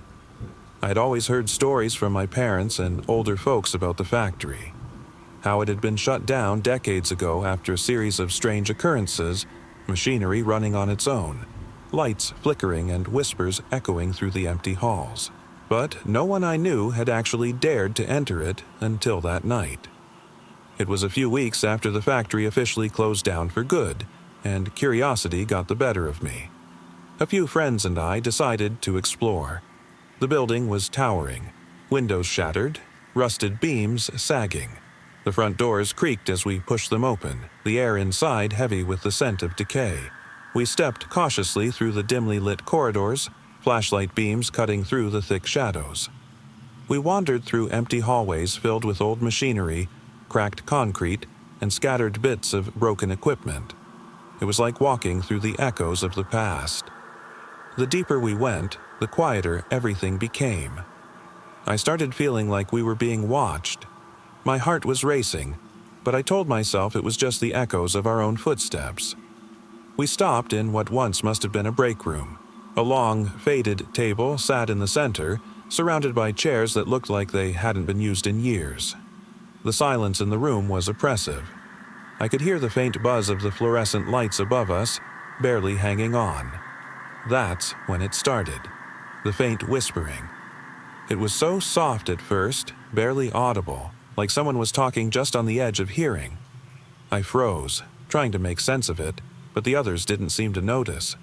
I had always heard stories from my parents and older folks about the factory. How it had been shut down decades ago after a series of strange occurrences, machinery running on its own, lights flickering and whispers echoing through the empty halls. But no one I knew had actually dared to enter it until that night. It was a few weeks after the factory officially closed down for good, and curiosity got the better of me. A few friends and I decided to explore. The building was towering, windows shattered, rusted beams sagging. The front doors creaked as we pushed them open, the air inside heavy with the scent of decay. We stepped cautiously through the dimly lit corridors, flashlight beams cutting through the thick shadows. We wandered through empty hallways filled with old machinery, cracked concrete, and scattered bits of broken equipment. It was like walking through the echoes of the past. The deeper we went, the quieter everything became. I started feeling like we were being watched. My heart was racing, but I told myself it was just the echoes of our own footsteps. We stopped in what once must have been a break room. A long, faded table sat in the center, surrounded by chairs that looked like they hadn't been used in years. The silence in the room was oppressive. I could hear the faint buzz of the fluorescent lights above us, barely hanging on. That's when it started, the faint whispering. It was so soft at first, barely audible, like someone was talking just on the edge of hearing. I froze, trying to make sense of it, but the others didn't seem to notice.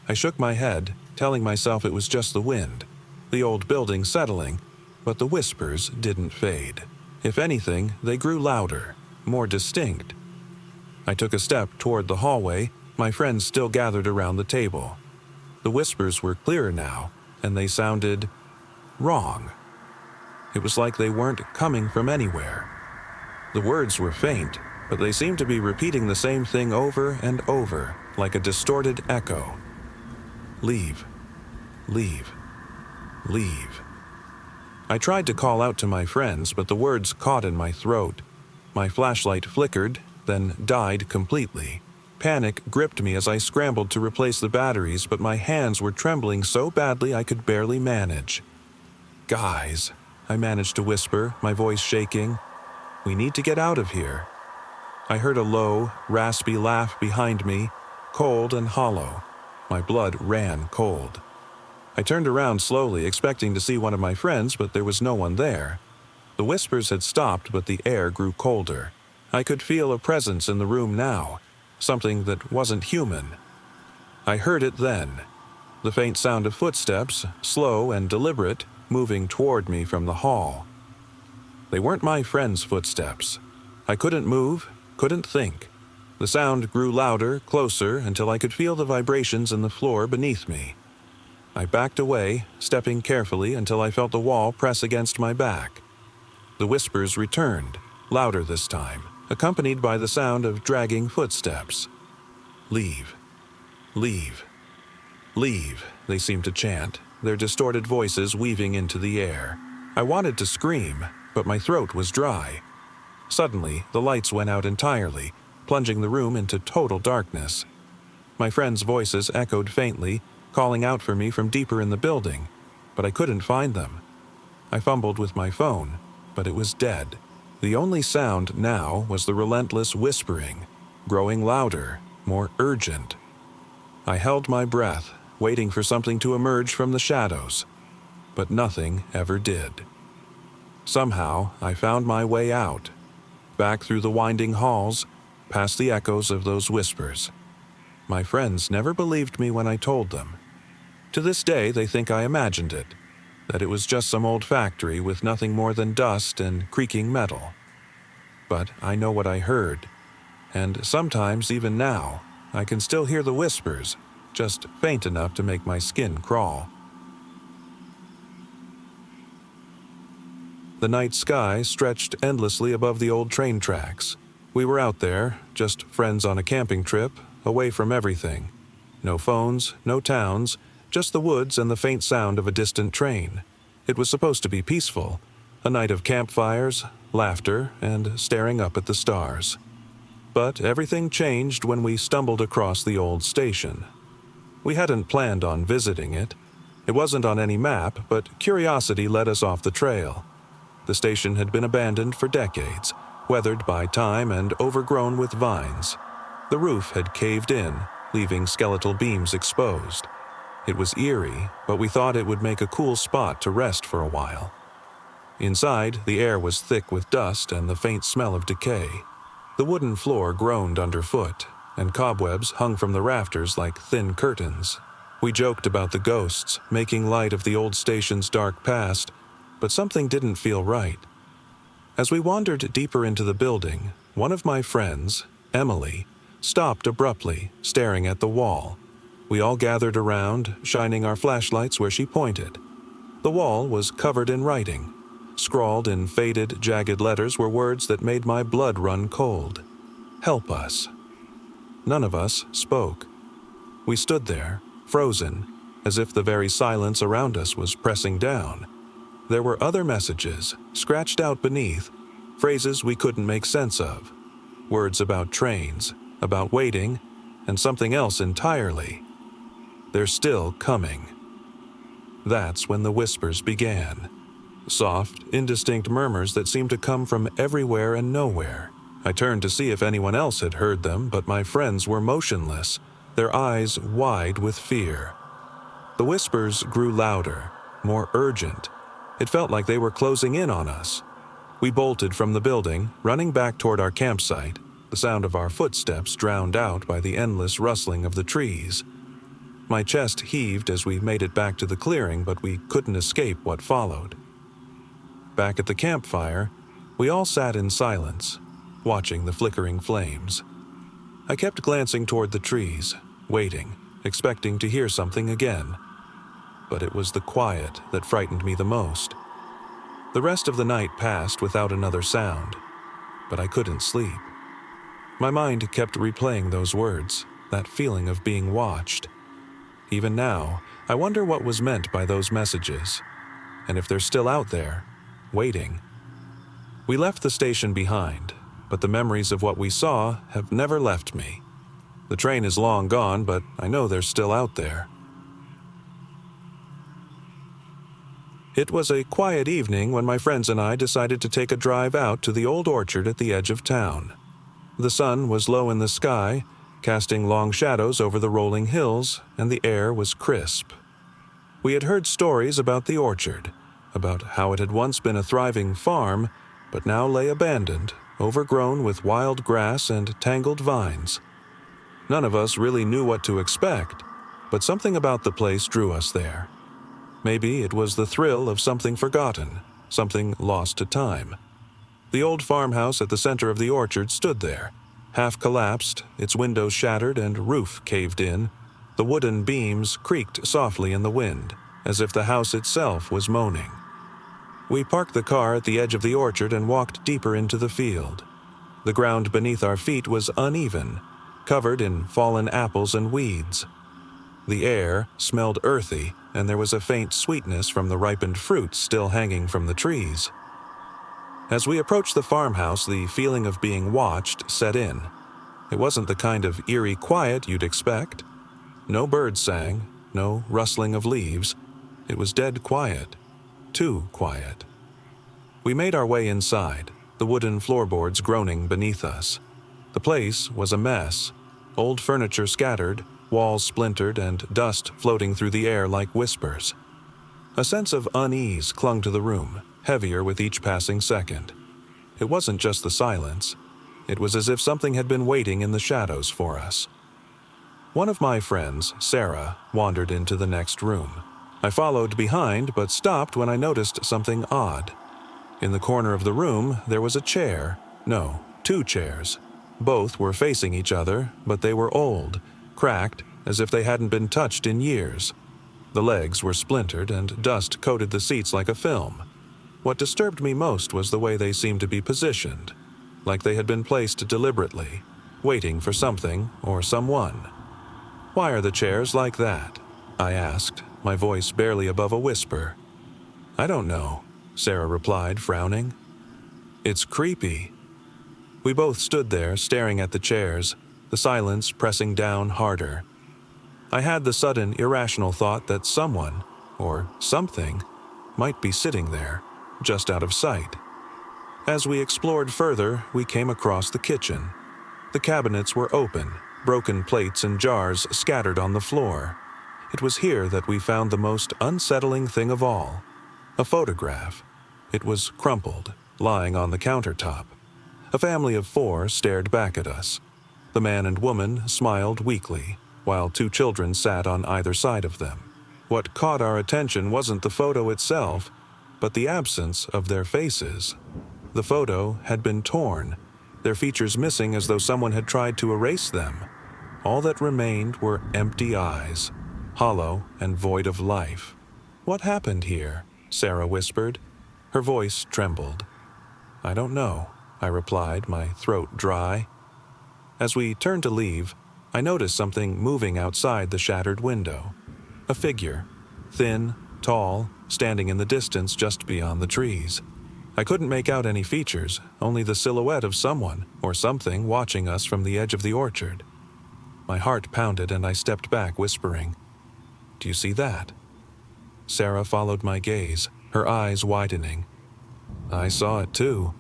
I shook my head, telling myself it was just the wind, the old building settling, but the whispers didn't fade. If anything, they grew louder, more distinct. I took a step toward the hallway, my friends still gathered around the table. The whispers were clearer now, and they sounded wrong. It was like they weren't coming from anywhere. The words were faint, but they seemed to be repeating the same thing over and over, like a distorted echo. Leave. Leave. Leave. I tried to call out to my friends, but the words caught in my throat. My flashlight flickered, then died completely. Panic gripped me as I scrambled to replace the batteries, but my hands were trembling so badly I could barely manage. "Guys," I managed to whisper, my voice shaking. "We need to get out of here." I heard a low, raspy laugh behind me, cold and hollow. My blood ran cold. I turned around slowly, expecting to see one of my friends, but there was no one there. The whispers had stopped, but the air grew colder. I could feel a presence in the room now, something that wasn't human. I heard it then. The faint sound of footsteps, slow and deliberate, moving toward me from the hall. They weren't my friends' footsteps. I couldn't move, couldn't think. The sound grew louder, closer, until I could feel the vibrations in the floor beneath me. I backed away, stepping carefully until I felt the wall press against my back. The whispers returned, louder this time, accompanied by the sound of dragging footsteps. "Leave. Leave. Leave," they seemed to chant, their distorted voices weaving into the air. I wanted to scream, but my throat was dry. Suddenly, the lights went out entirely, plunging the room into total darkness. My friends' voices echoed faintly, calling out for me from deeper in the building, but I couldn't find them. I fumbled with my phone, but it was dead. The only sound now was the relentless whispering, growing louder, more urgent. I held my breath, waiting for something to emerge from the shadows, but nothing ever did. Somehow, I found my way out, back through the winding halls, past the echoes of those whispers. My friends never believed me when I told them. To this day, they think I imagined it, that it was just some old factory with nothing more than dust and creaking metal. But I know what I heard, and sometimes, even now, I can still hear the whispers, just faint enough to make my skin crawl. The night sky stretched endlessly above the old train tracks. We were out there, just friends on a camping trip, away from everything. No phones, no towns, just the woods and the faint sound of a distant train. It was supposed to be peaceful, a night of campfires, laughter, and staring up at the stars. But everything changed when we stumbled across the old station. We hadn't planned on visiting it. It wasn't on any map, but curiosity led us off the trail. The station had been abandoned for decades, weathered by time and overgrown with vines. The roof had caved in, leaving skeletal beams exposed. It was eerie, but we thought it would make a cool spot to rest for a while. Inside, the air was thick with dust and the faint smell of decay. The wooden floor groaned underfoot, and cobwebs hung from the rafters like thin curtains. We joked about the ghosts, making light of the old station's dark past, but something didn't feel right. As we wandered deeper into the building, one of my friends, Emily, stopped abruptly, staring at the wall. We all gathered around, shining our flashlights where she pointed. The wall was covered in writing. Scrawled in faded, jagged letters were words that made my blood run cold. "Help us." None of us spoke. We stood there, frozen, as if the very silence around us was pressing down. There were other messages, scratched out beneath, phrases we couldn't make sense of. Words about trains, about waiting, and something else entirely. "They're still coming." That's when the whispers began. Soft, indistinct murmurs that seemed to come from everywhere and nowhere. I turned to see if anyone else had heard them, but my friends were motionless, their eyes wide with fear. The whispers grew louder, more urgent. It felt like they were closing in on us. We bolted from the building, running back toward our campsite, the sound of our footsteps drowned out by the endless rustling of the trees. My chest heaved as we made it back to the clearing, but we couldn't escape what followed. Back at the campfire, we all sat in silence, watching the flickering flames. I kept glancing toward the trees, waiting, expecting to hear something again. But it was the quiet that frightened me the most. The rest of the night passed without another sound, but I couldn't sleep. My mind kept replaying those words, that feeling of being watched. Even now, I wonder what was meant by those messages, and if they're still out there, waiting. We left the station behind, but the memories of what we saw have never left me. The train is long gone, but I know they're still out there. It was a quiet evening when my friends and I decided to take a drive out to the old orchard at the edge of town. The sun was low in the sky, casting long shadows over the rolling hills, and the air was crisp. We had heard stories about the orchard, about how it had once been a thriving farm, but now lay abandoned, overgrown with wild grass and tangled vines. None of us really knew what to expect, but something about the place drew us there. Maybe it was the thrill of something forgotten, something lost to time. The old farmhouse at the center of the orchard stood there, half collapsed, its windows shattered and roof caved in. The wooden beams creaked softly in the wind, as if the house itself was moaning. We parked the car at the edge of the orchard and walked deeper into the field. The ground beneath our feet was uneven, covered in fallen apples and weeds. The air smelled earthy, and there was a faint sweetness from the ripened fruit still hanging from the trees. As we approached the farmhouse, the feeling of being watched set in. It wasn't the kind of eerie quiet you'd expect. No birds sang, no rustling of leaves. It was dead quiet. Too quiet. We made our way inside, the wooden floorboards groaning beneath us. The place was a mess. Old furniture scattered, walls splintered, and dust floating through the air like whispers. A sense of unease clung to the room, heavier with each passing second. It wasn't just the silence. It was as if something had been waiting in the shadows for us. One of my friends, Sarah, wandered into the next room. I followed behind, but stopped when I noticed something odd. In the corner of the room, there was a chair. No, 2 chairs. Both were facing each other, but they were old, cracked, as if they hadn't been touched in years. The legs were splintered, and dust coated the seats like a film. What disturbed me most was the way they seemed to be positioned, like they had been placed deliberately, waiting for something or someone. "Why are the chairs like that?" I asked, my voice barely above a whisper. "I don't know," Sarah replied, frowning. "It's creepy." We both stood there, staring at the chairs, the silence pressing down harder. I had the sudden, irrational thought that someone, or something, might be sitting there, just out of sight. As we explored further, we came across the kitchen. The cabinets were open, broken plates and jars scattered on the floor. It was here that we found the most unsettling thing of all, a photograph. It was crumpled, lying on the countertop. A family of 4 stared back at us. The man and woman smiled weakly, while 2 children sat on either side of them. What caught our attention wasn't the photo itself, but the absence of their faces. The photo had been torn, their features missing as though someone had tried to erase them. All that remained were empty eyes, hollow and void of life. "What happened here?" Sarah whispered. Her voice trembled. "I don't know," I replied, my throat dry. As we turned to leave, I noticed something moving outside the shattered window. A figure, thin, tall, standing in the distance just beyond the trees. I couldn't make out any features, only the silhouette of someone or something watching us from the edge of the orchard. My heart pounded and I stepped back, whispering, "Do you see that?" Sarah followed my gaze, her eyes widening. I saw it too.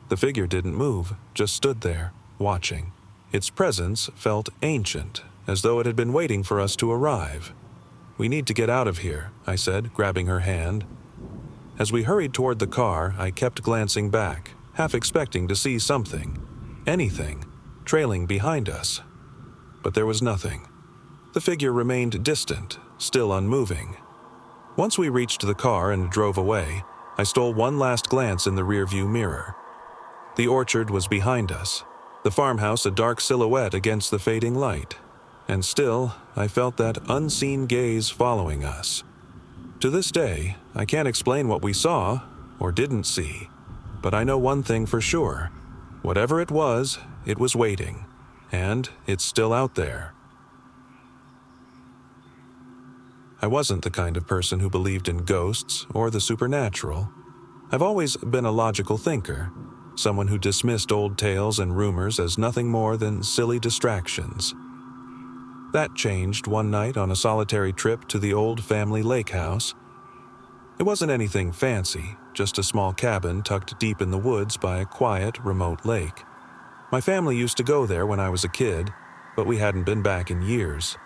The figure didn't move, just stood there, watching. Its presence felt ancient, as though it had been waiting for us to arrive. "We need to get out of here," I said, grabbing her hand. As we hurried toward the car, I kept glancing back, half expecting to see something, anything, trailing behind us. But there was nothing. The figure remained distant, still unmoving. Once we reached the car and drove away, I stole one last glance in the rearview mirror. The orchard was behind us, the farmhouse a dark silhouette against the fading light, and still I felt that unseen gaze following us. To this day, I can't explain what we saw or didn't see, but I know one thing for sure. Whatever it was waiting, and it's still out there. I wasn't the kind of person who believed in ghosts or the supernatural. I've always been a logical thinker, someone who dismissed old tales and rumors as nothing more than silly distractions. That changed one night on a solitary trip to the old family lake house. It wasn't anything fancy, just a small cabin tucked deep in the woods by a quiet, remote lake. My family used to go there when I was a kid, but we hadn't been back in years.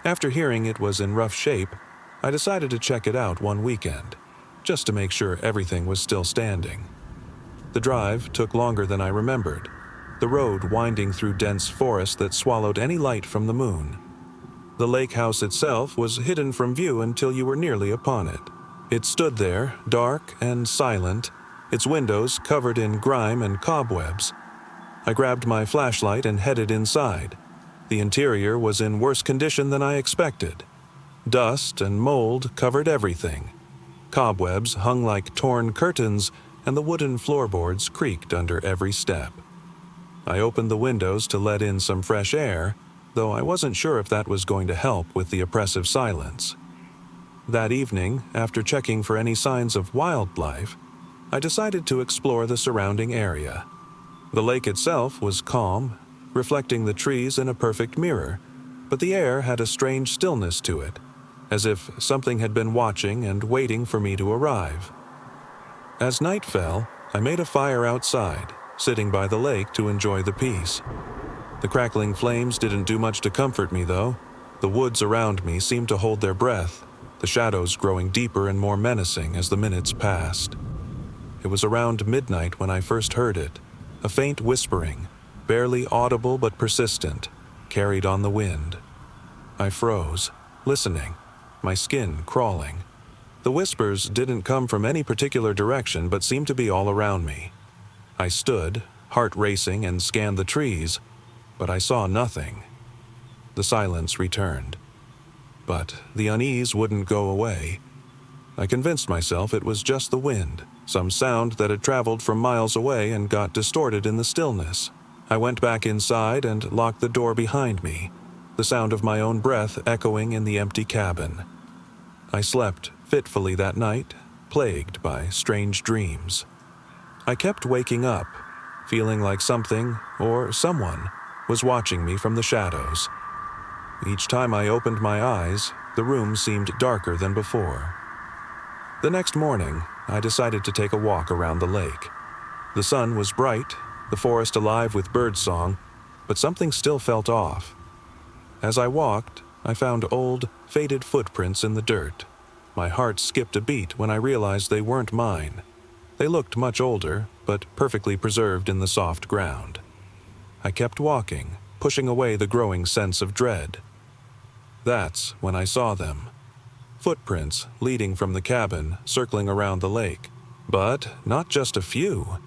After hearing it was in rough shape, I decided to check it out one weekend, just to make sure everything was still standing. The drive took longer than I remembered, the road winding through dense forest that swallowed any light from the moon. The lake house itself was hidden from view until you were nearly upon it. It stood there, dark and silent, its windows covered in grime and cobwebs. I grabbed my flashlight and headed inside. The interior was in worse condition than I expected. Dust and mold covered everything. Cobwebs hung like torn curtains, and the wooden floorboards creaked under every step. I opened the windows to let in some fresh air, though I wasn't sure if that was going to help with the oppressive silence. That evening, after checking for any signs of wildlife, I decided to explore the surrounding area. The lake itself was calm, reflecting the trees in a perfect mirror, but the air had a strange stillness to it, as if something had been watching and waiting for me to arrive. As night fell, I made a fire outside, sitting by the lake to enjoy the peace. The crackling flames didn't do much to comfort me, though. The woods around me seemed to hold their breath, the shadows growing deeper and more menacing as the minutes passed. It was around midnight when I first heard it, a faint whispering, barely audible but persistent, carried on the wind. I froze, listening, my skin crawling. The whispers didn't come from any particular direction but seemed to be all around me. I stood, heart racing, and scanned the trees, but I saw nothing. The silence returned. But the unease wouldn't go away. I convinced myself it was just the wind, some sound that had traveled from miles away and got distorted in the stillness. I went back inside and locked the door behind me, the sound of my own breath echoing in the empty cabin. I slept fitfully that night, plagued by strange dreams. I kept waking up, feeling like something, or someone, was watching me from the shadows. Each time I opened my eyes, the room seemed darker than before. The next morning, I decided to take a walk around the lake. The sun was bright, the forest alive with birdsong, but something still felt off. As I walked, I found old, faded footprints in the dirt. My heart skipped a beat when I realized they weren't mine. They looked much older, but perfectly preserved in the soft ground. I kept walking, pushing away the growing sense of dread. That's when I saw them. Footprints leading from the cabin, circling around the lake. But not just a few.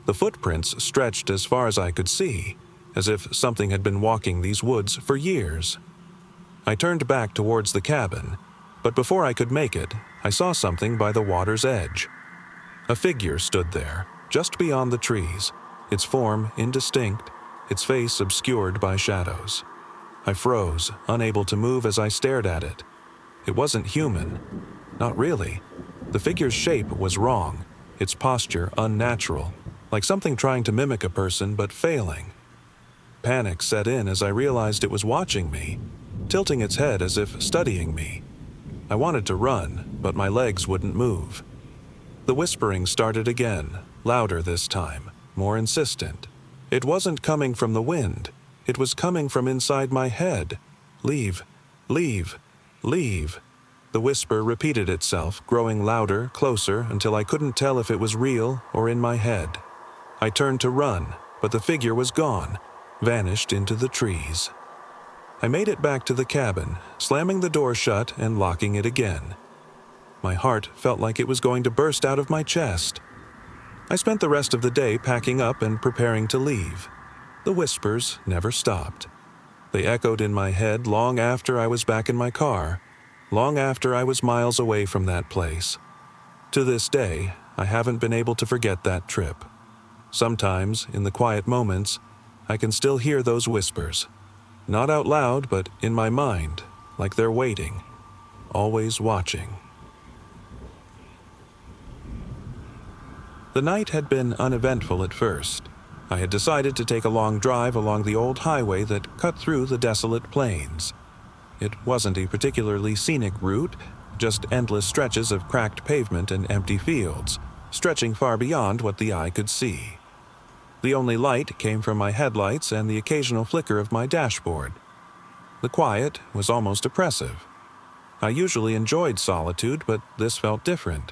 The footprints stretched as far as I could see, as if something had been walking these woods for years. I turned back towards the cabin, but before I could make it, I saw something by the water's edge. A figure stood there, just beyond the trees, its form indistinct, its face obscured by shadows. I froze, unable to move as I stared at it. It wasn't human. Not really. The figure's shape was wrong, its posture unnatural, like something trying to mimic a person but failing. Panic set in as I realized it was watching me, tilting its head as if studying me. I wanted to run, but my legs wouldn't move. The whispering started again, louder this time, more insistent. It wasn't coming from the wind. It was coming from inside my head. Leave, leave, leave. The whisper repeated itself, growing louder, closer, until I couldn't tell if it was real or in my head. I turned to run, but the figure was gone, vanished into the trees. I made it back to the cabin, slamming the door shut and locking it again. My heart felt like it was going to burst out of my chest. I spent the rest of the day packing up and preparing to leave. The whispers never stopped. They echoed in my head long after I was back in my car, long after I was miles away from that place. To this day, I haven't been able to forget that trip. Sometimes, in the quiet moments, I can still hear those whispers. Not out loud, but in my mind, like they're waiting, always watching. The night had been uneventful at first. I had decided to take a long drive along the old highway that cut through the desolate plains. It wasn't a particularly scenic route, just endless stretches of cracked pavement and empty fields, stretching far beyond what the eye could see. The only light came from my headlights and the occasional flicker of my dashboard. The quiet was almost oppressive. I usually enjoyed solitude, but this felt different,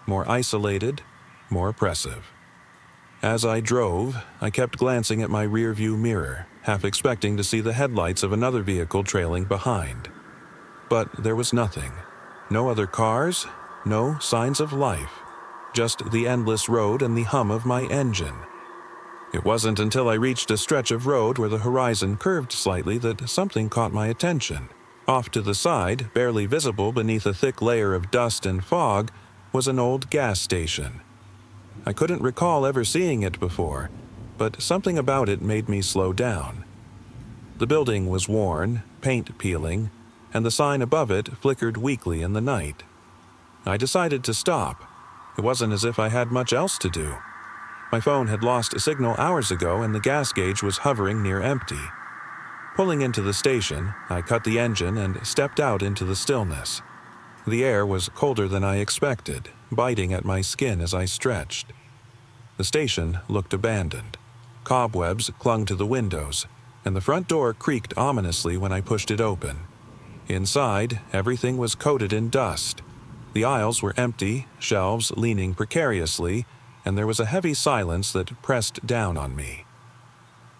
more isolated, more oppressive. As I drove, I kept glancing at my rearview mirror, half expecting to see the headlights of another vehicle trailing behind. But there was nothing. No other cars, no signs of life. Just the endless road and the hum of my engine. It wasn't until I reached a stretch of road where the horizon curved slightly that something caught my attention. Off to the side, barely visible beneath a thick layer of dust and fog, was an old gas station. I couldn't recall ever seeing it before, but something about it made me slow down. The building was worn, paint peeling, and the sign above it flickered weakly in the night. I decided to stop. It wasn't as if I had much else to do. My phone had lost a signal hours ago and the gas gauge was hovering near empty. Pulling into the station, I cut the engine and stepped out into the stillness. The air was colder than I expected, biting at my skin as I stretched. The station looked abandoned. Cobwebs clung to the windows, and the front door creaked ominously when I pushed it open. Inside, everything was coated in dust. The aisles were empty, shelves leaning precariously, and there was a heavy silence that pressed down on me.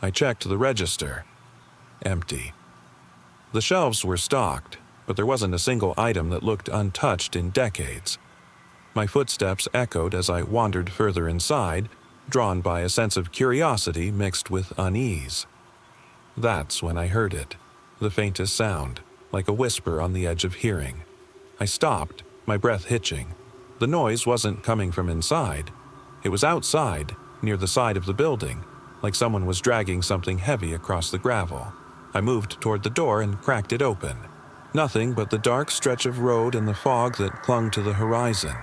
I checked the register. Empty. The shelves were stocked, but there wasn't a single item that looked untouched in decades. My footsteps echoed as I wandered further inside, drawn by a sense of curiosity mixed with unease. That's when I heard it, the faintest sound, like a whisper on the edge of hearing. I stopped, my breath hitching. The noise wasn't coming from inside. It was outside, near the side of the building, like someone was dragging something heavy across the gravel. I moved toward the door and cracked it open. Nothing but the dark stretch of road and the fog that clung to the horizon.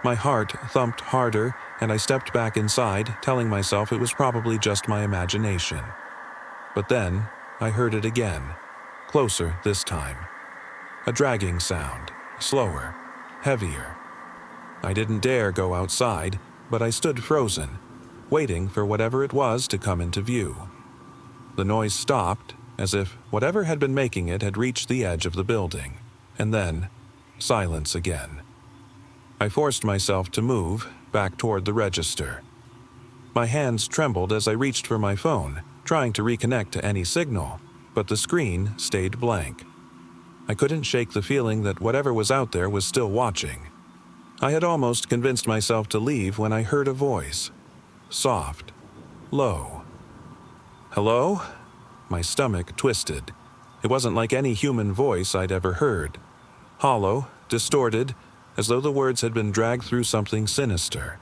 My heart thumped harder, and I stepped back inside, telling myself it was probably just my imagination. But then, I heard it again, closer this time. A dragging sound, slower, heavier. I didn't dare go outside, but I stood frozen, waiting for whatever it was to come into view. The noise stopped, as if whatever had been making it had reached the edge of the building, and then silence again. I forced myself to move, back toward the register. My hands trembled as I reached for my phone, trying to reconnect to any signal, but the screen stayed blank. I couldn't shake the feeling that whatever was out there was still watching. I had almost convinced myself to leave when I heard a voice. Soft. Low. Hello? My stomach twisted. It wasn't like any human voice I'd ever heard. Hollow, distorted, as though the words had been dragged through something sinister.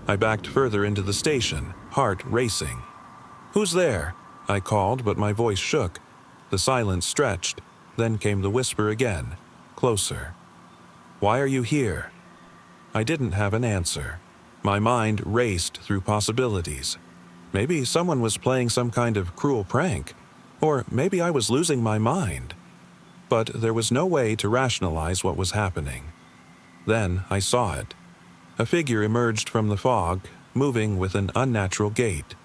I backed further into the station, heart racing. "Who's there?" I called, but my voice shook. The silence stretched, then came the whisper again, closer. "Why are you here?" I didn't have an answer. My mind raced through possibilities. Maybe someone was playing some kind of cruel prank, or maybe I was losing my mind. But there was no way to rationalize what was happening. Then I saw it. A figure emerged from the fog, moving with an unnatural gait.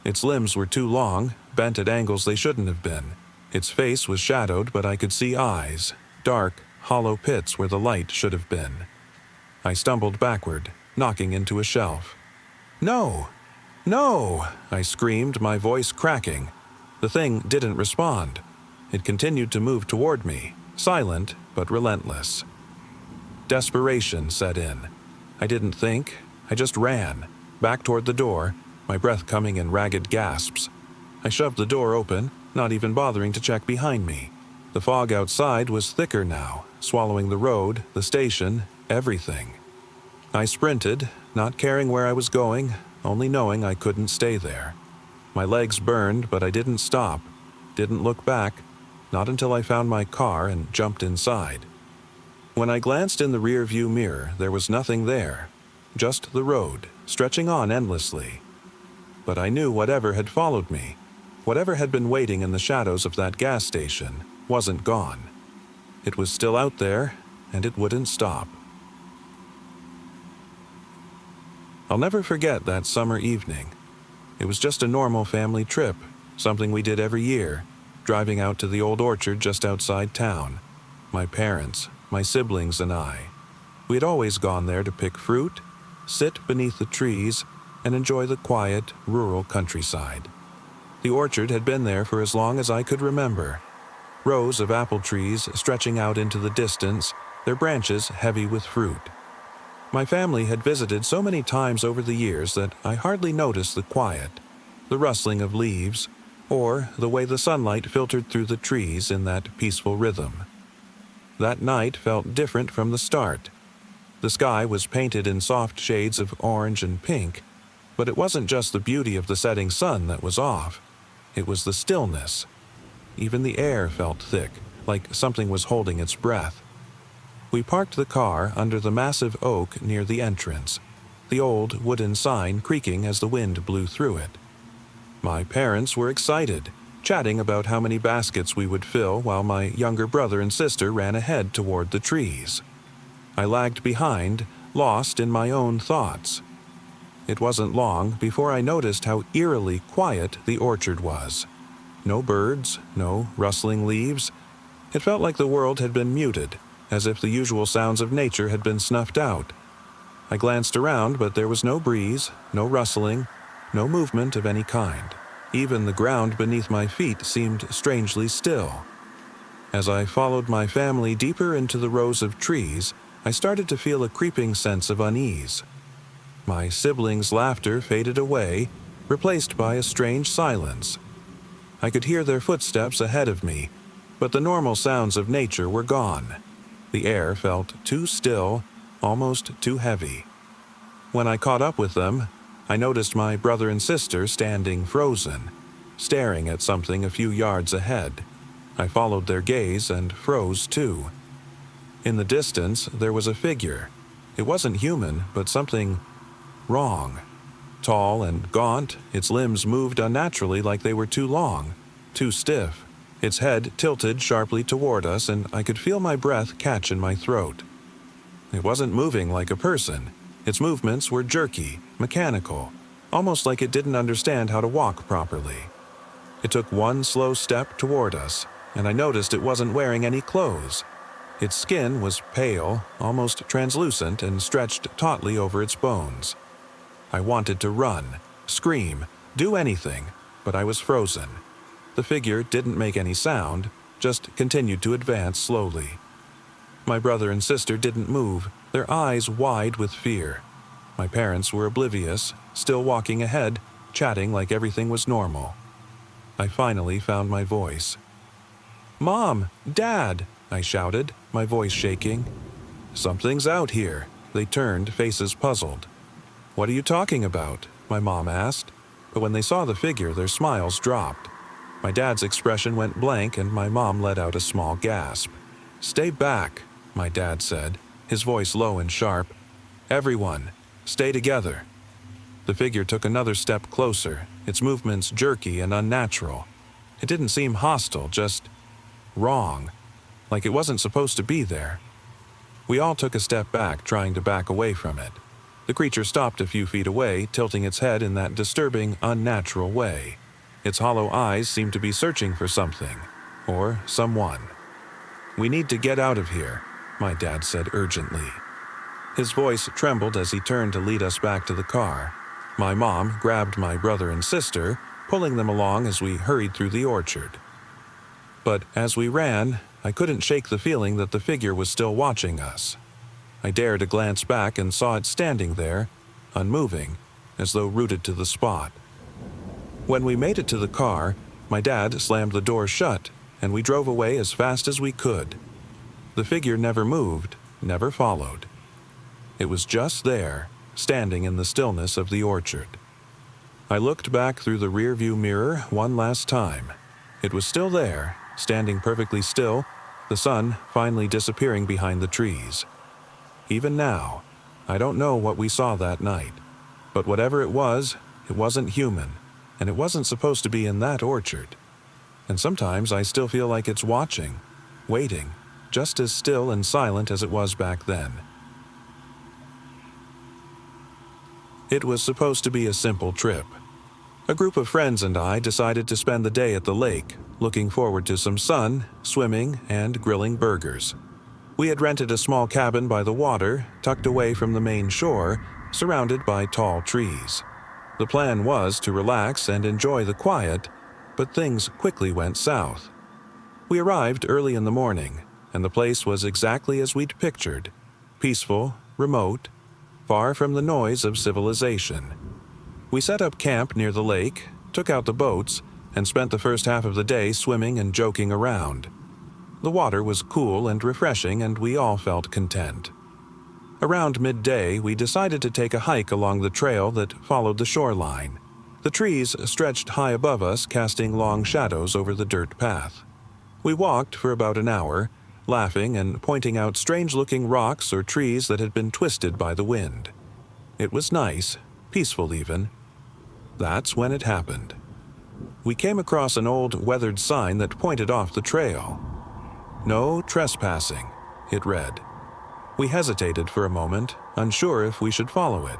Its limbs were too long, bent at angles they shouldn't have been. Its face was shadowed, but I could see eyes, dark, hollow pits where the light should have been. I stumbled backward, knocking into a shelf. "No! No!" I screamed, my voice cracking. The thing didn't respond. It continued to move toward me, silent but relentless. Desperation set in. I didn't think, I just ran, back toward the door, my breath coming in ragged gasps. I shoved the door open, not even bothering to check behind me. The fog outside was thicker now, swallowing the road, the station, everything. I sprinted, not caring where I was going, only knowing I couldn't stay there. My legs burned, but I didn't stop, didn't look back, not until I found my car and jumped inside. When I glanced in the rear-view mirror, there was nothing there, just the road, stretching on endlessly. But I knew whatever had followed me, whatever had been waiting in the shadows of that gas station, wasn't gone. It was still out there, and it wouldn't stop. I'll never forget that summer evening. It was just a normal family trip, something we did every year, driving out to the old orchard just outside town. My parents, my siblings, and I. We had always gone there to pick fruit, sit beneath the trees, and enjoy the quiet, rural countryside. The orchard had been there for as long as I could remember. rows of apple trees stretching out into the distance, their branches heavy with fruit. My family had visited so many times over the years that I hardly noticed the quiet, the rustling of leaves, or the way the sunlight filtered through the trees in that peaceful rhythm. That night felt different from the start. The sky was painted in soft shades of orange and pink, but it wasn't just the beauty of the setting sun that was off. It was the stillness. Even the air felt thick, like something was holding its breath. We parked the car under the massive oak near the entrance, the old wooden sign creaking as the wind blew through it. My parents were excited, chatting about how many baskets we would fill while my younger brother and sister ran ahead toward the trees. I lagged behind, lost in my own thoughts. It wasn't long before I noticed how eerily quiet the orchard was. No birds, no rustling leaves. It felt like the world had been muted, as if the usual sounds of nature had been snuffed out. I glanced around, but there was no breeze, no rustling, no movement of any kind. Even the ground beneath my feet seemed strangely still. As I followed my family deeper into the rows of trees, I started to feel a creeping sense of unease. My siblings' laughter faded away, replaced by a strange silence. I could hear their footsteps ahead of me, but the normal sounds of nature were gone. The air felt too still, almost too heavy. When I caught up with them, I noticed my brother and sister standing frozen, staring at something a few yards ahead. I followed their gaze and froze too. In the distance, there was a figure. It wasn't human, but something wrong. Tall and gaunt, its limbs moved unnaturally like they were too long, too stiff. Its head tilted sharply toward us, and I could feel my breath catch in my throat. It wasn't moving like a person. Its movements were jerky, mechanical, almost like it didn't understand how to walk properly. It took one slow step toward us, and I noticed it wasn't wearing any clothes. Its skin was pale, almost translucent, and stretched tautly over its bones. I wanted to run, scream, do anything, but I was frozen. The figure didn't make any sound, just continued to advance slowly. My brother and sister didn't move, their eyes wide with fear. My parents were oblivious, still walking ahead, chatting like everything was normal. I finally found my voice. "Mom! Dad!" I shouted, my voice shaking. "Something's out here." They turned, faces puzzled. "What are you talking about?" my mom asked, but when they saw the figure, their smiles dropped. My dad's expression went blank and my mom let out a small gasp. "Stay back," my dad said, his voice low and sharp. "Everyone, stay together." The figure took another step closer, its movements jerky and unnatural. It didn't seem hostile, just wrong, like it wasn't supposed to be there. We all took a step back, trying to back away from it. The creature stopped a few feet away, tilting its head in that disturbing, unnatural way. Its hollow eyes seemed to be searching for something, or someone. "We need to get out of here," my dad said urgently. His voice trembled as he turned to lead us back to the car. My mom grabbed my brother and sister, pulling them along as we hurried through the orchard. But as we ran, I couldn't shake the feeling that the figure was still watching us. I dared a glance back and saw it standing there, unmoving, as though rooted to the spot. When we made it to the car, my dad slammed the door shut, and we drove away as fast as we could. The figure never moved, never followed. It was just there, standing in the stillness of the orchard. I looked back through the rearview mirror one last time. It was still there, standing perfectly still, the sun finally disappearing behind the trees. Even now, I don't know what we saw that night, but whatever it wasn't human, and it wasn't supposed to be in that orchard. And sometimes I still feel like it's watching, waiting, just as still and silent as it was back then. It was supposed to be a simple trip. A group of friends and I decided to spend the day at the lake, looking forward to some sun, swimming, and grilling burgers. We had rented a small cabin by the water, tucked away from the main shore, surrounded by tall trees. The plan was to relax and enjoy the quiet, but things quickly went south. We arrived early in the morning, and the place was exactly as we'd pictured: peaceful, remote, far from the noise of civilization. We set up camp near the lake, took out the boats, and spent the first half of the day swimming and joking around. The water was cool and refreshing, and we all felt content. Around midday, we decided to take a hike along the trail that followed the shoreline. The trees stretched high above us, casting long shadows over the dirt path. We walked for about an hour, laughing and pointing out strange-looking rocks or trees that had been twisted by the wind. It was nice, peaceful even. That's when it happened. We came across an old, weathered sign that pointed off the trail. "No trespassing," it read. We hesitated for a moment, unsure if we should follow it.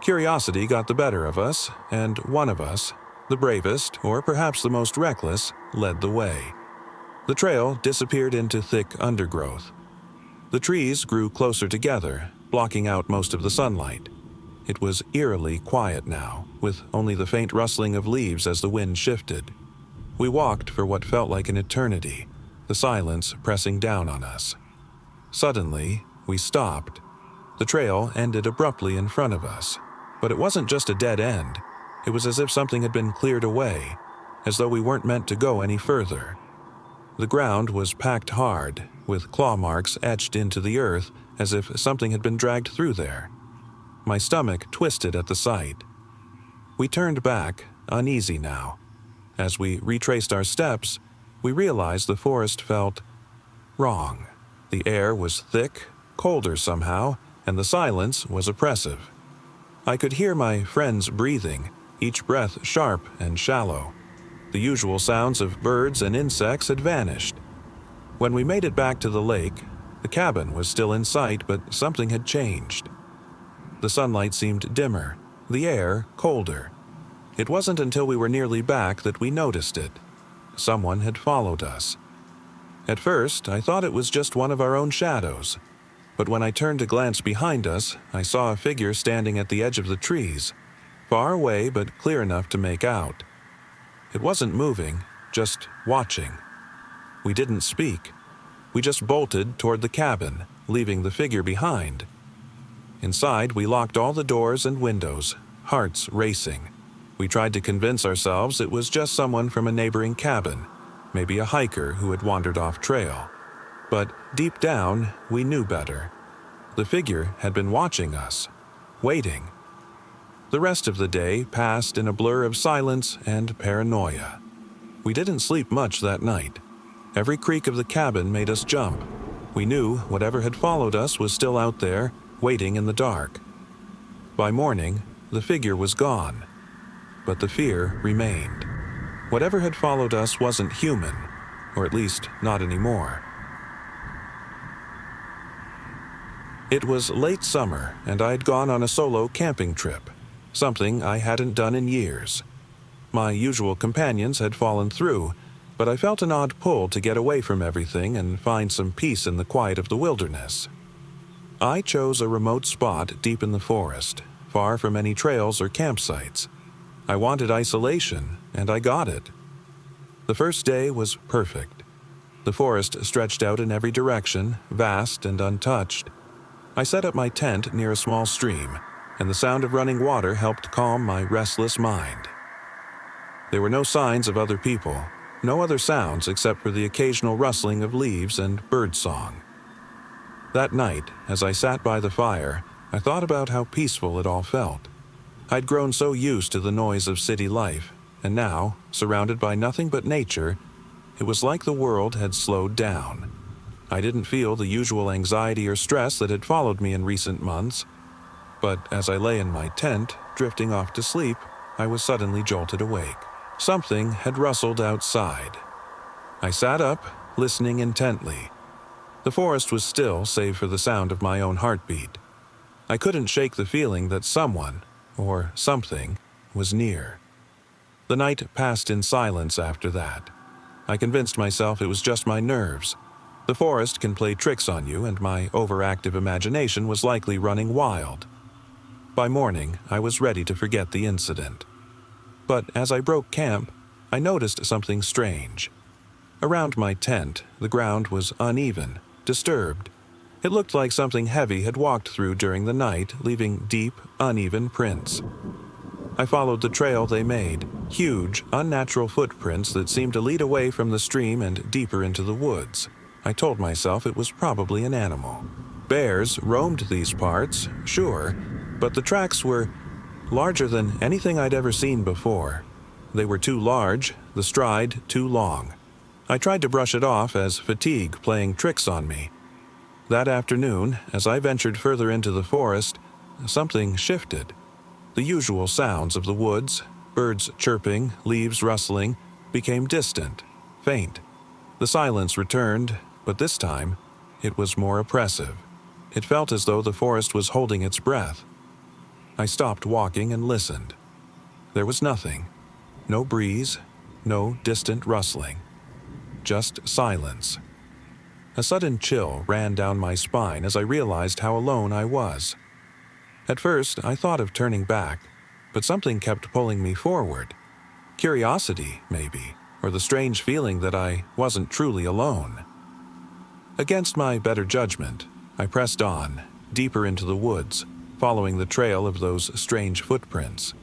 Curiosity got the better of us, and one of us, the bravest or perhaps the most reckless, led the way. The trail disappeared into thick undergrowth. The trees grew closer together, blocking out most of the sunlight. It was eerily quiet now, with only the faint rustling of leaves as the wind shifted. We walked for what felt like an eternity, the silence pressing down on us. Suddenly, we stopped. The trail ended abruptly in front of us, but it wasn't just a dead end. It was as if something had been cleared away, as though we weren't meant to go any further. The ground was packed hard, with claw marks etched into the earth as if something had been dragged through there. My stomach twisted at the sight. We turned back, uneasy now. As we retraced our steps, we realized the forest felt wrong. The air was thick, colder somehow, and the silence was oppressive. I could hear my friends breathing, each breath sharp and shallow. The usual sounds of birds and insects had vanished. When we made it back to the lake, the cabin was still in sight, but something had changed. The sunlight seemed dimmer, the air colder. It wasn't until we were nearly back that we noticed it. Someone had followed us. At first, I thought it was just one of our own shadows, but when I turned to glance behind us, I saw a figure standing at the edge of the trees, far away but clear enough to make out. It wasn't moving, just watching. We didn't speak. We just bolted toward the cabin, leaving the figure behind. Inside, we locked all the doors and windows, hearts racing. We tried to convince ourselves it was just someone from a neighboring cabin, maybe a hiker who had wandered off trail. But deep down, we knew better. The figure had been watching us, waiting. The rest of the day passed in a blur of silence and paranoia. We didn't sleep much that night. Every creak of the cabin made us jump. We knew whatever had followed us was still out there, waiting in the dark. By morning, the figure was gone, but the fear remained. Whatever had followed us wasn't human, or at least not anymore. It was late summer, and I'd gone on a solo camping trip, something I hadn't done in years. My usual companions had fallen through, but I felt an odd pull to get away from everything and find some peace in the quiet of the wilderness. I chose a remote spot deep in the forest, far from any trails or campsites. I wanted isolation, and I got it. The first day was perfect. The forest stretched out in every direction, vast and untouched. I set up my tent near a small stream, and the sound of running water helped calm my restless mind. There were no signs of other people, no other sounds except for the occasional rustling of leaves and birdsong. That night, as I sat by the fire, I thought about how peaceful it all felt. I'd grown so used to the noise of city life, and now, surrounded by nothing but nature, it was like the world had slowed down. I didn't feel the usual anxiety or stress that had followed me in recent months, but as I lay in my tent, drifting off to sleep, I was suddenly jolted awake. Something had rustled outside. I sat up, listening intently. The forest was still, save for the sound of my own heartbeat. I couldn't shake the feeling that someone, or something, was near. The night passed in silence after that. I convinced myself it was just my nerves. The forest can play tricks on you, and my overactive imagination was likely running wild. By morning, I was ready to forget the incident. But as I broke camp, I noticed something strange. Around my tent, the ground was uneven, disturbed. It looked like something heavy had walked through during the night, leaving deep, uneven prints. I followed the trail they made, huge, unnatural footprints that seemed to lead away from the stream and deeper into the woods. I told myself it was probably an animal. Bears roamed these parts, sure, but the tracks were larger than anything I'd ever seen before. They were too large, the stride too long. I tried to brush it off as fatigue playing tricks on me. That afternoon, as I ventured further into the forest, something shifted. The usual sounds of the woods, birds chirping, leaves rustling, became distant, faint. The silence returned, but this time, it was more oppressive. It felt as though the forest was holding its breath. I stopped walking and listened. There was nothing. No breeze, no distant rustling. Just silence. A sudden chill ran down my spine as I realized how alone I was. At first, I thought of turning back, but something kept pulling me forward. Curiosity, maybe, or the strange feeling that I wasn't truly alone. Against my better judgment, I pressed on, deeper into the woods, following the trail of those strange footprints.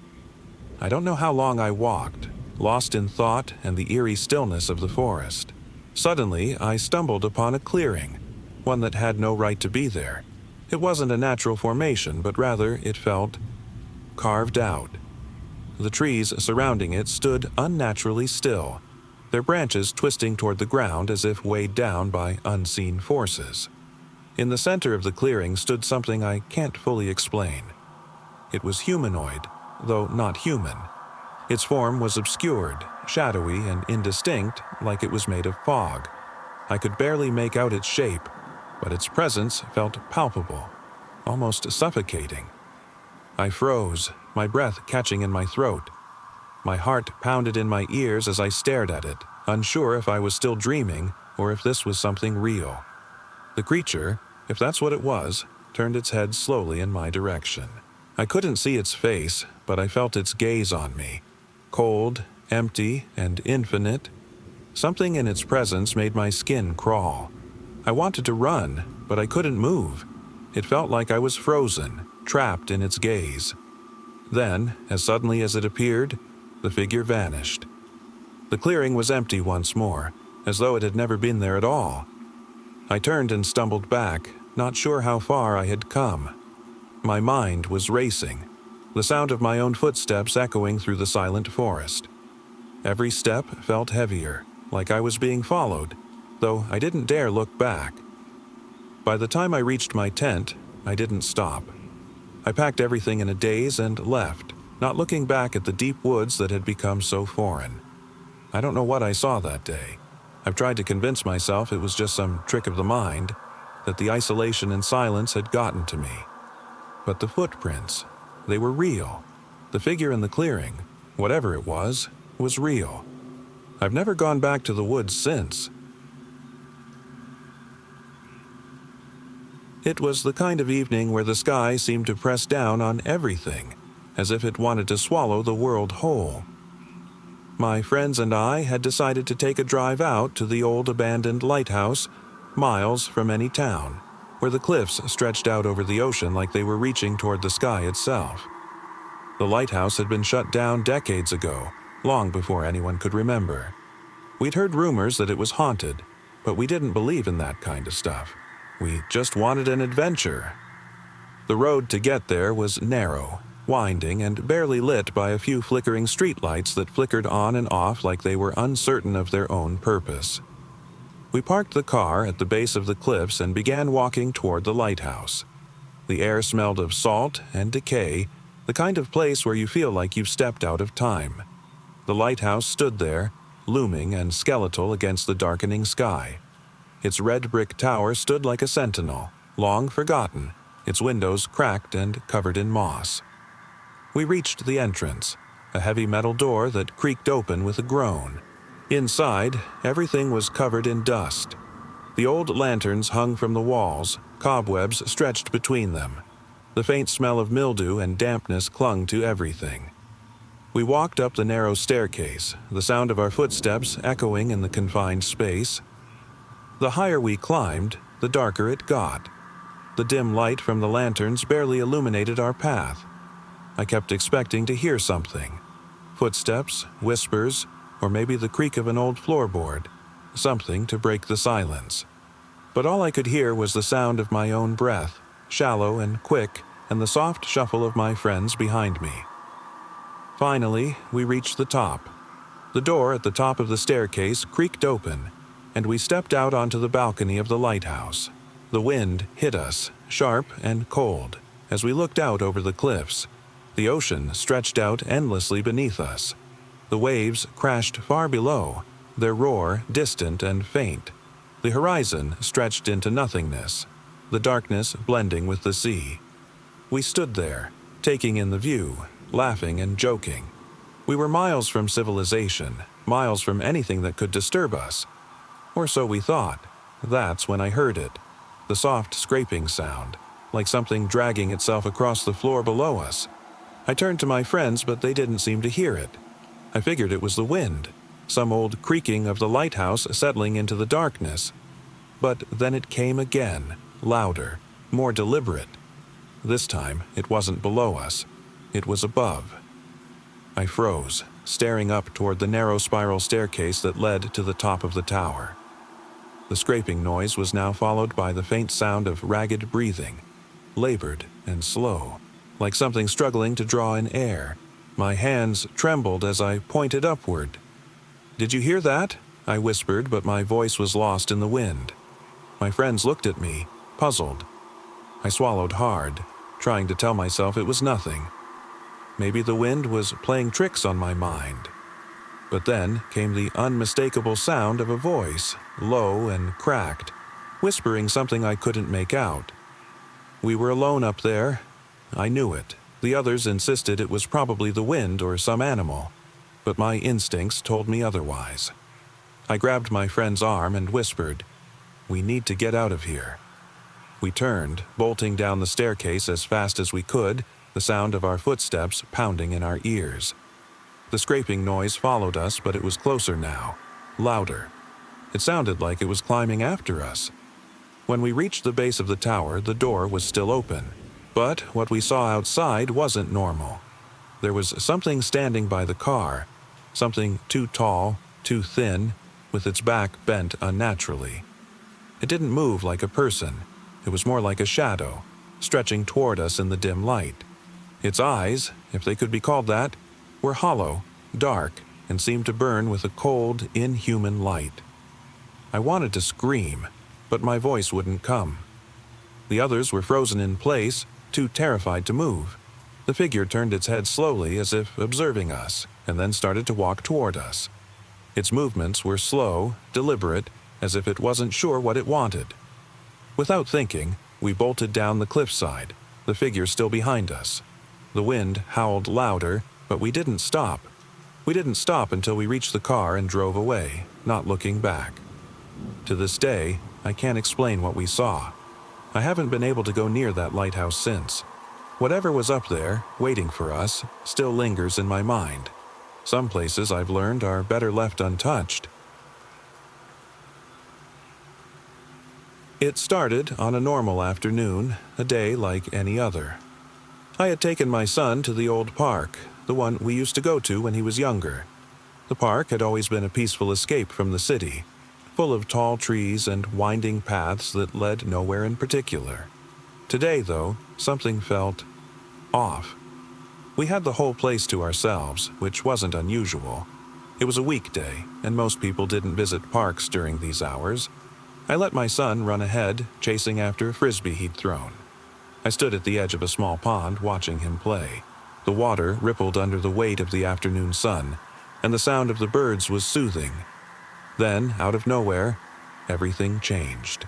I don't know how long I walked, lost in thought and the eerie stillness of the forest. Suddenly, I stumbled upon a clearing, one that had no right to be there. It wasn't a natural formation, but rather it felt carved out. The trees surrounding it stood unnaturally still, their branches twisting toward the ground as if weighed down by unseen forces. In the center of the clearing stood something I can't fully explain. It was humanoid, though not human. Its form was obscured, shadowy, and indistinct, like it was made of fog. I could barely make out its shape, but its presence felt palpable, almost suffocating. I froze, my breath catching in my throat. My heart pounded in my ears as I stared at it, unsure if I was still dreaming or if this was something real. The creature, if that's what it was, turned its head slowly in my direction. I couldn't see its face, but I felt its gaze on me. Cold, empty, and infinite. Something in its presence made my skin crawl. I wanted to run, but I couldn't move. It felt like I was frozen, trapped in its gaze. Then, as suddenly as it appeared, the figure vanished. The clearing was empty once more, as though it had never been there at all. I turned and stumbled back, not sure how far I had come. My mind was racing, the sound of my own footsteps echoing through the silent forest. Every step felt heavier, like I was being followed, though I didn't dare look back. By the time I reached my tent, I didn't stop. I packed everything in a daze and left, not looking back at the deep woods that had become so foreign. I don't know what I saw that day. I've tried to convince myself it was just some trick of the mind, that the isolation and silence had gotten to me. But the footprints, they were real. The figure in the clearing, whatever it was real. I've never gone back to the woods since. It was the kind of evening where the sky seemed to press down on everything, as if it wanted to swallow the world whole. My friends and I had decided to take a drive out to the old abandoned lighthouse, miles from any town, where the cliffs stretched out over the ocean like they were reaching toward the sky itself. The lighthouse had been shut down decades ago, long before anyone could remember. We'd heard rumors that it was haunted, but we didn't believe in that kind of stuff. We just wanted an adventure. The road to get there was narrow, winding, and barely lit by a few flickering streetlights that flickered on and off like they were uncertain of their own purpose. We parked the car at the base of the cliffs and began walking toward the lighthouse. The air smelled of salt and decay, the kind of place where you feel like you've stepped out of time. The lighthouse stood there, looming and skeletal against the darkening sky. Its red brick tower stood like a sentinel, long forgotten, its windows cracked and covered in moss. We reached the entrance, a heavy metal door that creaked open with a groan. Inside, everything was covered in dust. The old lanterns hung from the walls, cobwebs stretched between them. The faint smell of mildew and dampness clung to everything. We walked up the narrow staircase, the sound of our footsteps echoing in the confined space. The higher we climbed, the darker it got. The dim light from the lanterns barely illuminated our path. I kept expecting to hear something. Footsteps, whispers, or maybe the creak of an old floorboard. Something to break the silence. But all I could hear was the sound of my own breath, shallow and quick, and the soft shuffle of my friends behind me. Finally, we reached the top. The door at the top of the staircase creaked open, and we stepped out onto the balcony of the lighthouse. The wind hit us, sharp and cold, as we looked out over the cliffs. The ocean stretched out endlessly beneath us. The waves crashed far below, their roar distant and faint. The horizon stretched into nothingness, the darkness blending with the sea. We stood there, taking in the view, laughing and joking. We were miles from civilization, miles from anything that could disturb us. Or so we thought. That's when I heard it. The soft scraping sound, like something dragging itself across the floor below us. I turned to my friends, but they didn't seem to hear it. I figured it was the wind, some old creaking of the lighthouse settling into the darkness. But then it came again, louder, more deliberate. This time, it wasn't below us. It was above. I froze, staring up toward the narrow spiral staircase that led to the top of the tower. The scraping noise was now followed by the faint sound of ragged breathing, labored and slow, like something struggling to draw in air. My hands trembled as I pointed upward. "Did you hear that?" I whispered, but my voice was lost in the wind. My friends looked at me, puzzled. I swallowed hard, trying to tell myself it was nothing. Maybe the wind was playing tricks on my mind. But then came the unmistakable sound of a voice, low and cracked, whispering something I couldn't make out. We were alone up there. I knew it. The others insisted it was probably the wind or some animal, but my instincts told me otherwise. I grabbed my friend's arm and whispered, "We need to get out of here." We turned, bolting down the staircase as fast as we could, the sound of our footsteps pounding in our ears. The scraping noise followed us, but it was closer now, louder. It sounded like it was climbing after us. When we reached the base of the tower, the door was still open. But what we saw outside wasn't normal. There was something standing by the car, something too tall, too thin, with its back bent unnaturally. It didn't move like a person. It was more like a shadow, stretching toward us in the dim light. Its eyes, if they could be called that, were hollow, dark, and seemed to burn with a cold, inhuman light. I wanted to scream, but my voice wouldn't come. The others were frozen in place, too terrified to move. The figure turned its head slowly as if observing us, and then started to walk toward us. Its movements were slow, deliberate, as if it wasn't sure what it wanted. Without thinking, we bolted down the cliffside, the figure still behind us. The wind howled louder, but we didn't stop. We didn't stop until we reached the car and drove away, not looking back. To this day, I can't explain what we saw. I haven't been able to go near that lighthouse since. Whatever was up there, waiting for us, still lingers in my mind. Some places I've learned are better left untouched. It started on a normal afternoon, a day like any other. I had taken my son to the old park, the one we used to go to when he was younger. The park had always been a peaceful escape from the city, full of tall trees and winding paths that led nowhere in particular. Today, though, something felt off. We had the whole place to ourselves, which wasn't unusual. It was a weekday, and most people didn't visit parks during these hours. I let my son run ahead, chasing after a frisbee he'd thrown. I stood at the edge of a small pond watching him play. The water rippled under the weight of the afternoon sun, and the sound of the birds was soothing. Then, out of nowhere, everything changed.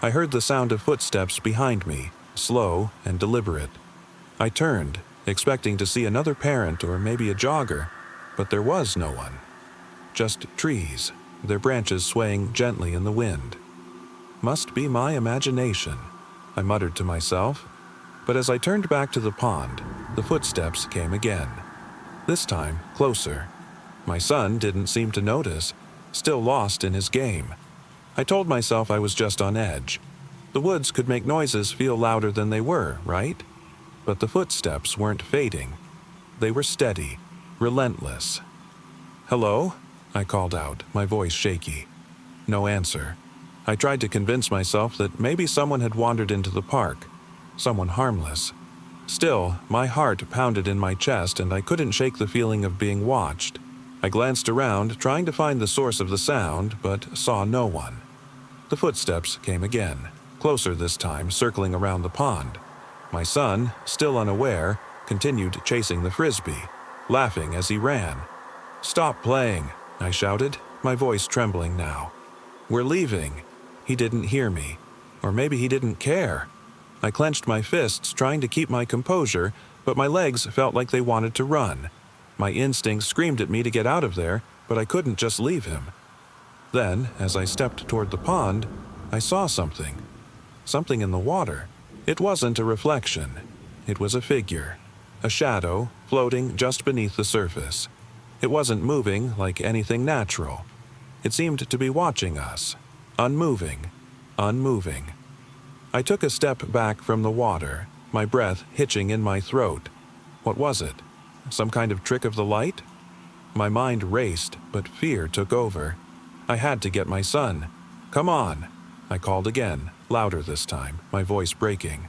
I heard the sound of footsteps behind me, slow and deliberate. I turned, expecting to see another parent or maybe a jogger, but there was no one. Just trees, their branches swaying gently in the wind. Must be my imagination, I muttered to myself, but as I turned back to the pond, the footsteps came again. This time, closer. My son didn't seem to notice, still lost in his game. I told myself I was just on edge. The woods could make noises feel louder than they were, right? But the footsteps weren't fading. They were steady, relentless. "Hello?" I called out, my voice shaky. No answer. I tried to convince myself that maybe someone had wandered into the park, someone harmless. Still, my heart pounded in my chest and I couldn't shake the feeling of being watched. I glanced around, trying to find the source of the sound, but saw no one. The footsteps came again, closer this time, circling around the pond. My son, still unaware, continued chasing the frisbee, laughing as he ran. "Stop playing," I shouted, my voice trembling now. "We're leaving." He didn't hear me. Or maybe he didn't care. I clenched my fists, trying to keep my composure, but my legs felt like they wanted to run. My instinct screamed at me to get out of there, but I couldn't just leave him. Then, as I stepped toward the pond, I saw something. Something in the water. It wasn't a reflection. It was a figure. A shadow, floating just beneath the surface. It wasn't moving like anything natural. It seemed to be watching us. Unmoving. Unmoving. I took a step back from the water, my breath hitching in my throat. What was it? Some kind of trick of the light? My mind raced, but fear took over. I had to get my son. "Come on," I called again, louder this time, my voice breaking.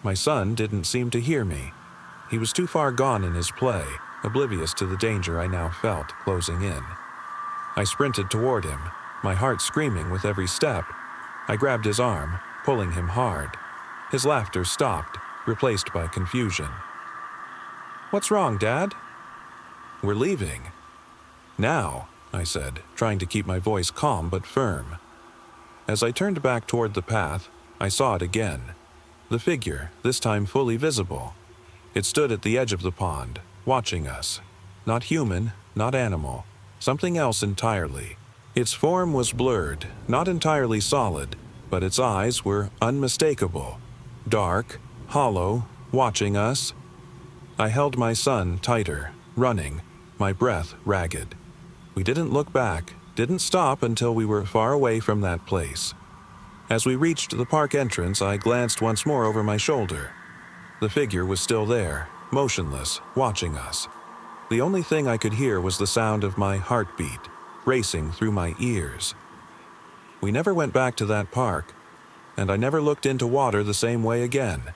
My son didn't seem to hear me. He was too far gone in his play, oblivious to the danger I now felt closing in. I sprinted toward him, my heart screaming with every step. I grabbed his arm, pulling him hard. His laughter stopped, replaced by confusion. "What's wrong, Dad?" "We're leaving." "Now," I said, trying to keep my voice calm but firm. As I turned back toward the path, I saw it again. The figure, this time fully visible. It stood at the edge of the pond, watching us. Not human, not animal. Something else entirely. Its form was blurred, not entirely solid, but its eyes were unmistakable. Dark, hollow, watching us. I held my son tighter, running, my breath ragged. We didn't look back, didn't stop until we were far away from that place. As we reached the park entrance, I glanced once more over my shoulder. The figure was still there, motionless, watching us. The only thing I could hear was the sound of my heartbeat, racing through my ears. We never went back to that park, and I never looked into water the same way again.